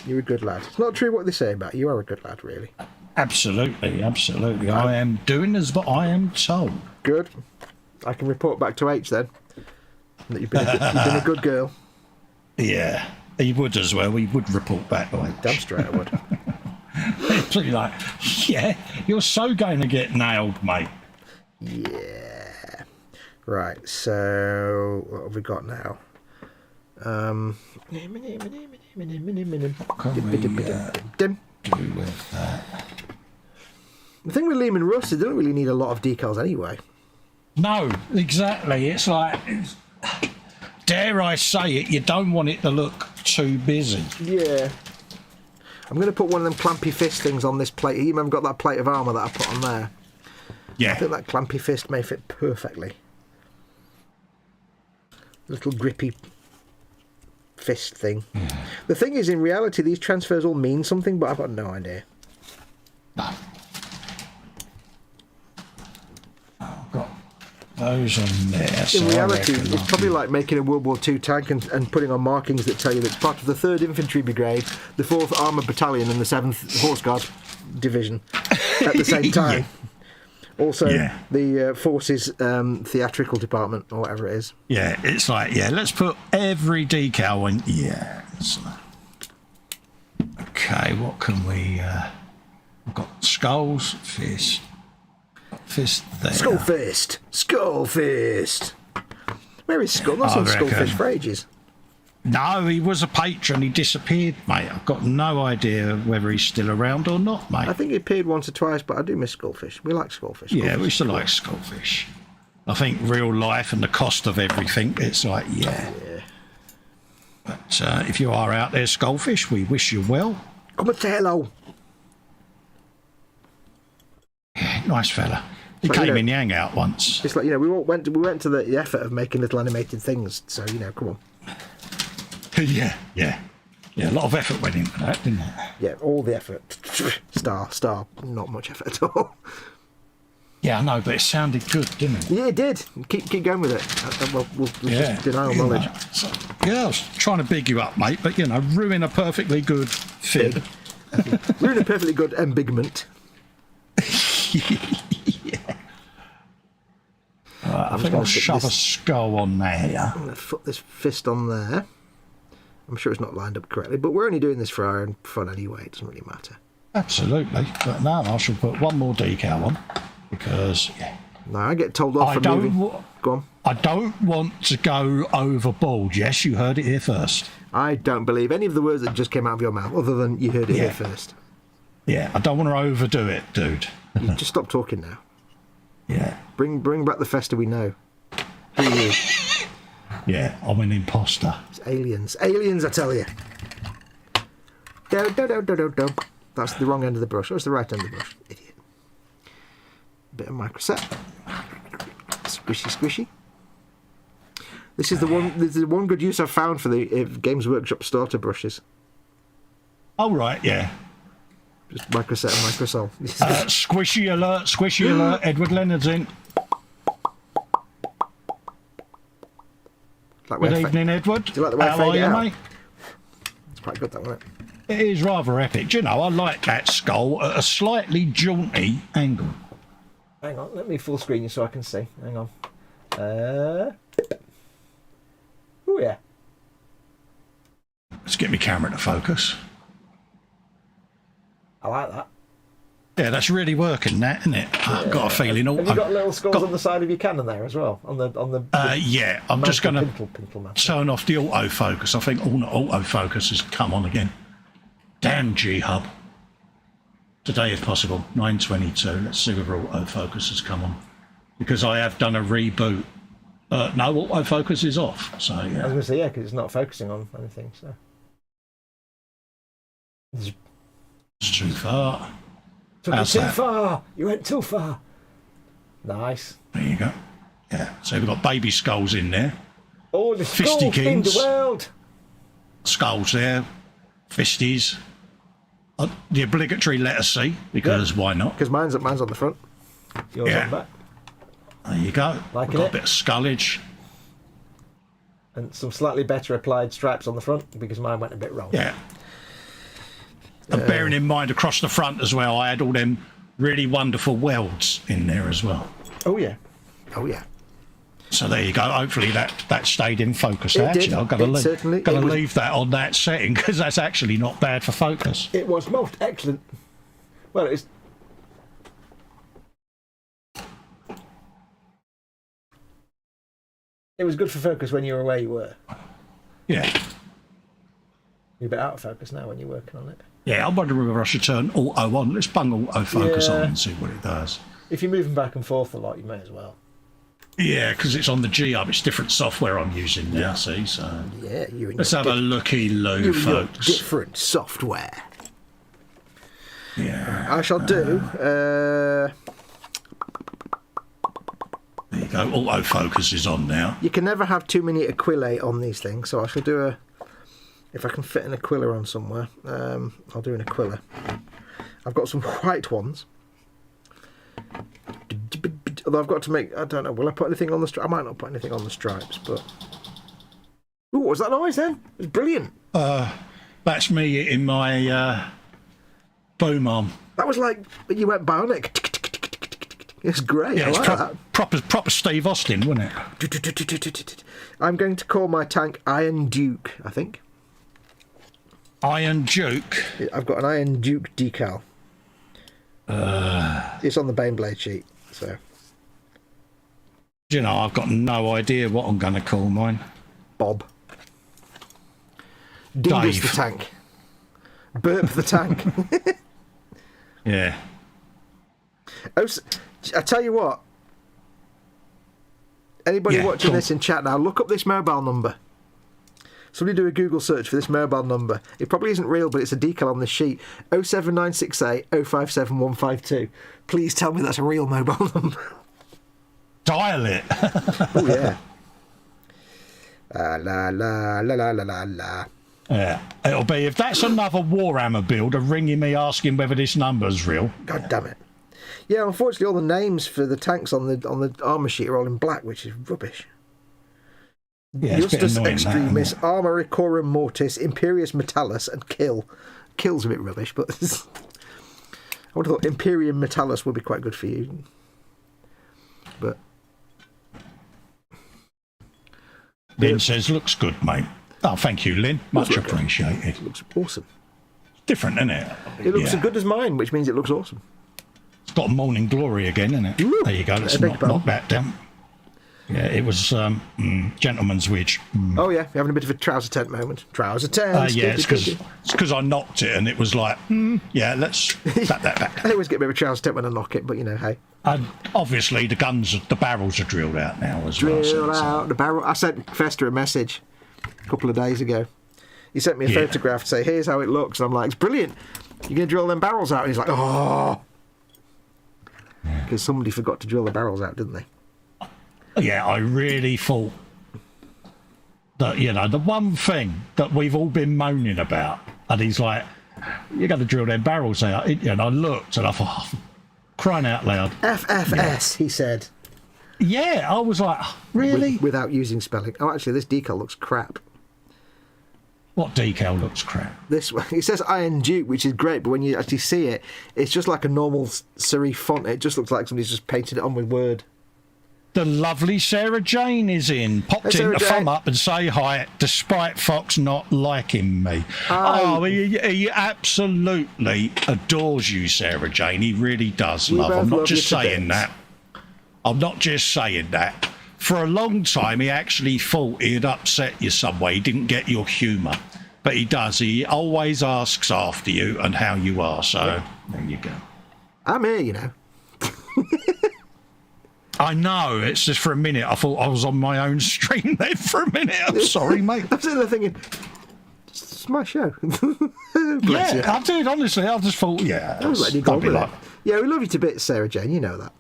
You're a good lad. It's not true what they say about you. You are a good lad, really. Absolutely, absolutely. I am doing as I am told. Good. I can report back to H then that you've been a good girl. Yeah, he would as well. He would report back. Damn straight I would. It's really like, yeah, you're so going to get nailed, mate. Yeah. Right, so what have we got now? What can we do with that? The thing with Leman Russ, it doesn't really need a lot of decals anyway. No, exactly. It's like, dare I say it, you don't want it to look too busy. Yeah. I'm going to put one of them clampy fist things on this plate. You remember got that plate of armour that I put on there? Yeah. I think that clampy fist may fit perfectly. Little grippy fist thing. The thing is, in reality, these transfers all mean something, but I've got no idea. No. I've got those on there. In reality, it's probably like making a World War II tank and putting on markings that tell you that it's part of the 3rd Infantry Brigade, the 4th Armoured Battalion, and the 7th Horse Guard Division at the same time. Also, the Forces Theatrical Department, or whatever it is. Yeah, it's like, let's put every decal in. Yeah. It's like, okay, what can we... we've got skulls, fist there. Skull Fist! Where is Skull? That's on Skullfish for ages. No, he was a patron. He disappeared, mate. I've got no idea whether he's still around or not, mate. I think he appeared once or twice, but I do miss Skullfish. We like Skullfish. Yeah, we still like Skullfish. I think real life and the cost of everything, it's like, yeah. But if you are out there, Skullfish, we wish you well. Come and say hello. Yeah, nice fella. He came in the hangout once. It's like, we went to the effort of making little animated things, so, come on. Yeah, a lot of effort went into that, didn't it? Yeah, all the effort. Star, not much effort at all. Yeah, I know, but it sounded good, didn't it? Yeah, it did. Keep going with it. We'll just deny all knowledge. I was trying to big you up, mate, but, ruin a perfectly good fib. Ruin a perfectly good embigment. I think I'll shove a skull on there. I'm going to put this fist on there. I'm sure it's not lined up correctly, but we're only doing this for our own fun anyway. It doesn't really matter. Absolutely. But now I shall put one more decal on because, yeah. No, I get told off for moving. Go on. I don't want to go overboard. Yes, you heard it here first. I don't believe any of the words that just came out of your mouth, other than you heard it here first. Yeah, I don't want to overdo it, dude. You just stop talking now. Yeah. Bring back the Festa we know. Who are you? Yeah, I'm an imposter. It's aliens. Aliens, I tell you. Do. That's the wrong end of the brush. Or it's the right end of the brush. Idiot. Bit of microset. Squishy. This is the one good use I've found for the Games Workshop starter brushes. Oh, right, yeah. Just microset and microsol. Squishy alert. Edward Leonard's in. Like Good evening, Edward. Do you like the way I fade it out? Mate? It's quite good, that, wasn't it? It is rather epic. Do you know, I like that skull at a slightly jaunty angle. Hang on, let me full screen you so I can see. Hang on. Oh, yeah. Let's get my camera to focus. I like that. Yeah, that's really working, that, isn't it? Yeah. I've got a feeling. Have you got little skulls on the side of your cannon there as well? On the yeah, I'm just going to turn off the autofocus. I think autofocus has come on again. Damn G-Hub. Today, if possible, 9:22. Let's see whether autofocus has come on. Because I have done a reboot. No, autofocus is off. So, yeah. I was going to say, yeah, because it's not focusing on anything, so. It's too far. Took it too far. You went too far. Nice. There you go. Yeah. So we've got baby skulls in there. All the skulls in the world. Skulls there. Fisties. The obligatory letter C, because why not? Because mine's on the front. Yours on the back. There you go. We've got a bit of skullage. And some slightly better applied stripes on the front, because mine went a bit wrong. Yeah. And bearing in mind across the front as well, I had all them really wonderful welds in there as well. Oh yeah. So there you go. Hopefully that stayed in focus. Actually, I've got to leave that on that setting because that's actually not bad for focus. It was most excellent. Well, it was good for focus when you were where you were. Yeah. You're a bit out of focus now when you're working on it. Yeah, I'm wondering whether I should turn auto on. Let's bung auto focus on and see what it does. If you're moving back and forth a lot, you may as well. Yeah, because it's on the G-Hub. It's different software I'm using now, see? So yeah, let's have a looky-loo, folks. Different software. Yeah. I shall do... There you go. Autofocus is on now. You can never have too many Aquilae on these things, so I shall do a... If I can fit an Aquila on somewhere, I'll do an Aquila. I've got some white ones. Although I've got to make... I don't know, will I put anything on the stripes? I might not put anything on the stripes, but... Ooh, what was that noise then? It was brilliant. That's me in my boom arm. That was like you went bionic. It's great. Yeah, I like that. Proper Steve Austin, wasn't it? I'm going to call my tank Iron Duke, I think. Iron Duke? I've got an Iron Duke decal. It's on the Baneblade sheet, so... You know, I've got no idea what I'm going to call mine. Bob. Dingus the tank. Burp the tank. Yeah. Oh, I tell you what. Anybody watching this in chat now, look up this mobile number. Somebody do a Google search for this mobile number. It probably isn't real, but it's a decal on this sheet. 07968 057 152. Please tell me that's a real mobile number. Dial it. Oh, yeah. La la la la la la la. Yeah, it'll be, if that's another Warhammer builder ringing me asking whether this number's real. God damn it. Yeah, unfortunately all the names for the tanks on the armour sheet are all in black, which is rubbish. Yeah, Justus Extremis, Armoricorum Mortis, Imperius Metallus, and Kill. Kill's a bit rubbish, but I would have thought Imperium Metallus would be quite good for you. But Lynn says, looks good, mate. Oh, thank you, Lynn. Much appreciated. It looks awesome. Different, isn't it? It looks as good as mine, which means it looks awesome. It's got morning glory again, isn't it? Ooh, there you go. Let's knock that down. Yeah, it was gentleman's witch. Oh, yeah, you're having a bit of a trouser tent moment. Trouser tent. Yeah, it's because I knocked it and it was like, yeah, let's back that back. I always get a bit of a trouser tent when I knock it, but, you know, hey. And obviously the barrels are drilled out now as well. Drill out the barrel. I sent Festa a message a couple of days ago. He sent me a photograph to say, here's how it looks. And I'm like, it's brilliant. You're going to drill them barrels out? And he's like, oh. Because somebody forgot to drill the barrels out, didn't they? Yeah, I really thought that, you know, the one thing that we've all been moaning about, and he's like, you're going to drill them barrels out. And I looked and I thought, oh, crying out loud. FFS, he said. Yeah, I was like, really? Without using spelling. Oh, actually, this decal looks crap. What decal looks crap? This one. It says Iron Duke, which is great, but when you actually see it, it's just like a normal serif font. It just looks like somebody's just painted it on with Word. The lovely Sarah Jane is in. Popped in to thumb up and say hi, despite Fox not liking me. Oh, he absolutely adores you, Sarah Jane. He really does, love. I'm not just saying that. I'm not just saying that. For a long time, he actually thought he'd upset you some way. He didn't get your humour. But he does. He always asks after you and how you are. So, there you go. I'm here, you know. I know, it's just for a minute. I thought I was on my own stream then for a minute. I'm sorry, mate. I'm sitting there thinking, it's my show. Yeah, I did, honestly. I just thought, yeah. I was letting you go with it. Yeah, we love you to bits, Sarah Jane, you know that.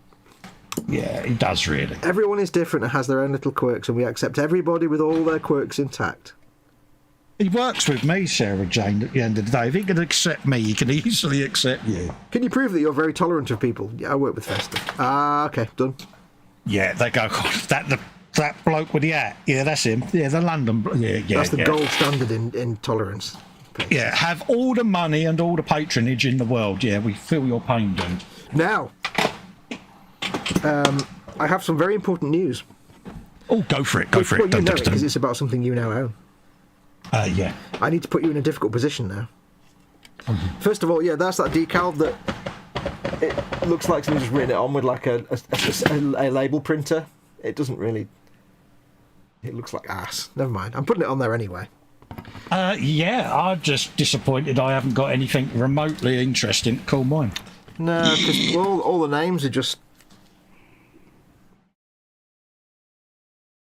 Yeah, he does, really. Everyone is different and has their own little quirks, and we accept everybody with all their quirks intact. He works with me, Sarah Jane, at the end of the day. If he can accept me, he can easily accept you. Can you prove that you're very tolerant of people? Yeah, I work with Festa. Okay, done. Yeah, they go, that bloke with the hat. Yeah, that's him. Yeah, the London. Yeah. That's the gold standard in tolerance. Yeah, have all the money and all the patronage in the world. Yeah, we feel your pain, dude. Now, I have some very important news. Oh, go for it. Go for it. Well, you know it because it's about something you now own. Yeah. I need to put you in a difficult position now. First of all, yeah, that's that decal that it looks like someone's just written it on with like a label printer. It doesn't really. It looks like ass. Never mind. I'm putting it on there anyway. Yeah, I'm just disappointed I haven't got anything remotely interesting to call mine. No, because all the names are just.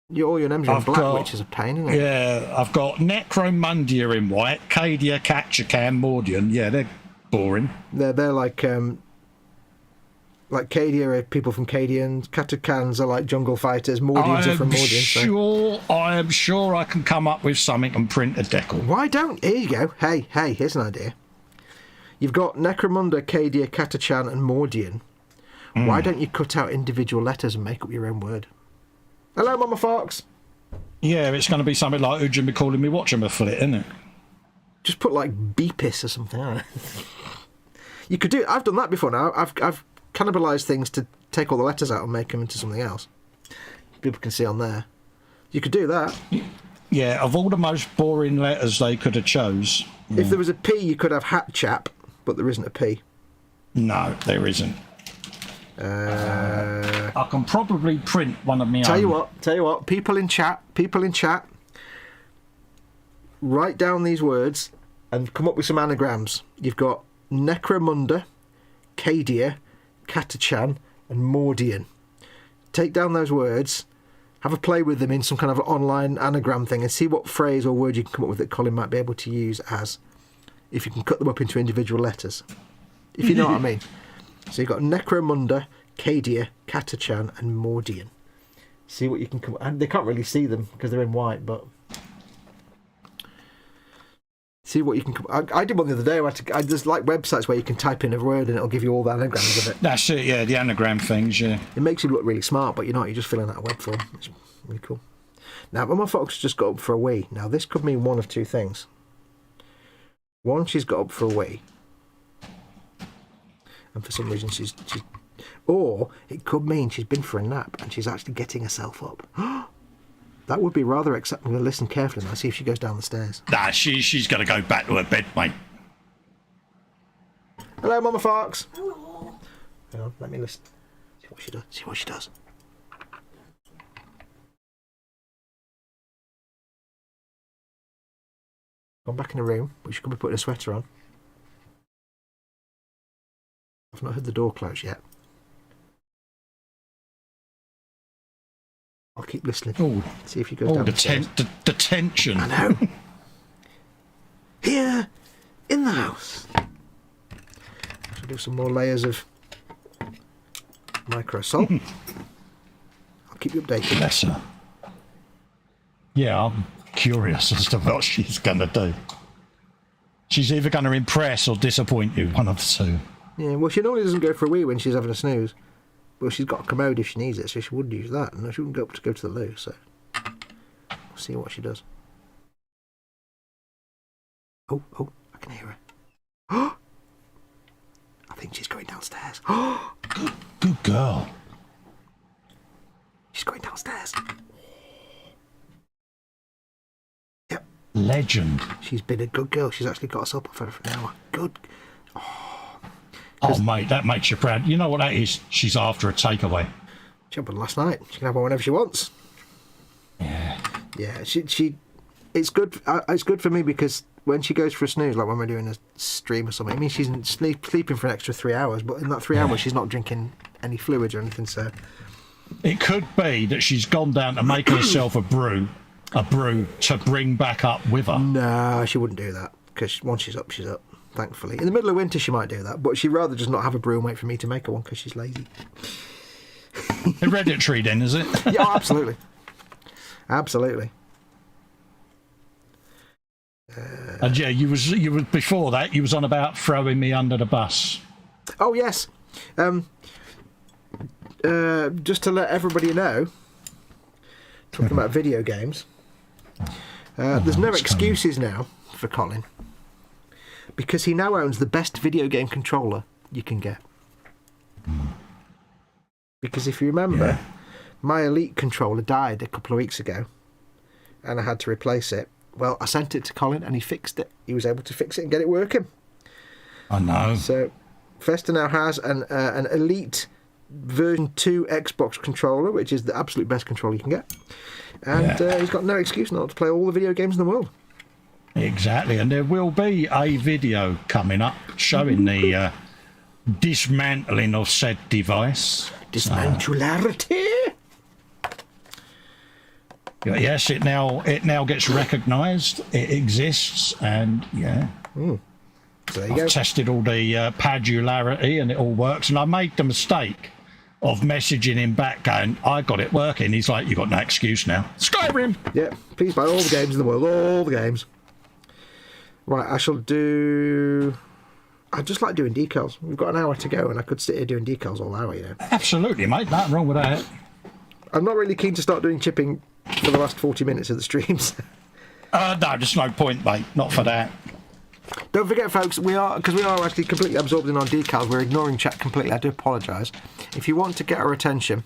All your names are in black, which is a pain, isn't it? Yeah, I've got Necromundia in white, Cadia, Catchacan, Mordian. Yeah, they're boring. They're like Cadia are people from Cadian, Catacans are like jungle fighters, Mordians are from Mordian. I am sure I can come up with something and print a decal. Why don't? Here you go. Hey, here's an idea. You've got Necromunda, Cadia, Catachan, and Mordian. Why don't you cut out individual letters and make up your own word? Hello, Mama Fox. Yeah, it's going to be something like who'd you be calling me Watching for it, isn't it? Just put like Beepis or something. You could do it. I've done that before now. I've cannibalised things to take all the letters out and make them into something else. People can see on there. You could do that. Yeah, of all the most boring letters they could have chose. Yeah. If there was a P, you could have Hat Chap, but there isn't a P. No, there isn't. I can probably print one of my own. Tell you what, people in chat, write down these words and come up with some anagrams. You've got Necromunda, Cadia, Catachan, and Mordian. Take down those words, have a play with them in some kind of online anagram thing, and see what phrase or word you can come up with that Colin might be able to use as, if you can cut them up into individual letters. If you know what I mean. So you've got Necromunda, Cadia, Catachan, and Mordian. See what you can come. And they can't really see them because they're in white, but see what you can come. I did one the other day. There's like websites where you can type in a word and it'll give you all the anagrams of it. That's it. Yeah, the anagram things. Yeah. It makes you look really smart, but you're not. You're just filling out a web form. It's really cool. Now, Mama Fox just got up for a wee. Now, this could mean one of two things. One, she's got up for a wee. And for some reason she's or it could mean she's been for a nap and she's actually getting herself up. That would be rather acceptable. I'm going to listen carefully now, see if she goes down the stairs. Nah, she's going to go back to her bed, mate. Hello, Mama Fox. Hello. Hang on, let me listen. See what she does. See what she does. Gone back in the room, but she could be putting a sweater on. I've not heard the door close yet. I'll keep listening. Oh, see if she goes down the stairs. The tension. I know. Here in the house. I'll do some more layers of micro salt. I'll keep you updated. Bless her. Yeah, I'm curious as to what she's going to do. She's either going to impress or disappoint you, one of the two. Yeah, well, she normally doesn't go for a wee when she's having a snooze. Well, she's got a commode if she needs it, so she wouldn't use that. And she wouldn't go to the loo, so we'll see what she does. Oh, I can hear her. I think she's going downstairs. Good girl. She's going downstairs. Yep. Legend. She's been a good girl. She's actually got us up for an hour. Good. Oh, mate, that makes you proud. You know what that is? She's after a takeaway. She had one last night. She can have one whenever she wants. Yeah. Yeah, it's good. It's good for me because when she goes for a snooze, like when we're doing a stream or something, I mean, she's sleeping for an extra 3 hours, but in that 3 hours, she's not drinking any fluids or anything, so... It could be that she's gone down to make herself a brew to bring back up with her. No, she wouldn't do that, because once she's up, thankfully. In the middle of winter, she might do that, but she'd rather just not have a brew and wait for me to make her one, because she's lazy. Hereditary then, is it? Yeah, absolutely. Absolutely. And yeah, you was before that. You was on about throwing me under the bus. Oh yes. Just to let everybody know, talking about video games, there's no excuses now for Colin because he now owns the best video game controller you can get. Because if you remember, my Elite controller died a couple of weeks ago, and I had to replace it. Well, I sent it to Colin and he fixed it. He was able to fix it and get it working. I know. So, Festa now has an Elite version 2 Xbox controller, which is the absolute best controller you can get. And he's got no excuse not to play all the video games in the world. Exactly. And there will be a video coming up showing the dismantling of said device. Dismantularity! Yes, it now gets recognised. It exists, and So there you I've go. tested all the padularity, and it all works. And I made the mistake of messaging him back, going, "I got it working." He's like, "You got no excuse now." Skyrim. Yeah, please buy all the games in the world, all the games. Right, I just like doing decals. We've got an hour to go, and I could sit here doing decals all hour, you know. Absolutely, mate. Nothing wrong with that. I'm not really keen to start doing chipping for the last 40 minutes of the streams. No, there's no point, mate. Not for that. Don't forget, folks, we are actually completely absorbed in our decals. We're ignoring chat completely. I do apologise. If you want to get our attention,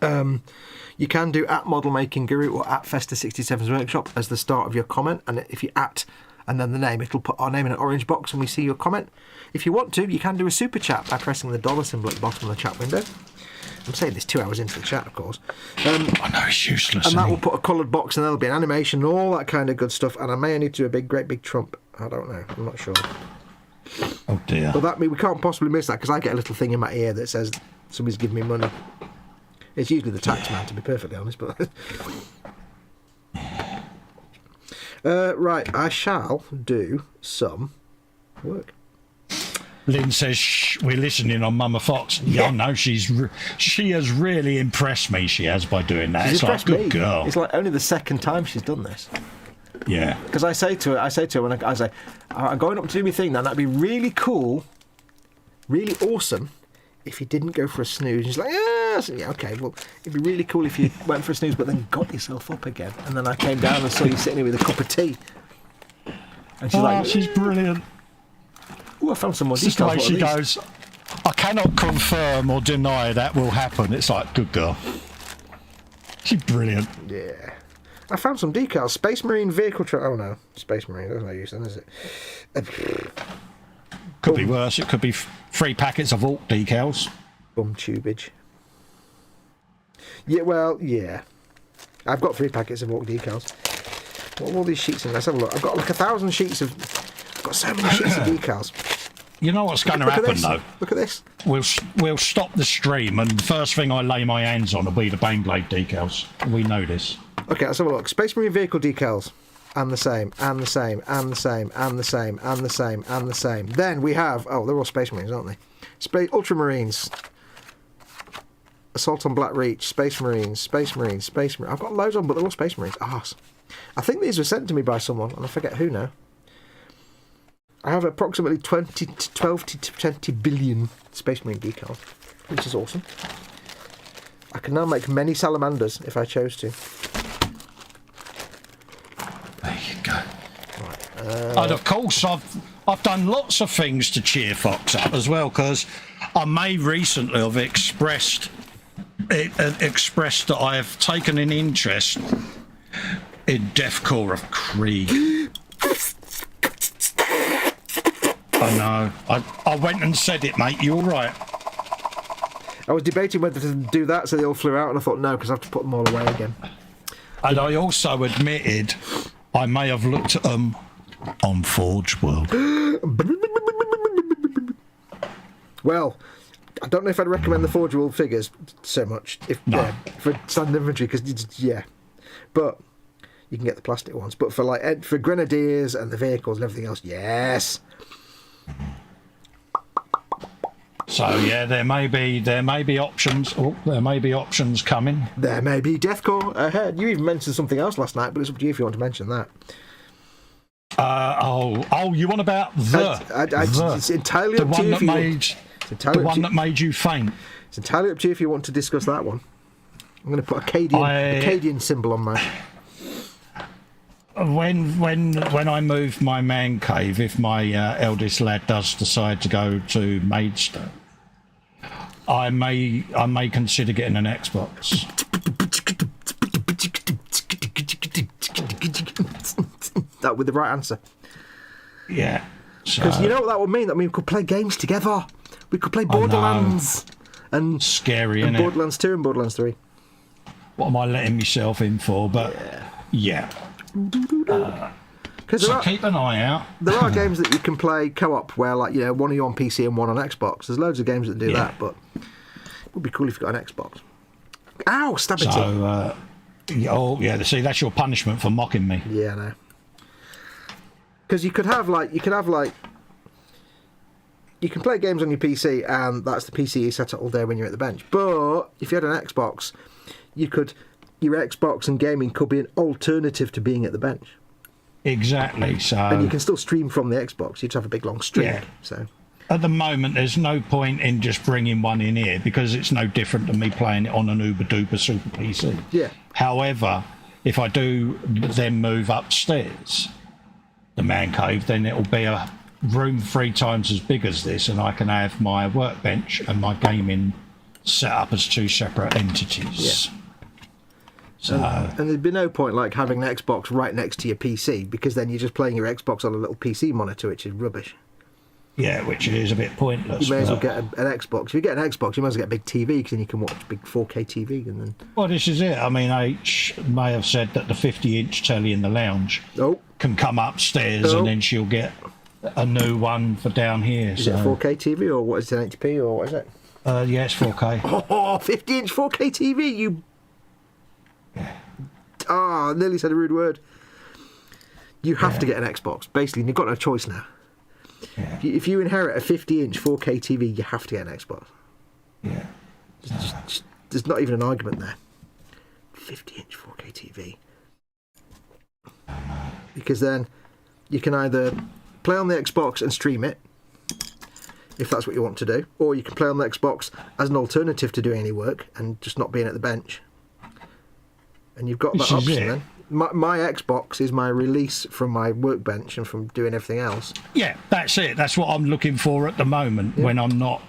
you can do @ModelMakingGuru or @Festa67's Workshop as the start of your comment. And if you and then the name, it'll put our name in an orange box and we see your comment. If you want to, you can do a super chat by pressing the $ symbol at the bottom of the chat window. I'm saying this 2 hours into the chat, of course. I know it's useless. And that will put a coloured box and there'll be an animation and all that kind of good stuff. And I may need to do a great big Trump. I don't know. I'm not sure. Oh dear. But that means we can't possibly miss that because I get a little thing in my ear that says somebody's giving me money. It's usually the tax man, to be perfectly honest. But right, I shall do some work. Lynn says we're listening on Mama Fox. Yeah, no, she has really impressed me. She has by doing that. She's It's like good me. girl. It's like only the second time she's done this. Yeah. Because I say to her when I say, I'm going up to do my thing now, that'd be really cool, really awesome if you didn't go for a snooze. She's like, yeah, okay, well, it'd be really cool if you went for a snooze but then got yourself up again. And then I came down and saw you sitting here with a cup of tea. And she's like, she's brilliant. Oh, I found some more Just the details. way she goes, I cannot confirm or deny that will happen. It's like, good girl. Brilliant. Yeah. I found some decals. Space Marine vehicle... Oh, no. Space Marine. That's no use then, is it? Could be worse. It could be 3 packets of Orc decals. Bum tubage. Yeah, well, yeah. I've got 3 packets of Orc decals. What are all these sheets in? Let's have a look. I've got like 1,000 sheets of... I've got so many sheets of decals. You know what's going to happen, though? Look at this. We'll stop the stream, and the first thing I lay my hands on will be the Baneblade decals. We know this. Okay, let's have a look. Space Marine vehicle decals. And the same, and the same, and the same, and the same, and the same, and the same. Then we have... Oh, they're all Space Marines, aren't they? Ultramarines. Assault on Black Reach. Space Marines. Space Marines. Space Marines. I've got loads on, but they're all Space Marines. Arse. I think these were sent to me by someone, and I forget who now. I have approximately 12 to 20 billion Space Marine decals, which is awesome. I can now make many salamanders if I chose to. There you go. Right, and of course, I've done lots of things to cheer Foxx up as well, because I may recently have expressed that I have taken an interest in Deathcore of Krieg. I know. I went and said it, mate. You all right? I was debating whether to do that, so they all flew out, and I thought no, because I have to put them all away again. And I also admitted I may have looked at them on Forge World. Well, I don't know if I'd recommend the Forge World figures so much for standard infantry, because yeah, but you can get the plastic ones. But for grenadiers and the vehicles and everything else, yes. So yeah, there may be options. Oh, there may be options coming. There may be Deathcore ahead. You even mentioned something else last night, but it's up to you if you want to mention that. You want about it's entirely up to you if you want. The one that made you faint. It's entirely up to you if you want to discuss that one. I'm going to put Acadian symbol on mine. When I move my man cave, if my eldest lad does decide to go to Maidstone, I may consider getting an Xbox. That with the right answer. Yeah. Because you know what that would mean? That means we could play games together. We could play Borderlands and scary, and innit? Borderlands 2 and Borderlands 3. What am I letting myself in for? But yeah. So keep an eye out. There are games that you can play co-op where, like, you know, one of you on PC and one on Xbox. There's loads of games that do that, but it would be cool if you got an Xbox. Ow, stab it. So, see, that's your punishment for mocking me. Yeah, I know. Because you can play games on your PC, and that's the PC you set up all day when you're at the bench. But if you had an Xbox, your Xbox and gaming could be an alternative to being at the bench. Exactly. So, and you can still stream from the Xbox. You'd have a big long streak. Yeah. So at the moment, there's no point in just bringing one in here because it's no different than me playing it on an uber duper super PC. Yeah. However, if I do then move upstairs, the man cave, then it'll be a room 3 times as big as this, and I can have my workbench and my gaming set up as 2 separate entities. Yeah. So, and there'd be no point like having an Xbox right next to your PC, because then you're just playing your Xbox on a little PC monitor, which is rubbish. Yeah, which is a bit pointless. You may as well get an Xbox. If you get an Xbox, you might as well get a big TV, because then you can watch big 4K TV. And then... Well, this is it. I mean, H may have said that the 50-inch telly in the lounge can come upstairs, and then she'll get a new one for down here. Is it a 4K TV, or what is it, 1080p, or what is it? Yeah, it's 4K. Oh, 50-inch 4K TV, you... I nearly said a rude word. You have to get an Xbox. Basically, you've got no choice now. Yeah. If you inherit a 50-inch 4K TV, you have to get an Xbox. Yeah. There's not even an argument there. 50-inch 4K TV. Because then you can either play on the Xbox and stream it, if that's what you want to do, or you can play on the Xbox as an alternative to doing any work and just not being at the bench. And you've got that option then. My Xbox is my release from my workbench and from doing everything else. Yeah, that's it. That's what I'm looking for at the moment when I'm not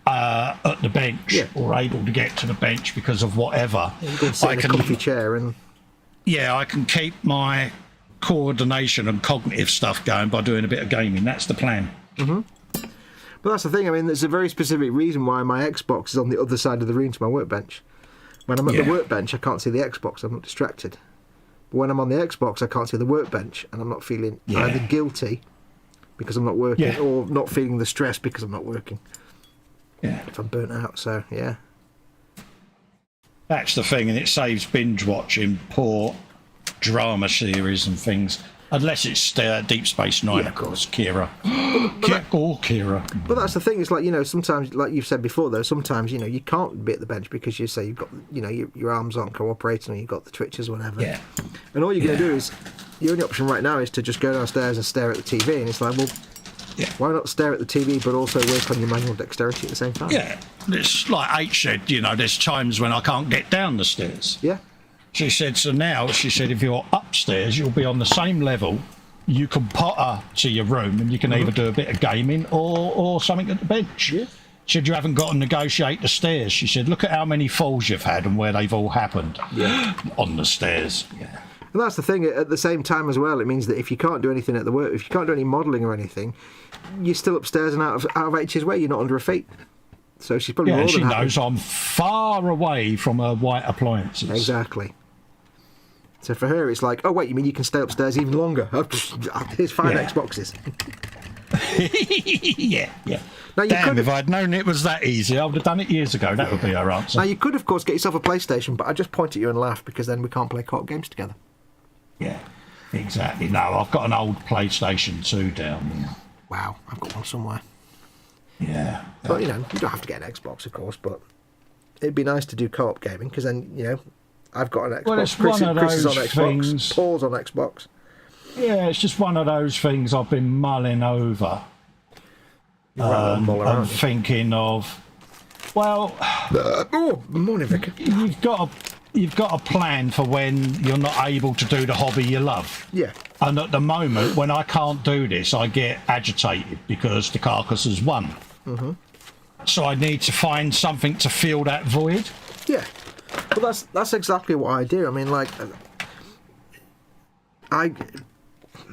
at the bench or able to get to the bench because of whatever. You can sit in a comfy chair and... Yeah, I can keep my coordination and cognitive stuff going by doing a bit of gaming. That's the plan. Mm-hmm. But that's the thing. I mean, there's a very specific reason why my Xbox is on the other side of the room to my workbench. When I'm at the workbench, I can't see the Xbox. I'm not distracted. But when I'm on the Xbox, I can't see the workbench, and I'm not feeling either guilty because I'm not working or not feeling the stress because I'm not working. Yeah. If I'm burnt out, so yeah. That's the thing, and it saves binge watching poor drama series and things. Unless it's Deep Space Nine, of course, Kira. Kira. But that's the thing. It's like, you know, sometimes, like you've said before, though, sometimes, you know, you can't be at the bench because you say you've got, you know, your arms aren't cooperating or you've got the twitches or whatever. Yeah. And all you're going to do is, the only option right now is to just go downstairs and stare at the TV. And it's like, well, why not stare at the TV but also work on your manual dexterity at the same time? Yeah. It's like H said, you know, there's times when I can't get down the stairs. Yeah. She said, so now, she said, if you're upstairs, you'll be on the same level. You can potter to your room and you can either do a bit of gaming or something at the bench. Yeah. She said, you haven't got to negotiate the stairs. She said, look at how many falls you've had and where they've all happened on the stairs. Yeah. And that's the thing, at the same time as well, it means that if you can't do anything at the work, if you can't do any modelling or anything, you're still upstairs and out of H's way, you're not under her feet. So she's probably more than happy. She knows I'm far away from her white appliances. Exactly. So for her, it's like, oh, wait, you mean you can stay upstairs even longer? Here's 5 Xboxes. yeah. Now, Damn, if I'd known it was that easy, I would have done it years ago. That would be our answer. Now, you could, of course, get yourself a PlayStation, but I just point at you and laugh because then we can't play co-op games together. Yeah, exactly. No, I've got an old PlayStation 2 down there. Wow, I've got one somewhere. Yeah. But, you know, you don't have to get an Xbox, of course, but it'd be nice to do co-op gaming because then, you know, I've got an Xbox. Well, it's Chris is on Xbox. Things, Paul's on Xbox. Yeah, it's just one of those things I've been mulling over. I'm thinking of, well... morning, Vicar. You've got a plan for when you're not able to do the hobby you love. Yeah. And at the moment, when I can't do this, I get agitated because the carcass has won. Mm-hmm. So I need to find something to fill that void. Yeah. Well, that's exactly what I do. I mean, like, I'm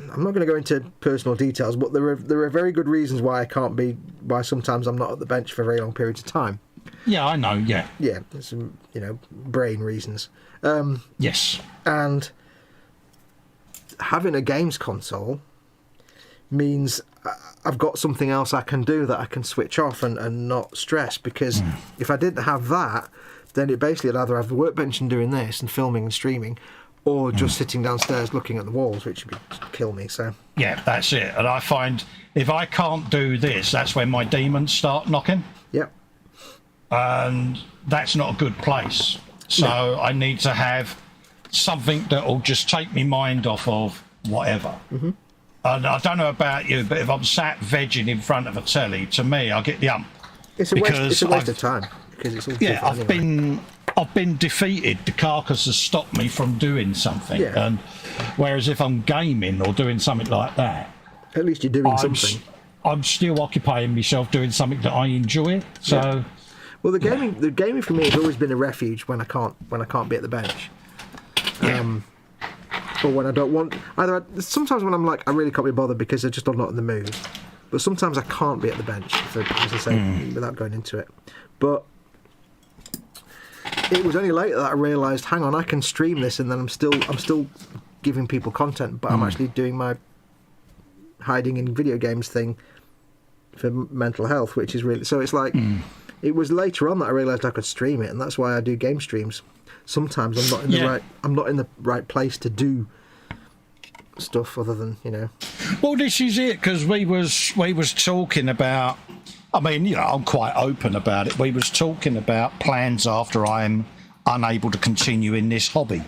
not going to go into personal details, but there are very good reasons why why sometimes I'm not at the bench for very long periods of time. Yeah, I know. Yeah. Yeah, there's some, you know, brain reasons. Yes. And having a games console means I've got something else I can do that I can switch off and not stress, because if I didn't have that, then it basically I'd either have the workbench and doing this and filming and streaming, or just sitting downstairs looking at the walls, which would kill me. So yeah, that's it. And I find if I can't do this, that's when my demons start knocking. Yep. And that's not a good place. So I need to have something that will just take me mind off of whatever. Mm-hmm. And I don't know about you, but if I'm sat vegging in front of a telly, to me, I get the ump. It's a waste of time. Because it's all I've been defeated. The carcass has stopped me from doing something. Yeah. And whereas if I'm gaming or doing something like that, at least you're doing something. I'm still occupying myself doing something that I enjoy. So, well, the gaming for me has always been a refuge when I can't be at the bench. Or when I don't want. Sometimes when I'm like, I really can't be bothered because I'm just not in the mood. But sometimes I can't be at the bench, as I say, without going into it. But it was only later that I realised, hang on, I can stream this, and then I'm still giving people content, but I'm actually doing my hiding in video games thing for mental health, which is really. So it's like, it was later on that I realised I could stream it, and that's why I do game streams. Sometimes I'm not in the right place to do stuff other than, you know. Well, this is it, because we was talking about. I mean, you know, I'm quite open about it. We was talking about plans after I'm unable to continue in this hobby.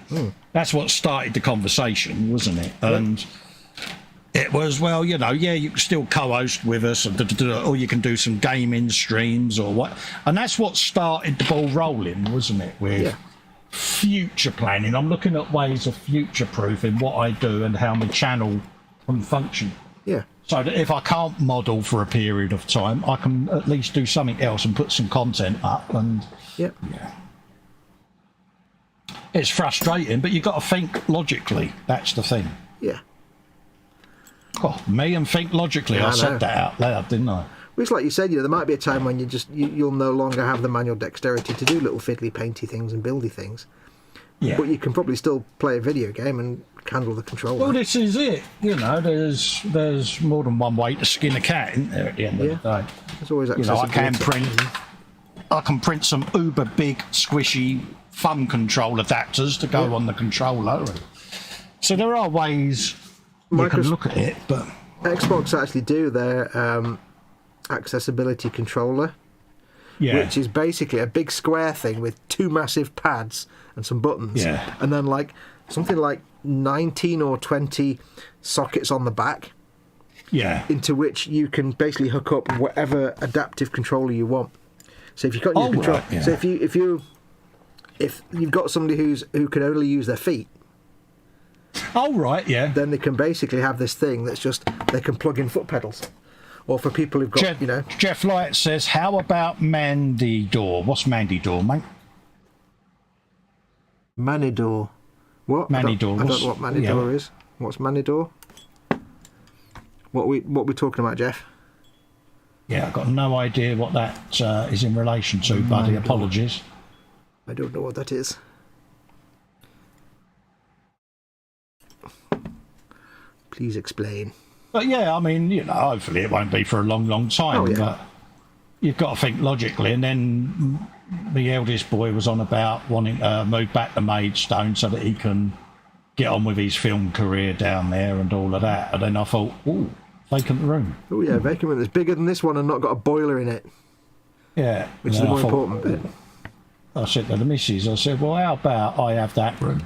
That's what started the conversation, wasn't it? And it was, well, you know, yeah, you can still co-host with us, or you can do some gaming streams or what. And that's what started the ball rolling, wasn't it? With future planning. I'm looking at ways of future-proofing what I do and how my channel can function. Yeah. So that if I can't model for a period of time, I can at least do something else and put some content up. And Yep. yeah, it's frustrating, but you've got to think logically. That's the thing. Yeah. Oh, me and think logically. Yeah, I I know. said that out loud, didn't I? Well, it's like you said, there might be a time when you'll no longer have the manual dexterity to do little fiddly painty things and buildy things. Yeah. But you can probably still play a video game and handle the controller. Well, this is it. You know, there's more than one way to skin a cat, isn't there? At the end of the day, There's always you know, accessibility. I can print some uber big squishy thumb control adapters to go on the controller. So there are ways you can look at it, but Xbox actually do their accessibility controller, which is basically a big square thing with two massive pads and some buttons, and then something like 19 or 20 sockets on the back, into which you can basically hook up whatever adaptive controller you want. So if you can't use a controller, so if you've got somebody who can only use their feet, then they can basically have this thing that's just they can plug in foot pedals. Or for people who've got, Jeff Light says, how about Mandy Door? What's Mandy Door, mate? Manidor. What? Manidor. I don't know what Manidor is. What's Manidor? What we talking about, Jeff? Yeah, I've got no idea what that is in relation to, buddy. Apologies. I don't know what that is. Please explain. But yeah, I mean, hopefully it won't be for a long, long time. But you've got to think logically. And then the eldest boy was on about wanting to move back to Maidstone so that he can get on with his film career down there and all of that. And then I thought, vacant room. Oh yeah, vacant room that's bigger than this one and not got a boiler in it. Yeah. Which is the more important bit. I said to the missus, well, how about I have that room?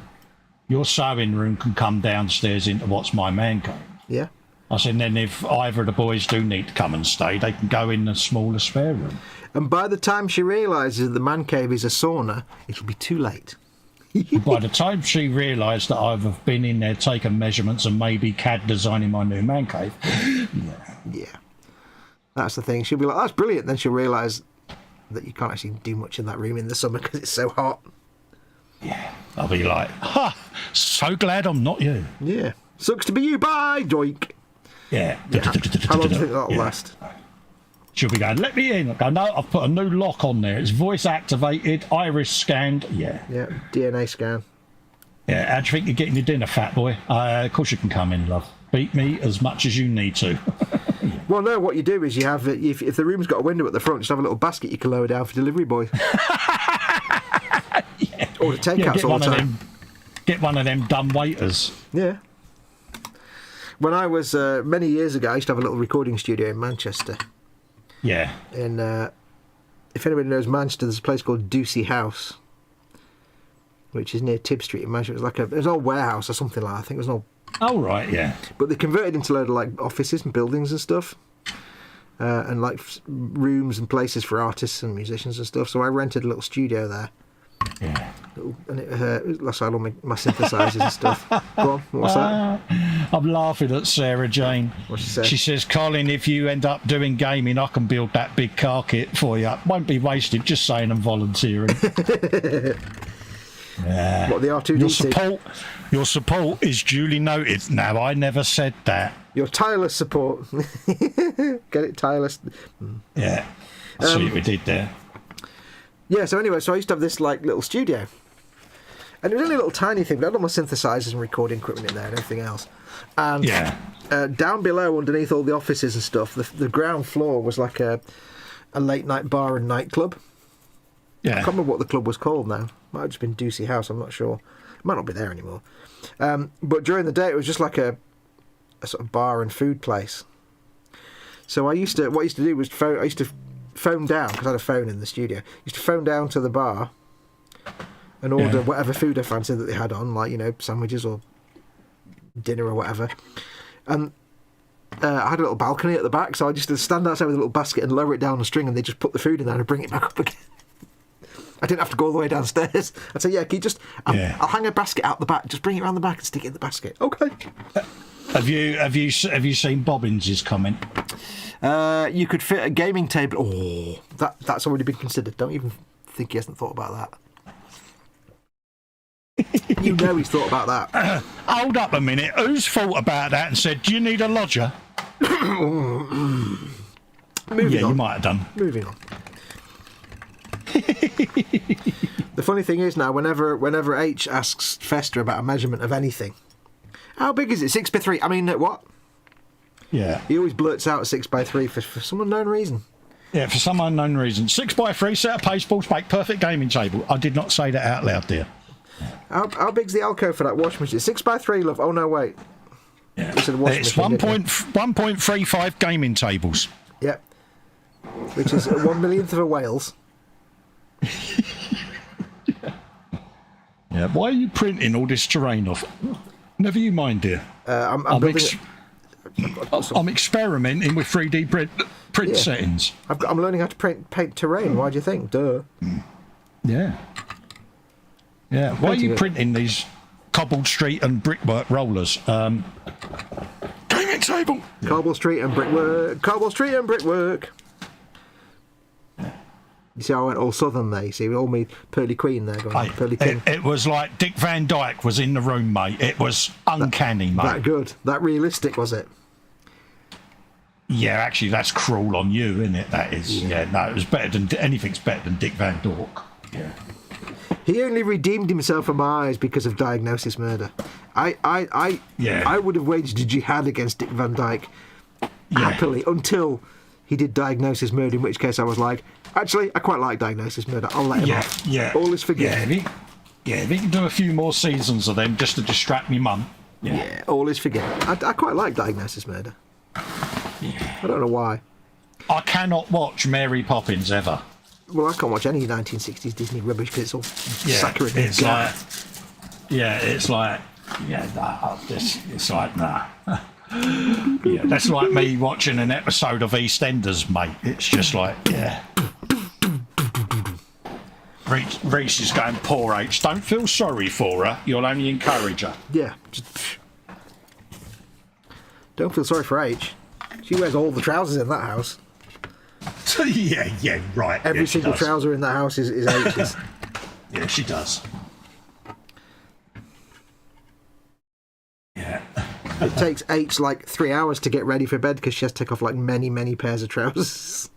Your sewing room can come downstairs into what's my man cave. Yeah. I said, then if either of the boys do need to come and stay, they can go in the smaller spare room. And by the time she realises that the man cave is a sauna, it'll be too late. By the time she realised that I've been in there taking measurements and maybe CAD designing my new man cave. Yeah. That's the thing. She'll be like, that's brilliant. Then she'll realise that you can't actually do much in that room in the summer because it's so hot. Yeah. I'll be like, so glad I'm not you. Yeah. Sucks to be you. Bye, doink. Yeah. How long do you think that'll last? She'll be going, let me in. I go, no, I've put a new lock on there. It's voice activated, iris scanned. Yeah. Yeah, DNA scan. Yeah, how do you think you're getting your dinner, fat boy? Of course you can come in, love. Beat me as much as you need to. Well, no, what you do is you have, if the room's got a window at the front, just have a little basket you can lower down for delivery boys. Or the takeouts all the time. Get one of them dumb waiters. Yeah. When I was, many years ago, I used to have a little recording studio in Manchester. Yeah. And if anybody knows Manchester, there's a place called Ducey House, which is near Tib Street in Manchester. It was an old warehouse or something like that. I think it was an old... Oh, right, yeah. But they converted into a load of offices and buildings and stuff. And rooms and places for artists and musicians and stuff. So I rented a little studio there. Yeah. And that's all my synthesizers and stuff. Go on, what's that? I'm laughing at Sarah Jane. What she said? She says, Colin, if you end up doing gaming, I can build that big car kit for you. Won't be wasted, just saying I'm volunteering. Yeah. What, the R2D2? Your support is duly noted. Now, I never said that. Your tireless support. Get it, tireless. Yeah. See what we did there. Yeah, so anyway, I used to have this little studio. And it was only a little tiny thing, but I had all my synthesizers and recording equipment in there and everything else. And down below, underneath all the offices and stuff, the ground floor was like a late night bar and nightclub. Yeah. I can't remember what the club was called now. Might have just been Ducey House, I'm not sure. It might not be there anymore. But during the day, it was just like a sort of bar and food place. So what I used to do was phone down, because I had a phone in the studio. I used to phone down to the bar and order whatever food I fancied that they had on, sandwiches or dinner or whatever. And I had a little balcony at the back, so I just stand outside with a little basket and lower it down a string, and they just put the food in there and bring it back up again. I didn't have to go all the way downstairs. I'd say, can you just... I'll hang a basket out the back, just bring it around the back and stick it in the basket. Okay. Have you seen Bobbins' comment? You could fit a gaming table. Oh, that's already been considered. Don't even think he hasn't thought about that. You know he's thought about that. Hold up a minute. Who's thought about that and said, do you need a lodger? Moving on. You might have done. Moving on. The funny thing is now, whenever H asks Festa about a measurement of anything, how big is it? 6x3? I mean, what? Yeah. He always blurts out 6x3 for some unknown reason. Yeah, for some unknown reason. 6x3, set of pasteballs, make perfect gaming table. I did not say that out loud, dear. How big's the alcove for that washing machine? 6x3, love. Oh, no, wait. Yeah. It's 1.35 gaming tables. Yep. Which is 1/1,000,000th of a Wales. Yeah. Why are you printing all this terrain off? Never you mind, dear. I'm experimenting with 3D print settings. I'm learning how to paint terrain. Why do you think? Duh. Yeah. Yeah. Why are you printing these cobbled street and brickwork rollers? Gaming table. Cobble street and brickwork. Cobble street and brickwork. You see how I went all southern there? You see, all me Pearly Queen there going. Pearly King. It was like Dick Van Dyke was in the room, mate. It was uncanny, mate. That good. That realistic, was it? Yeah, actually, that's cruel on you, isn't it? That is. Yeah, no, it was better than anything's better than Dick Van Dyke. Yeah. He only redeemed himself from my eyes because of Diagnosis Murder. I would have waged a jihad against Dick Van Dyke happily until he did Diagnosis Murder, in which case I was like, actually, I quite like Diagnosis Murder. I'll let him off. Yeah. All is forgiven. If he can do a few more seasons of them just to distract me mum. Yeah, all is forgiven. I quite like Diagnosis Murder. Yeah. I don't know why. I cannot watch Mary Poppins ever. Well, I can't watch any 1960s Disney rubbish because it's all saccharine. It's like, nah. Yeah, that's like me watching an episode of EastEnders, mate. It's just like, Reese is going, poor H. Don't feel sorry for her. You'll only encourage her. Yeah. Don't feel sorry for H. She wears all the trousers in that house. Yeah, right. Every single trouser in that house is H's. Yeah, she does. Yeah. It takes H like 3 hours to get ready for bed because she has to take off like many, many pairs of trousers.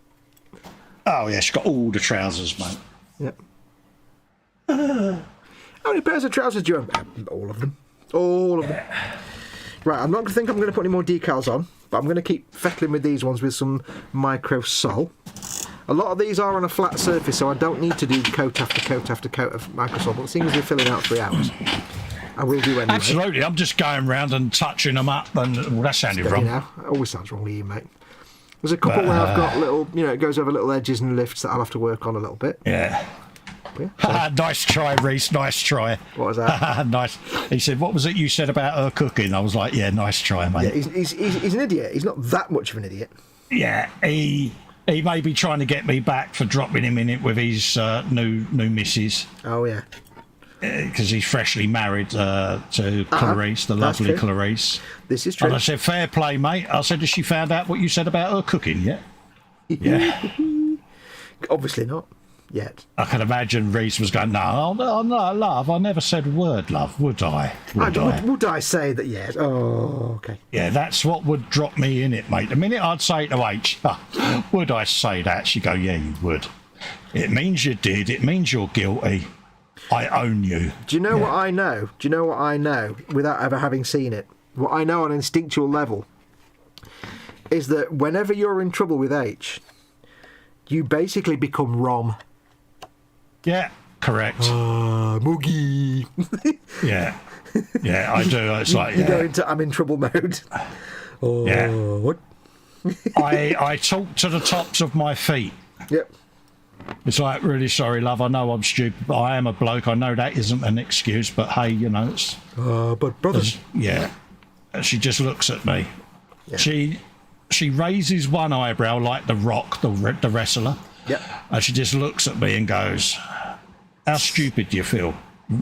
Oh, yeah, she's got all the trousers, mate. Yep. How many pairs of trousers do you have? All of them. All of them. Right, I'm not going to think I'm going to put any more decals on, but I'm going to keep fettling with these ones with some micro sol. A lot of these are on a flat surface, so I don't need to do coat after coat after coat of micro sol, but seeing as we're filling out 3 hours, I will do anyway. Absolutely, I'm just going round and touching them up, and that sounded wrong. Now. It always sounds wrong with you, mate. There's a couple where I've got little, it goes over little edges and lifts that I'll have to work on a little bit. Yeah. Nice try, Reese. Nice try. What was that? Nice. He said, "What was it you said about her cooking?" I was like, "Yeah, nice try, mate." Yeah, he's an idiot. He's not that much of an idiot. Yeah, he may be trying to get me back for dropping him in it with his new missus. Oh yeah. Because he's freshly married to Clarice, the lovely Clarice. This is true. And I said, "Fair play, mate." I said, "Has she found out what you said about her cooking yet?" Yeah. Obviously not. Yet. I can imagine Reese was going, no, love, I never said a word, love, would I? Would I say that, yes? Oh, okay. Yeah, that's what would drop me in it, mate. The minute I'd say to H, would I say that? She'd go, yeah, you would. It means you did. It means you're guilty. I own you. Do you know what I know? Do you know what I know without ever having seen it? What I know on an instinctual level is that whenever you're in trouble with H, you basically become Rom. Yeah, correct. Moogie. Yeah, I do. It's like you go into I'm in trouble mode. What? I talk to the tops of my feet. Yep. It's like, really sorry, love. I know I'm stupid, but I am a bloke. I know that isn't an excuse, but hey, it's. But brothers. Yeah. She just looks at me. Yeah. She raises one eyebrow like the Rock, the wrestler. Yep. And she just looks at me and goes, "How stupid do you feel?"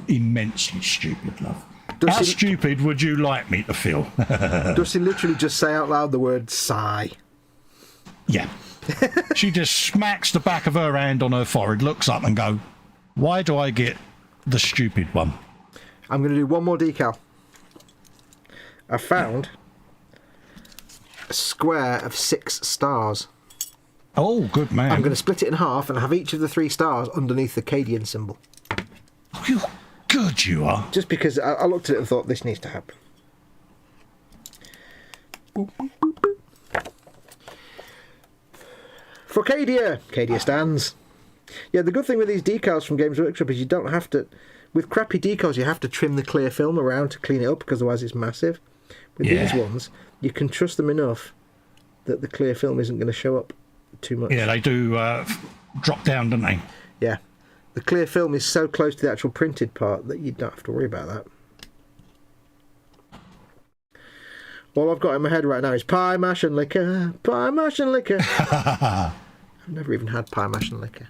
Immensely stupid, love. How stupid would you like me to feel? Does he literally just say out loud the word sigh? Yeah. She just smacks the back of her hand on her forehead, looks up and go, why do I get the stupid one? I'm going to do one more decal. I found a square of 6 stars. Oh, good man. I'm going to split it in half and have each of the 3 stars underneath the Cadian symbol. Oh, you good you are. Just because I looked at it and thought this needs to happen. Boop, boop, boop, boop. For Cadia. Cadia stands. Yeah, the good thing with these decals from Games Workshop is you don't have to... With crappy decals, you have to trim the clear film around to clean it up, because otherwise it's massive. With these ones, you can trust them enough that the clear film isn't going to show up too much. Yeah, they do drop down, don't they? Yeah. The clear film is so close to the actual printed part that you don't have to worry about that. All I've got in my head right now is pie, mash and liquor. Pie, mash and liquor. I've never even had pie, mash and liquor.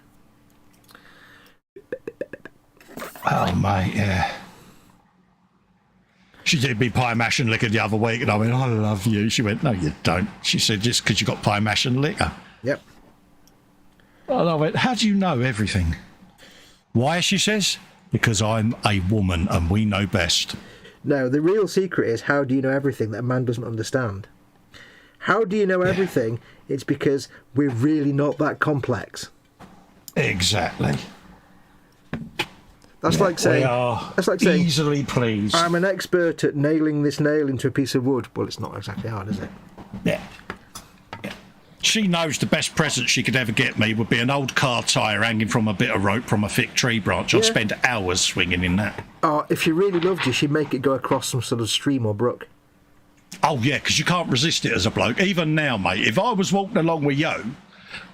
Oh, mate, yeah. She did me pie, mash and liquor the other week, and I went, I love you. She went, no, you don't. She said, just because you got pie, mash and liquor. Yep. And I went, how do you know everything? Why, she says? Because I'm a woman and we know best. No, the real secret is, how do you know everything that a man doesn't understand? How do you know everything? It's because we're really not that complex. Exactly. That's like saying, easily pleased. I'm an expert at nailing this nail into a piece of wood. Well, it's not exactly hard, is it? Yeah. She knows the best present she could ever get me would be an old car tyre hanging from a bit of rope from a thick tree branch. I'd spend hours swinging in that. Oh, if she really loved you, she'd make it go across some sort of stream or brook. Oh, yeah, because you can't resist it as a bloke. Even now, mate, if I was walking along with you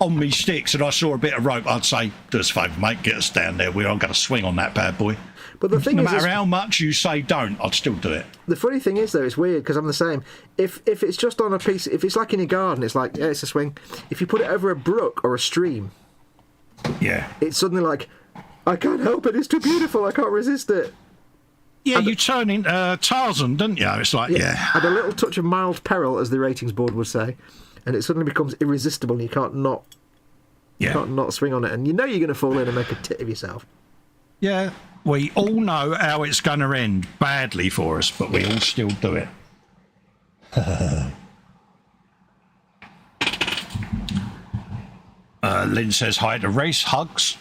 on me sticks and I saw a bit of rope, I'd say, do us a favour, mate, get us down there. We're going to swing on that bad boy. But the thing no matter how much you say don't, I'd still do it. The funny thing is, though, it's weird, because I'm the same. If it's just on a piece, if it's like in your garden, it's like, yeah, it's a swing. If you put it over a brook or a stream, it's suddenly like, I can't help it, it's too beautiful, I can't resist it. Yeah, you turn into Tarzan, don't you? It's like, And a little touch of mild peril, as the ratings board would say, and it suddenly becomes irresistible, and you can't not swing on it, and you know you're going to fall in and make a tit of yourself. Yeah, we all know how it's going to end badly for us, but we all still do it. Lynn says hi to Reese, hugs.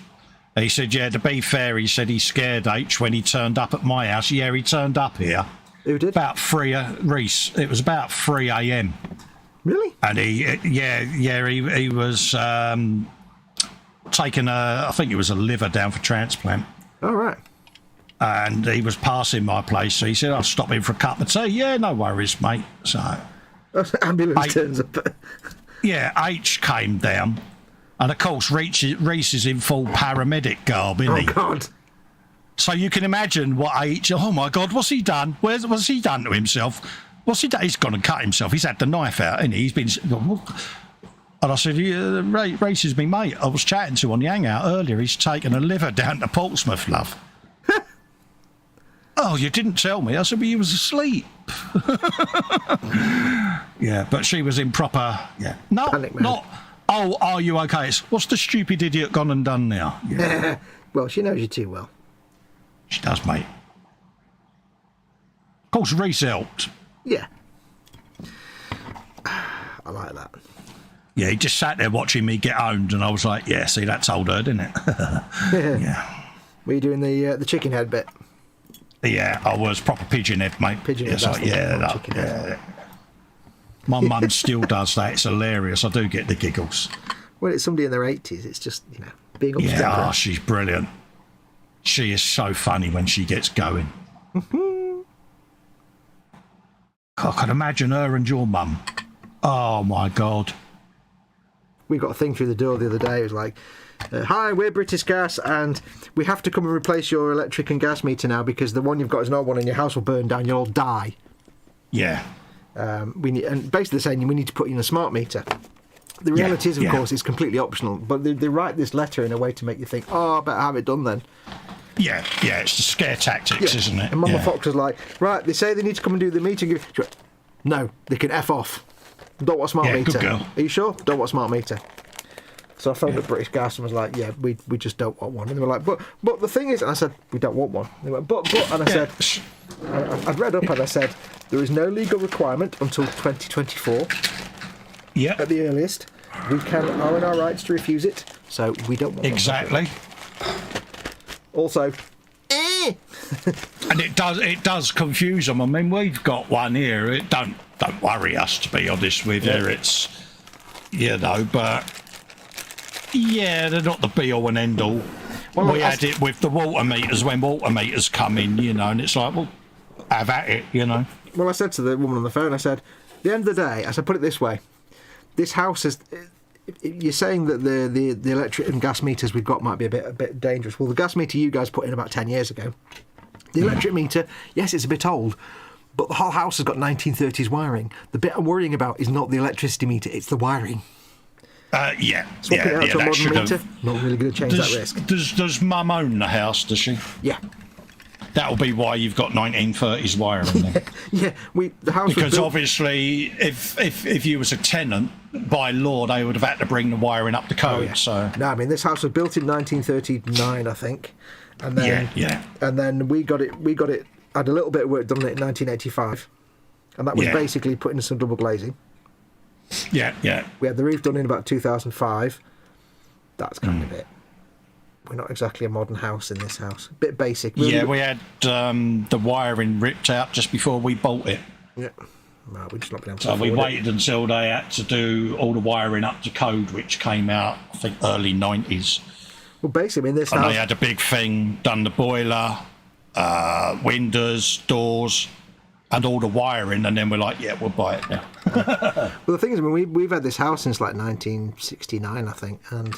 He said, yeah, to be fair, he said he's scared H when he turned up at my house. Yeah, he turned up here. Who did? About 3, Reese. It was about 3 a.m. Really? And he was taking I think it was a liver down for transplant. All right. And he was passing my place, so he said, I'll stop in for a cup of tea. Yeah, no worries, mate. So ambulance turns up. Yeah, H came down. And, of course, Reese is in full paramedic garb, isn't he? Oh, God. So you can imagine what H... Oh, my God, what's he done? What's he done to himself? What's he done? He's gone and cut himself. He's had the knife out, hasn't he? He's been... And I said, Reese is me mate I was chatting to on the hangout earlier. He's taken a liver down to Portsmouth, love. Oh, you didn't tell me. I said, well, he was asleep. Yeah, but she was in proper... Yeah. No, not... Oh, are you okay? It's, what's the stupid idiot gone and done now? Yeah. Well, she knows you too well. She does, mate. Of course, Reese helped. Yeah. I like that. Yeah, he just sat there watching me get owned, and I was like, yeah, see, that told her, didn't it? Yeah. Were you doing the chicken head bit? Yeah, I was proper pigeon head, mate. Pigeon head, like, yeah. My mum still does that. It's hilarious. I do get the giggles. Well, it's somebody in their 80s. It's just, being up to Yeah, oh, she's brilliant. She is so funny when she gets going. I can imagine her and your mum. Oh, my God. We got a thing through the door the other day. It was like, hi, we're British Gas, and we have to come and replace your electric and gas meter now because the one you've got is an old one and your house will burn down. You'll all die. Yeah. And basically saying we need to put in a smart meter. The reality is, of course, it's completely optional, but they write this letter in a way to make you think, oh, I better have it done then. Yeah, it's the scare tactics, isn't it? And Mama Yeah. Fox was like, right, they say they need to come and do the meeting. She went, no, they can F off. Don't want a smart meter. Good girl. Are you sure? Don't want a smart meter. So I phoned up British Gas and was like, yeah, we just don't want one. And they were like, but the thing is, and I said, we don't want one. And they went, but, and I said, I'd read up and I said, there is no legal requirement until 2024 at the earliest. We are in our rights to refuse it, so we don't want Exactly. one. Also, and it does confuse them. I mean, we've got one here. It don't worry us, to be honest with you. It's, but yeah, they're not the be all and end all. Well, we had it with the water meters when water meters come in, and it's like, well, have at it, Well, I said to the woman on the phone, I said, at the end of the day, I said, put it this way, this house is. You're saying that the electric and gas meters we've got might be a bit dangerous. Well, the gas meter you guys put in about 10 years ago. The electric meter, yes, it's a bit old, but the whole house has got 1930s wiring. The bit I'm worrying about is not the electricity meter, it's the wiring. Swapping it out to a modern meter, not really going to change that risk. Does Mum own the house, does she? Yeah. That'll be why you've got 1930s wiring then. Yeah, the house because was built... obviously, if you was a tenant, by law they would have had to bring the wiring up to code. So no, I mean this house was built in 1939, I think, and then and then we got it. Had a little bit of work done in 1985, and that was basically putting in some double glazing. Yeah. We had the roof done in about 2005. That's kind of it. We're not exactly a modern house in this house. A bit basic. Really. We had the wiring ripped out just before we bought it. Yeah. Well, we just not been able to So we waited until they had to do all the wiring up to code, which came out, I think, early 90s. Well, basically, in this and house... they had a big thing, done the boiler, windows, doors, and all the wiring, and then we're like, yeah, we'll buy it now. Well, the thing is, I mean, we've had this house since like 1969, I think, and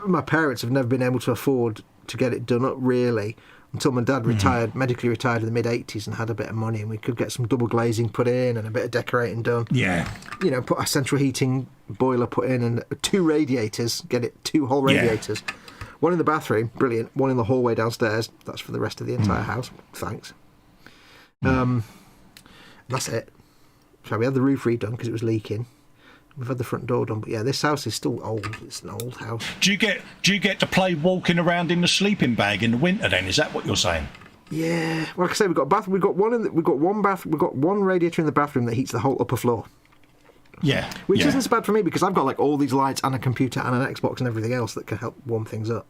my parents have never been able to afford to get it done up really until my dad retired, medically retired in the mid-80s, and had a bit of money, and we could get some double glazing put in and a bit of decorating done. Yeah. Put a central heating boiler put in and 2 radiators, get it 2 whole radiators. One in the bathroom, brilliant. One in the hallway downstairs. That's for the rest of the entire house. Thanks. That's it. So we had the roof redone because it was leaking. We've had the front door done, but yeah, this house is still old. It's an old house. Do you get to play walking around in the sleeping bag in the winter? Then is that what you're saying? Yeah. Well, like I say, we've got a bath. We've got one radiator in the bathroom that heats the whole upper floor. Yeah. Which isn't so bad for me because I've got like all these lights and a computer and an Xbox and everything else that can help warm things up.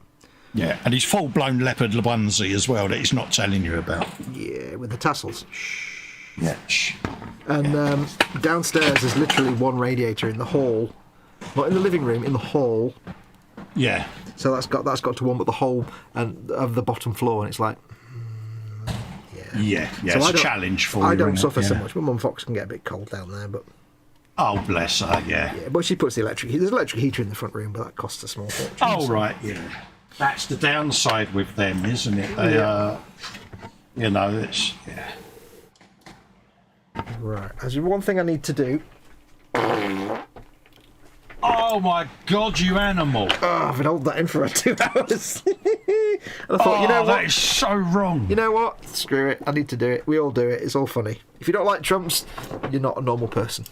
Yeah, and he's full-blown leopard onesie as well that he's not telling you about. Yeah, with the tassels. Shh. Yeah. Shh. And downstairs there's literally one radiator in the hall, not in the living room, in the hall. Yeah. So that's got to warm up the whole and of the bottom floor, and it's like. Yeah. So it's a challenge for you. I don't suffer so much. My Mum Fox can get a bit cold down there, but. Oh, bless her. Yeah. But she puts there's an electric heater in the front room, but that costs a small fortune. Oh, right. Yeah. That's the downside with them, isn't it? They it's Right. There's one thing I need to do. Oh my God, you animal! Oh, I've been holding that in for 2 hours. And I thought, you know what? That is so wrong. You know what? Screw it. I need to do it. We all do it. It's all funny. If you don't like Trumps, you're not a normal person.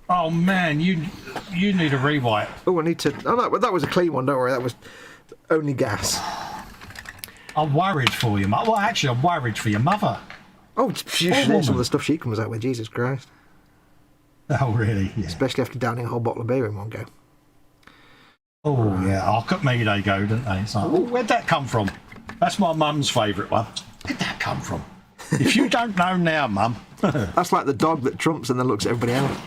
Oh man, you need a rewrite. Oh, I need to. Oh no, that was a clean one. Don't worry. That was only gas. I'm worried for you, Well, actually, I'm worried for your mother. Oh, you should hear some of the stuff she comes out with. Jesus Christ. Oh, really? Yeah. Especially after downing a whole bottle of beer in one go. Oh, yeah. I'll cut me, they go, don't they? It's like, where'd that come from? That's my mum's favourite one. Where'd that come from? If you don't know now, Mum. That's like the dog that trumps and then looks at everybody else.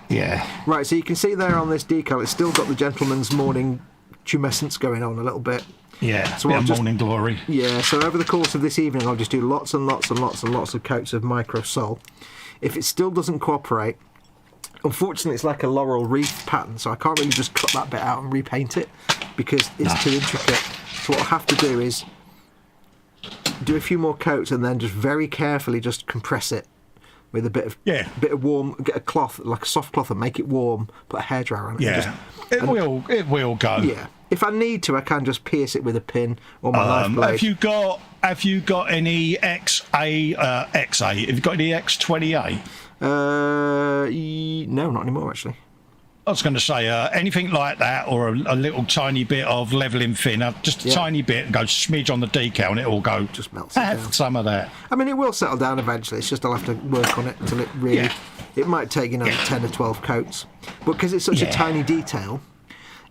Yeah. Right, so you can see there on this decal, it's still got the gentleman's morning tumescence going on a little bit. Yeah, so morning glory. Yeah, so over the course of this evening, I'll just do lots and lots and lots and lots of coats of micro sol. If it still doesn't cooperate, unfortunately, it's like a laurel wreath pattern, so I can't really just cut that bit out and repaint it because it's too intricate. So what I'll have to do is do a few more coats and then just very carefully just compress it with a bit of warm, get a cloth, like a soft cloth, and make it warm, put a hairdryer on it. Yeah, it will go. Yeah. If I need to, I can just pierce it with a pin or my knife blade. Have you got any XA? Have you got any X20A? No, not anymore actually. I was going to say anything like that, or a little tiny bit of levelling thinner, just a tiny bit, and go smidge on the decal, and it will go. Just melts it down. Some of that. I mean, it will settle down eventually. It's just I'll have to work on it until it really. Yeah. It might take 10 or 12 coats, but because it's such a tiny detail.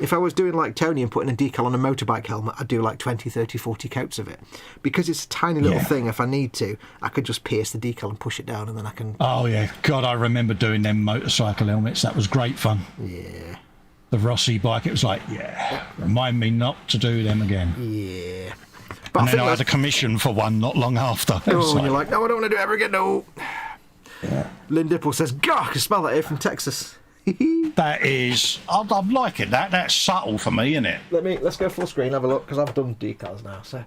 If I was doing like Tony and putting a decal on a motorbike helmet, I'd do like 20, 30, 40 coats of it. Because it's a tiny little thing, if I need to, I could just pierce the decal and push it down, and then I can... Oh, yeah. God, I remember doing them motorcycle helmets. That was great fun. Yeah. The Rossi bike, it was like, remind me not to do them again. Yeah. But And then I had a commission for one not long after. Oh, and you're like, no, I don't want to do it ever again, no. Yeah. Lynn Dipple says, God, I can smell that here from Texas. That is, I'm liking that. That's subtle for me, isn't it? Let's go full screen, have a look, because I've done decals now. So,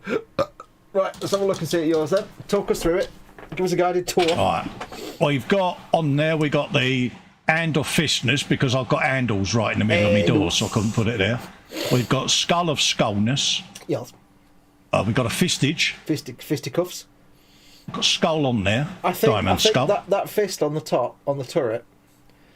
right, let's have a look and see at yours then. Talk us through it. Give us a guided tour. All right. Well, you've got on there. We got the hand of fistness because I've got handles right in the middle of my door, so I couldn't put it there. We've got skull of skullness. Yes. We've got a fistage. Fisticuffs. We've got skull on there. I think skull. That fist on the top, on the turret,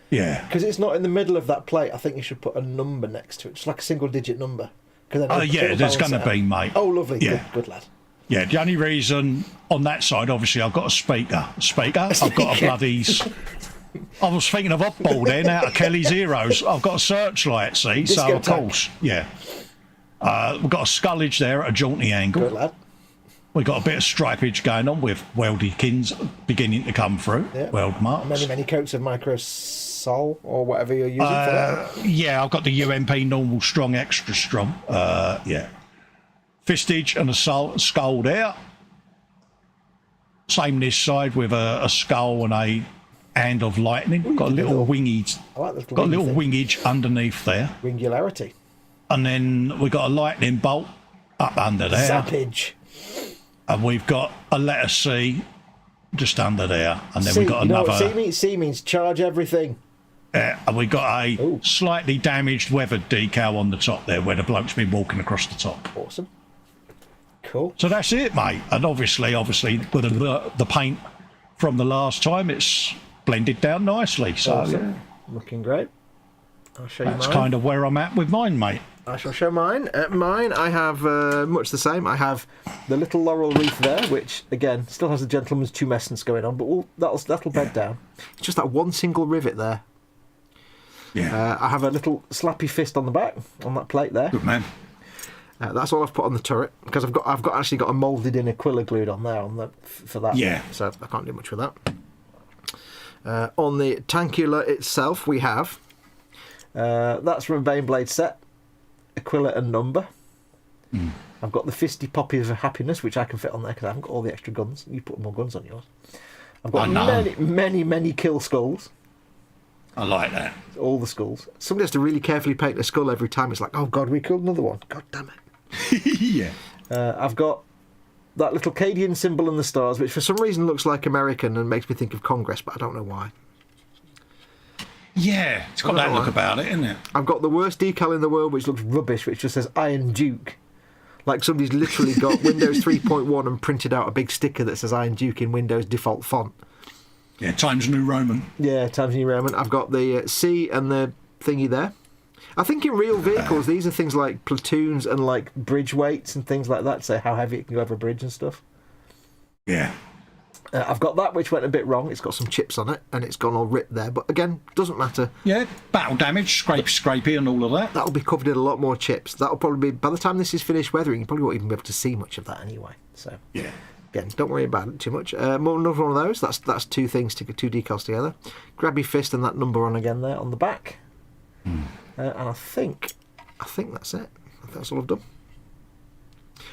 yeah. because it's not in the middle of that plate, I think you should put a number next to it, just like a single-digit number. Oh, yeah, there's going to be, mate. Oh, lovely. Yeah. Good lad. Yeah, the only reason on that side, obviously, I've got a speaker. I've got a bloody... I was thinking of Oddball then, out of Kelly's Heroes. I've got a searchlight, see? So, of course, yeah. We've got a scullage there at a jaunty angle. Good lad. We've got a bit of stripage going on with weldykins beginning to come through. Yeah. Weld marks. Many coats of micro sol or whatever you're using for that. Yeah, I've got the UMP normal strong, extra strong. Yeah. Fistage and a skull there. Same this side with a skull and a hand of lightning. Ooh, got a little wingage. I like the got a little wingage underneath there. Wingularity. And then we've got a lightning bolt up under there. Zappage. And we've got a letter C just under there. And then we've got another... You know what C means charge everything. And we've got a slightly damaged weathered decal on the top there where the bloke's been walking across the top. Awesome. Cool. So that's it, mate. And obviously, with the paint from the last time, it's blended down nicely. So awesome. Looking great. I'll show you mine. That's kind of where I'm at with mine, mate. I shall show mine. Mine, I have much the same. I have the little laurel wreath there, which, again, still has a gentleman's tumescence going on, but that'll bed down. It's just that one single rivet there. Yeah. I have a little slappy fist on the back, on that plate there. Good man. That's all I've put on the turret, because I've actually got a moulded in Aquila glued on there for that. Yeah. So I can't do much with that. On the tankula itself, we have... that's from a Baneblade set. Aquila and number. I've got the fisty poppy of happiness, which I can fit on there because I haven't got all the extra guns. You put more guns on yours. I've got many kill skulls. I like that. All the skulls. Somebody has to really carefully paint a skull every time. It's like, oh God, we killed another one. God damn it. Yeah. I've got that little Cadian symbol in the stars, which for some reason looks like American and makes me think of Congress, but I don't know why. Yeah, it's got that look about it, isn't it? I've got the worst decal in the world, which looks rubbish, which just says Iron Duke. Like somebody's literally got Windows 3.1 and printed out a big sticker that says Iron Duke in Windows default font. Yeah, Times New Roman. Yeah, Times New Roman. I've got the C and the thingy there. I think in real vehicles, these are things like platoons and like bridge weights and things like that, so how heavy it can go over a bridge and stuff. Yeah. I've got that, which went a bit wrong. It's got some chips on it, and it's gone all ripped there. But again, doesn't matter. Yeah, battle damage, scrapey and all of that. That'll be covered in a lot more chips. That'll probably be, by the time this is finished weathering, you probably won't even be able to see much of that anyway. So yeah. Again, don't worry about it too much. Another one of those. That's two things, two decals together. Grab your fist and that number on again there on the back. And I think that's it. I think that's all I've done.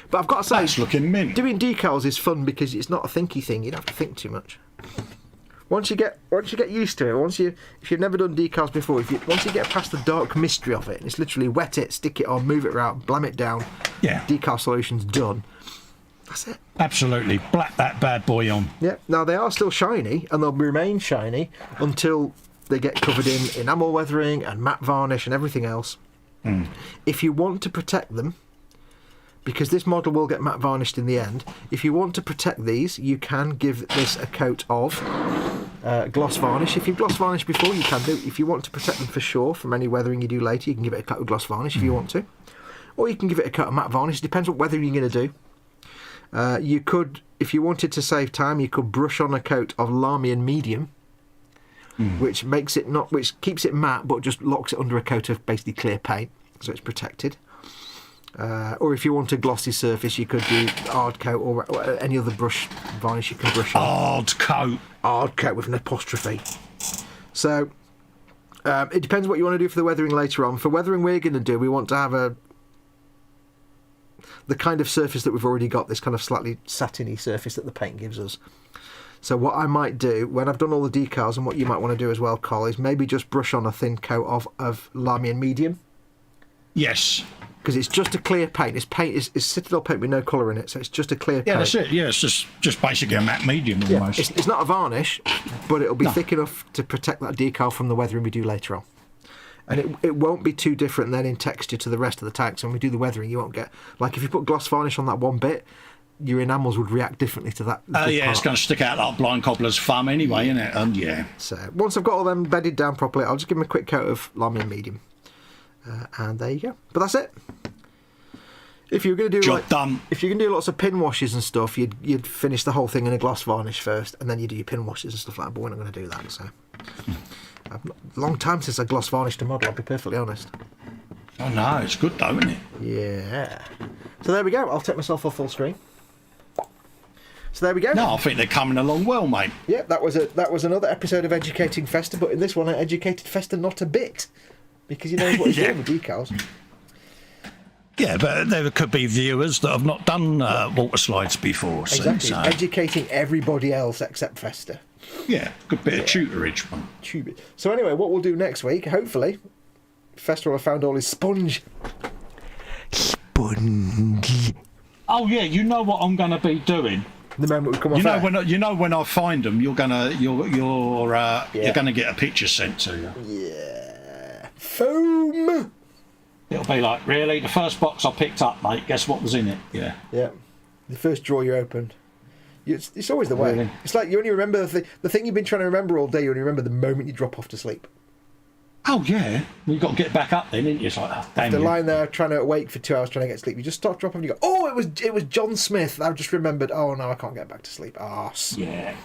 But I've got to say, that's looking mint. Doing decals is fun because it's not a thinky thing. You don't have to think too much. Once you get used to it, if you've never done decals before, once you get past the dark mystery of it, it's literally wet it, stick it on, move it around, blam it down. Yeah. Decal solution's done. That's it. Absolutely. Black that bad boy on. Yeah. Now they are still shiny, and they'll remain shiny until they get covered in enamel weathering and matte varnish and everything else. If you want to protect them, because this model will get matte varnished in the end, if you want to protect these, you can give this a coat of gloss varnish. If you've gloss varnished before, you can do. If you want to protect them for sure from any weathering you do later, you can give it a coat of gloss varnish if you want to. Or you can give it a coat of matte varnish. Depends what weathering you're going to do. You could, if you wanted to save time, you could brush on a coat of Lamian medium, which keeps it matte but just locks it under a coat of basically clear paint, so it's protected. Or if you want a glossy surface, you could do hard coat or any other brush varnish you can brush on. Hard coat with an apostrophe. So it depends what you want to do for the weathering later on. For weathering we're going to do, we want to have the kind of surface that we've already got, this kind of slightly satiny surface that the paint gives us. So what I might do, when I've done all the decals, and what you might want to do as well, Col, is maybe just brush on a thin coat of Lamian medium. Yes. Because it's just a clear paint. It's Citadel paint with no colour in it, so it's just a clear paint. Yeah, that's it. Yeah, it's just basically a matte medium almost. Yeah, it's not a varnish, but it'll be thick enough to protect that decal from the weathering we do later on. And it won't be too different then in texture to the rest of the tanks. When we do the weathering, you won't get... Like, if you put gloss varnish on that one bit, your enamels would react differently to that. It's going to stick out like blind cobbler's thumb anyway, isn't it? And So, once I've got all them bedded down properly, I'll just give them a quick coat of Lamian medium. And there you go. But that's it. If you're going to do job done. If you're going to do lots of pin washes and stuff, you'd finish the whole thing in a gloss varnish first, and then you do your pin washes and stuff like that. But we're not going to do that. So, long time since I gloss varnished a model. I'll be perfectly honest. Oh no, it's good though, isn't it? Yeah. So there we go. I'll take myself off full screen. So there we go. No, I think they're coming along well, mate. Yeah, that was another episode of Educating Festa, but in this one I educated Festa not a bit, because he knows what he's doing with decals. Yeah, but there could be viewers that have not done water slides before. Exactly. So. Educating everybody else except Festa. Yeah, good bit of tutorage. So anyway, what we'll do next week, hopefully, Festa will have found all his sponge. Oh yeah, you know what I'm going to be doing. The moment we come off when I find them, you're gonna get a picture sent to you. Yeah. Foam. It'll be like, really? The first box I picked up, mate, guess what was in it? Yeah. Yeah. The first drawer you opened. It's always the way. Really? It's like you only remember the thing you've been trying to remember all day, you only remember the moment you drop off to sleep. Oh, yeah. You've got to get back up then, didn't you? It's like, oh, damn. After lying there trying to wake for 2 hours trying to get sleep, you just start dropping and you go, oh, it was John Smith. I've just remembered, oh, no, I can't get back to sleep. Yeah.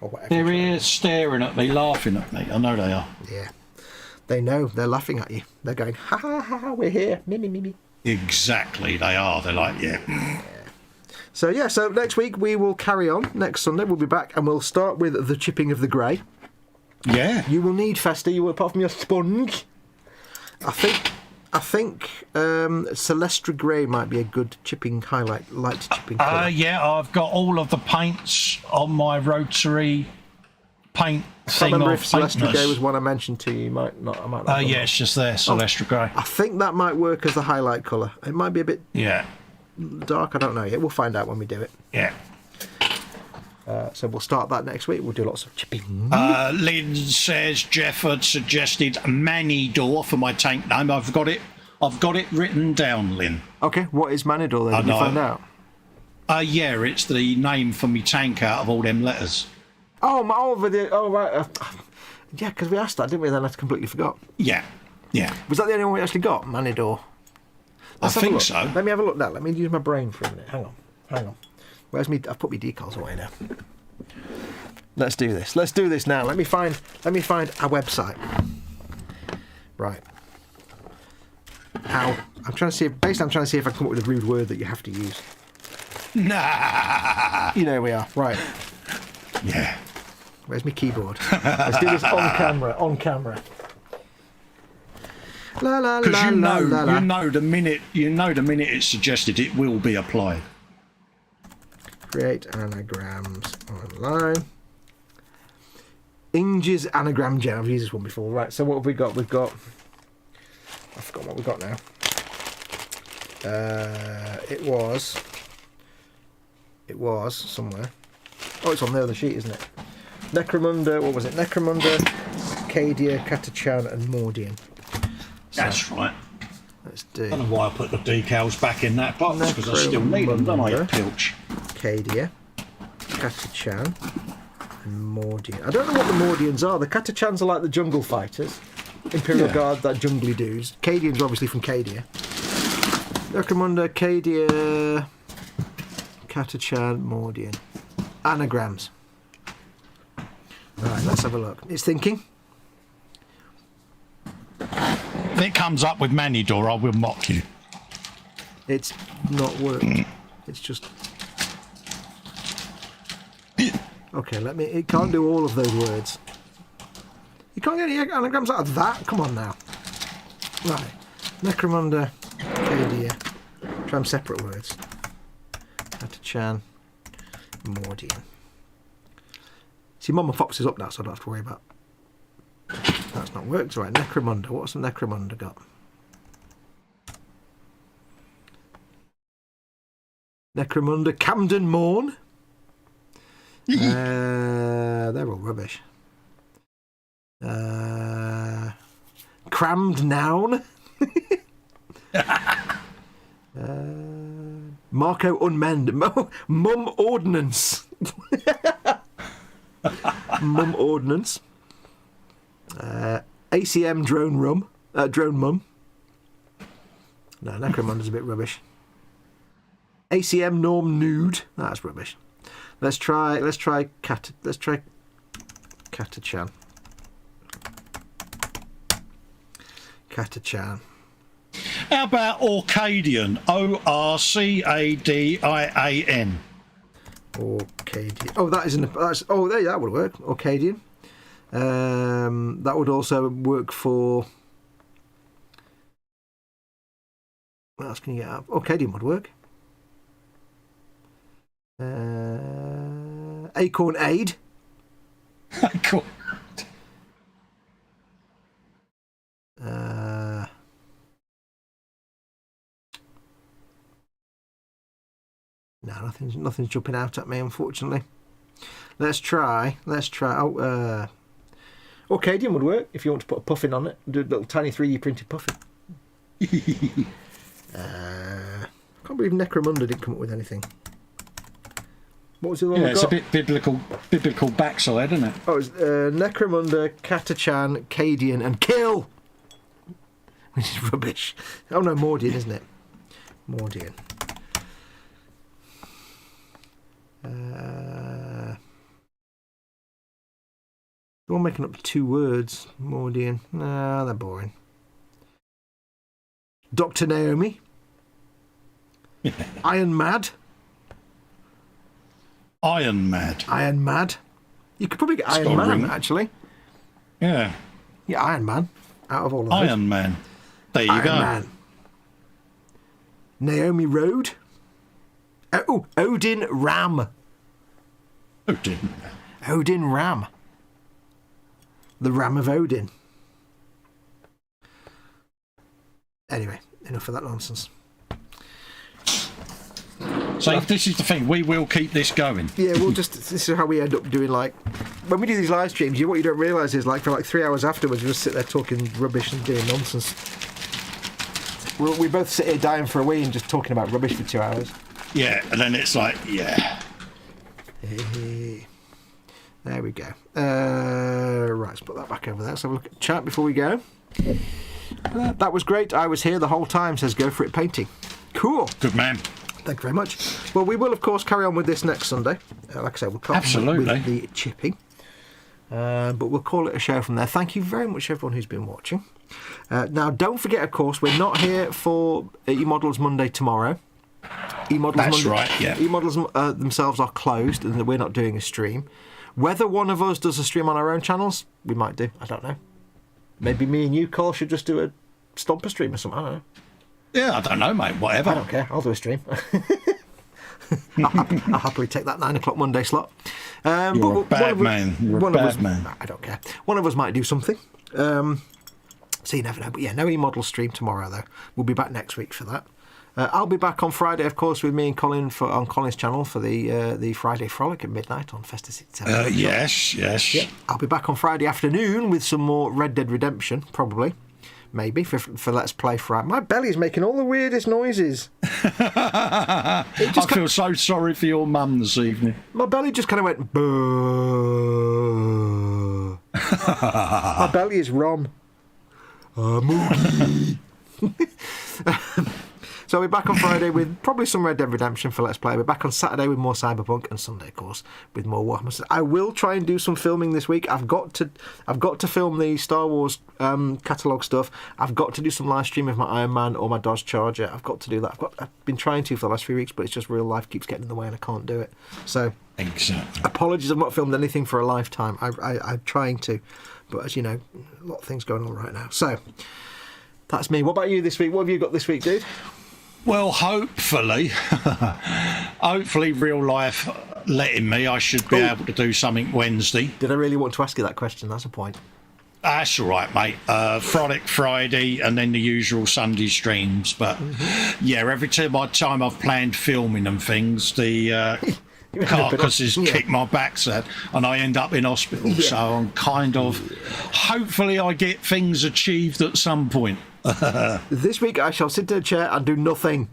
Or whatever. They're here staring at me, laughing at me. I know they are. Yeah. They know. They're laughing at you. They're going, ha, ha, ha, ha, we're here. Me. Exactly, they are. They're like, yeah. So next week we will carry on. Next Sunday we'll be back and we'll start with the chipping of the grey. Yeah. You will need Festa, apart from your sponge. I think Celestra Grey might be a good chipping highlight, light chipping colour. Yeah, I've got all of the paints on my rotary paint thing. I remember if Celestra Grey was one I mentioned to you. I might not. Yeah, it's just there, Celestra Grey. I think that might work as the highlight colour. It might be a bit dark. I don't know yet. We'll find out when we do it. Yeah. So we'll start that next week. We'll do lots of chipping. Lynn says Jeff had suggested Manidor for my tank name. I've got it written down, Lynn. Okay, what is Manidor then? Did you find out? Yeah, it's the name for me tank out of all them letters. Oh, right. Yeah, because we asked that, didn't we? Then I completely forgot. Yeah. Was that the only one we actually got? Manidor. I think so. Let me have a look now. Let me use my brain for a minute. Hang on. Where's me? I've put my decals away now. Let's do this now. Let me find our website. Right. I'm trying to see if I can come up with a rude word that you have to use. Nah. You know we are. Right. Yeah. Where's my keyboard? Let's do this on camera. La la la. Because you know the minute it's suggested, it will be applied. Create anagrams online. Inge's anagram gem. I've used this one before. Right, so what have we got? I forgot what we've got now. It was somewhere. Oh, it's on the other sheet, isn't it? Necromunda, what was it? Necromunda, Cadia, Catachan and Mordian. That's right. Let's do. I don't know why I put the decals back in that box, because I still need them, don't I, Pilch? Cadia, Catachan, and Mordian. I don't know what the Mordians are. The Catachans are like the jungle fighters. Imperial Guard, that jungly dudes. Cadians are obviously from Cadia. Necromunda, Cadia, Catachan, Mordian. Anagrams. Right, let's have a look. It's thinking. If it comes up with Manidor, I will mock you. It's not worked. It's just... Okay, it can't do all of those words. You can't get any anagrams out of that? Come on now. Right. Necromunda, Cadia. Try them separate words. Catachan, Mordian. See, Mama Fox is up now, so I don't have to worry about... That's not worked. Right, Necromunda. What's the Necromunda got? Necromunda, Camden Morn. They're all rubbish. Crammed Noun. Marco Unmend. Mum Ordnance. Mum Ordnance. ACM Drone Mum. No, Necromunda's a bit rubbish. ACM Norm Nude. That's rubbish. Let's try Catachan. Catachan. How about Orcadian? Orcadian. Orcadian. Oh, that isn't. That would work. Orcadian. That would also work for. What else can you get out? Orcadian would work. Acorn Aid. Acorn. No, nothing's jumping out at me, unfortunately. Let's try. Oh, Orcadian would work if you want to put a puffin on it. Do a little tiny 3D printed puffin. I can't believe Necromunda didn't come up with anything. What was the one? Yeah, it's a bit biblical backside, isn't it? Oh, it's Necromunda, Catachan, Cadian, and Kill! Which is rubbish. Oh no, Mordian, isn't it? Mordian. You're making up 2 words. Mordian. Nah, they're boring. Dr. Naomi. Iron Mad. Iron Mad. Iron Mad. You could probably get Iron Man, actually. Yeah. Yeah, Iron Man. Out of all of those. Iron Man. There you go. Man. Naomi Road. Oh, Odin Ram. Odin Ram. The Ram of Odin. Anyway, enough of that nonsense. So if this is the thing, we will keep this going. Yeah, this is how we end up doing, like, when we do these live streams, what you don't realise is, like, for like 3 hours afterwards, we just sit there talking rubbish and doing nonsense. We both sit here dying for a wee and just talking about rubbish for 2 hours. Yeah, and then it's like, yeah. There we go. Right, let's put that back over there. Let's have a look at chat before we go. That was great. I was here the whole time, says Go For It Painting. Cool. Good man. Thank you very much. Well, we will, of course, carry on with this next Sunday. Like I said, we'll carry on with the chipping. But we'll call it a show from there. Thank you very much, everyone who's been watching. Now, don't forget, of course, we're not here for eModels Monday tomorrow. That's right, yeah. eModels themselves are closed and we're not doing a stream. Whether one of us does a stream on our own channels, we might do. I don't know. Maybe me and you, Cole, should just do a Stomper stream or something. I don't know. Yeah, I don't know, mate. Whatever. I don't care. I'll do a stream. I'll happily take that 9 o'clock Monday slot. You're a bad man. You're a bad man. I don't care. One of us might do something. So you never know. But yeah, no eModel stream tomorrow, though. We'll be back next week for that. I'll be back on Friday, of course, with me and Colin on Colin's channel for the Friday Frolic at midnight on Festa 67. Yes. Yeah, I'll be back on Friday afternoon with some more Red Dead Redemption, probably. maybe, for Let's Play Friday. My belly's making all the weirdest noises. I feel so sorry for your mum this evening. My belly just kind of went, boo. My belly is rom. Mookie. So we're back on Friday with probably some Red Dead Redemption for Let's Play. We're back on Saturday with more Cyberpunk, and Sunday, of course, with more Warhammer. I will try and do some filming this week. I've got to film the Star Wars catalogue stuff. I've got to do some live stream of my Iron Man or my Dodge Charger. I've got to do that. I've been trying to for the last few weeks, but it's just real life keeps getting in the way, and I can't do it. So exactly. Apologies, I've not filmed anything for a lifetime. I'm trying to, but as you know, a lot of things going on right now. So that's me. What about you this week? What have you got this week, dude? Well, hopefully, real life letting me, I should be able to do something Wednesday. Did I really want to ask you that question? That's a point. That's all right, mate. Friday, and then the usual Sunday streams. But yeah, every time I've planned filming and things, the carcasses kick my backside, and I end up in hospital. Yeah. So I'm kind of, hopefully, I get things achieved at some point. This week I shall sit in a chair and do nothing,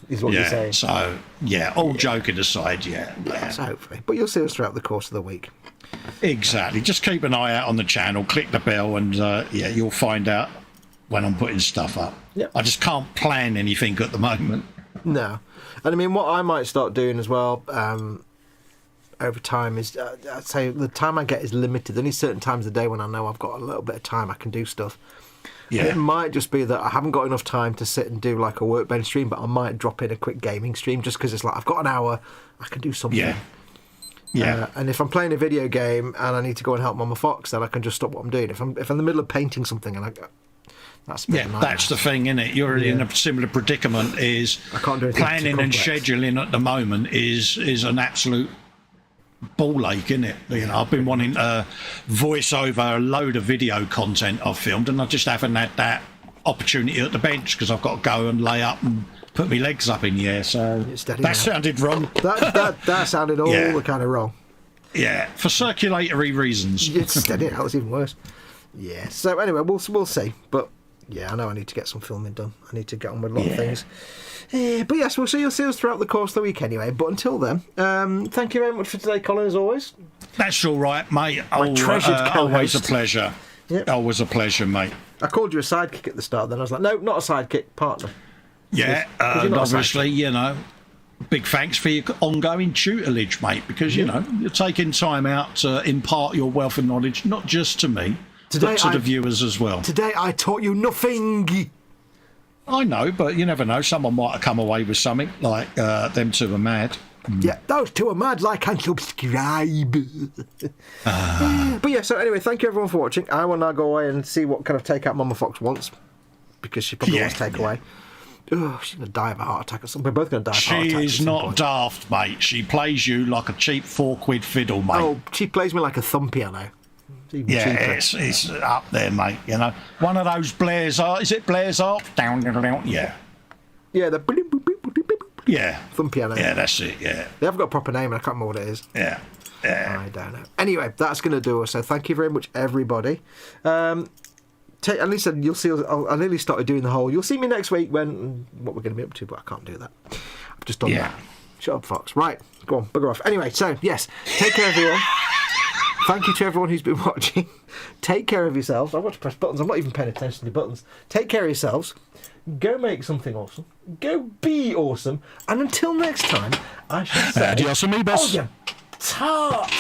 is what you're saying. So, all joking aside, So hopefully. But you'll see us throughout the course of the week. Exactly. Just keep an eye out on the channel, click the bell, and you'll find out when I'm putting stuff up. Yep. I just can't plan anything at the moment. No. And I mean, what I might start doing as well over time is, I'd say the time I get is limited. Only certain times of the day when I know I've got a little bit of time I can do stuff. Yeah. It might just be that I haven't got enough time to sit and do like a workbench stream, but I might drop in a quick gaming stream just because it's like I've got an hour, I can do something. Yeah. And if I'm playing a video game and I need to go and help Mama Fox, then I can just stop what I'm doing. If I'm in the middle of painting something and that's that's the thing, isn't it? You're in a similar predicament. Is I can't do planning and scheduling at the moment is an absolute ball ache, isn't it? You know, I've been wanting to voice over a load of video content I've filmed, and I just haven't had that opportunity at the bench because I've got to go and lay up and put my legs up in the air. So that sounded wrong. That sounded all the kind of wrong. Yeah, for circulatory reasons. It's steady. That was even worse. Yeah. So anyway, we'll see. But yeah, I know I need to get some filming done. I need to get on with a lot of things. But yes, you'll see us throughout the course of the week anyway. But until then, thank you very much for today, Colin, as always. That's all right, mate. Treasured co-host. Always a pleasure. Yep. Always a pleasure, mate. I called you a sidekick at the start, then I was like, no, not a sidekick, partner. Yeah, and obviously, big thanks for your ongoing tutelage, mate, because, you're taking time out to impart your wealth of knowledge, not just to me, but to the viewers as well. Today I taught you nothing. I know, but you never know. Someone might have come away with something like them two are mad. Yeah, those two are mad. Like and subscribe. But yeah, so anyway, thank you everyone for watching. I will now go away and see what kind of takeout Mama Fox wants, because she probably wants takeaway. Oh, she's going to die of a heart attack or something. We're both going to die of a heart attack. She is not daft, mate. She plays you like a cheap £4 fiddle, mate. Oh, she plays me like a thumb piano. It's up there, mate. One of those Blair's Art. Is it Blair's Art? Down. Yeah. Yeah, the thumb piano. Yeah, that's it. Yeah. They haven't got a proper name, and I can't remember what it is. Yeah. I don't know. Anyway, that's going to do us. So thank you very much, everybody. At least you'll see. I nearly started doing the whole. You'll see me next week when what we're going to be up to, but I can't do that. I've just done that. Shut up, Fox. Right, go on, bugger off. Anyway, so yes, take care, everyone. Thank you to everyone who's been watching. Take care of yourselves. I've got to press buttons. I'm not even paying attention to the buttons. Take care of yourselves. Go make something awesome. Go be awesome. And until next time, I shall say... Adios, amigos. Oh, yeah. Tart.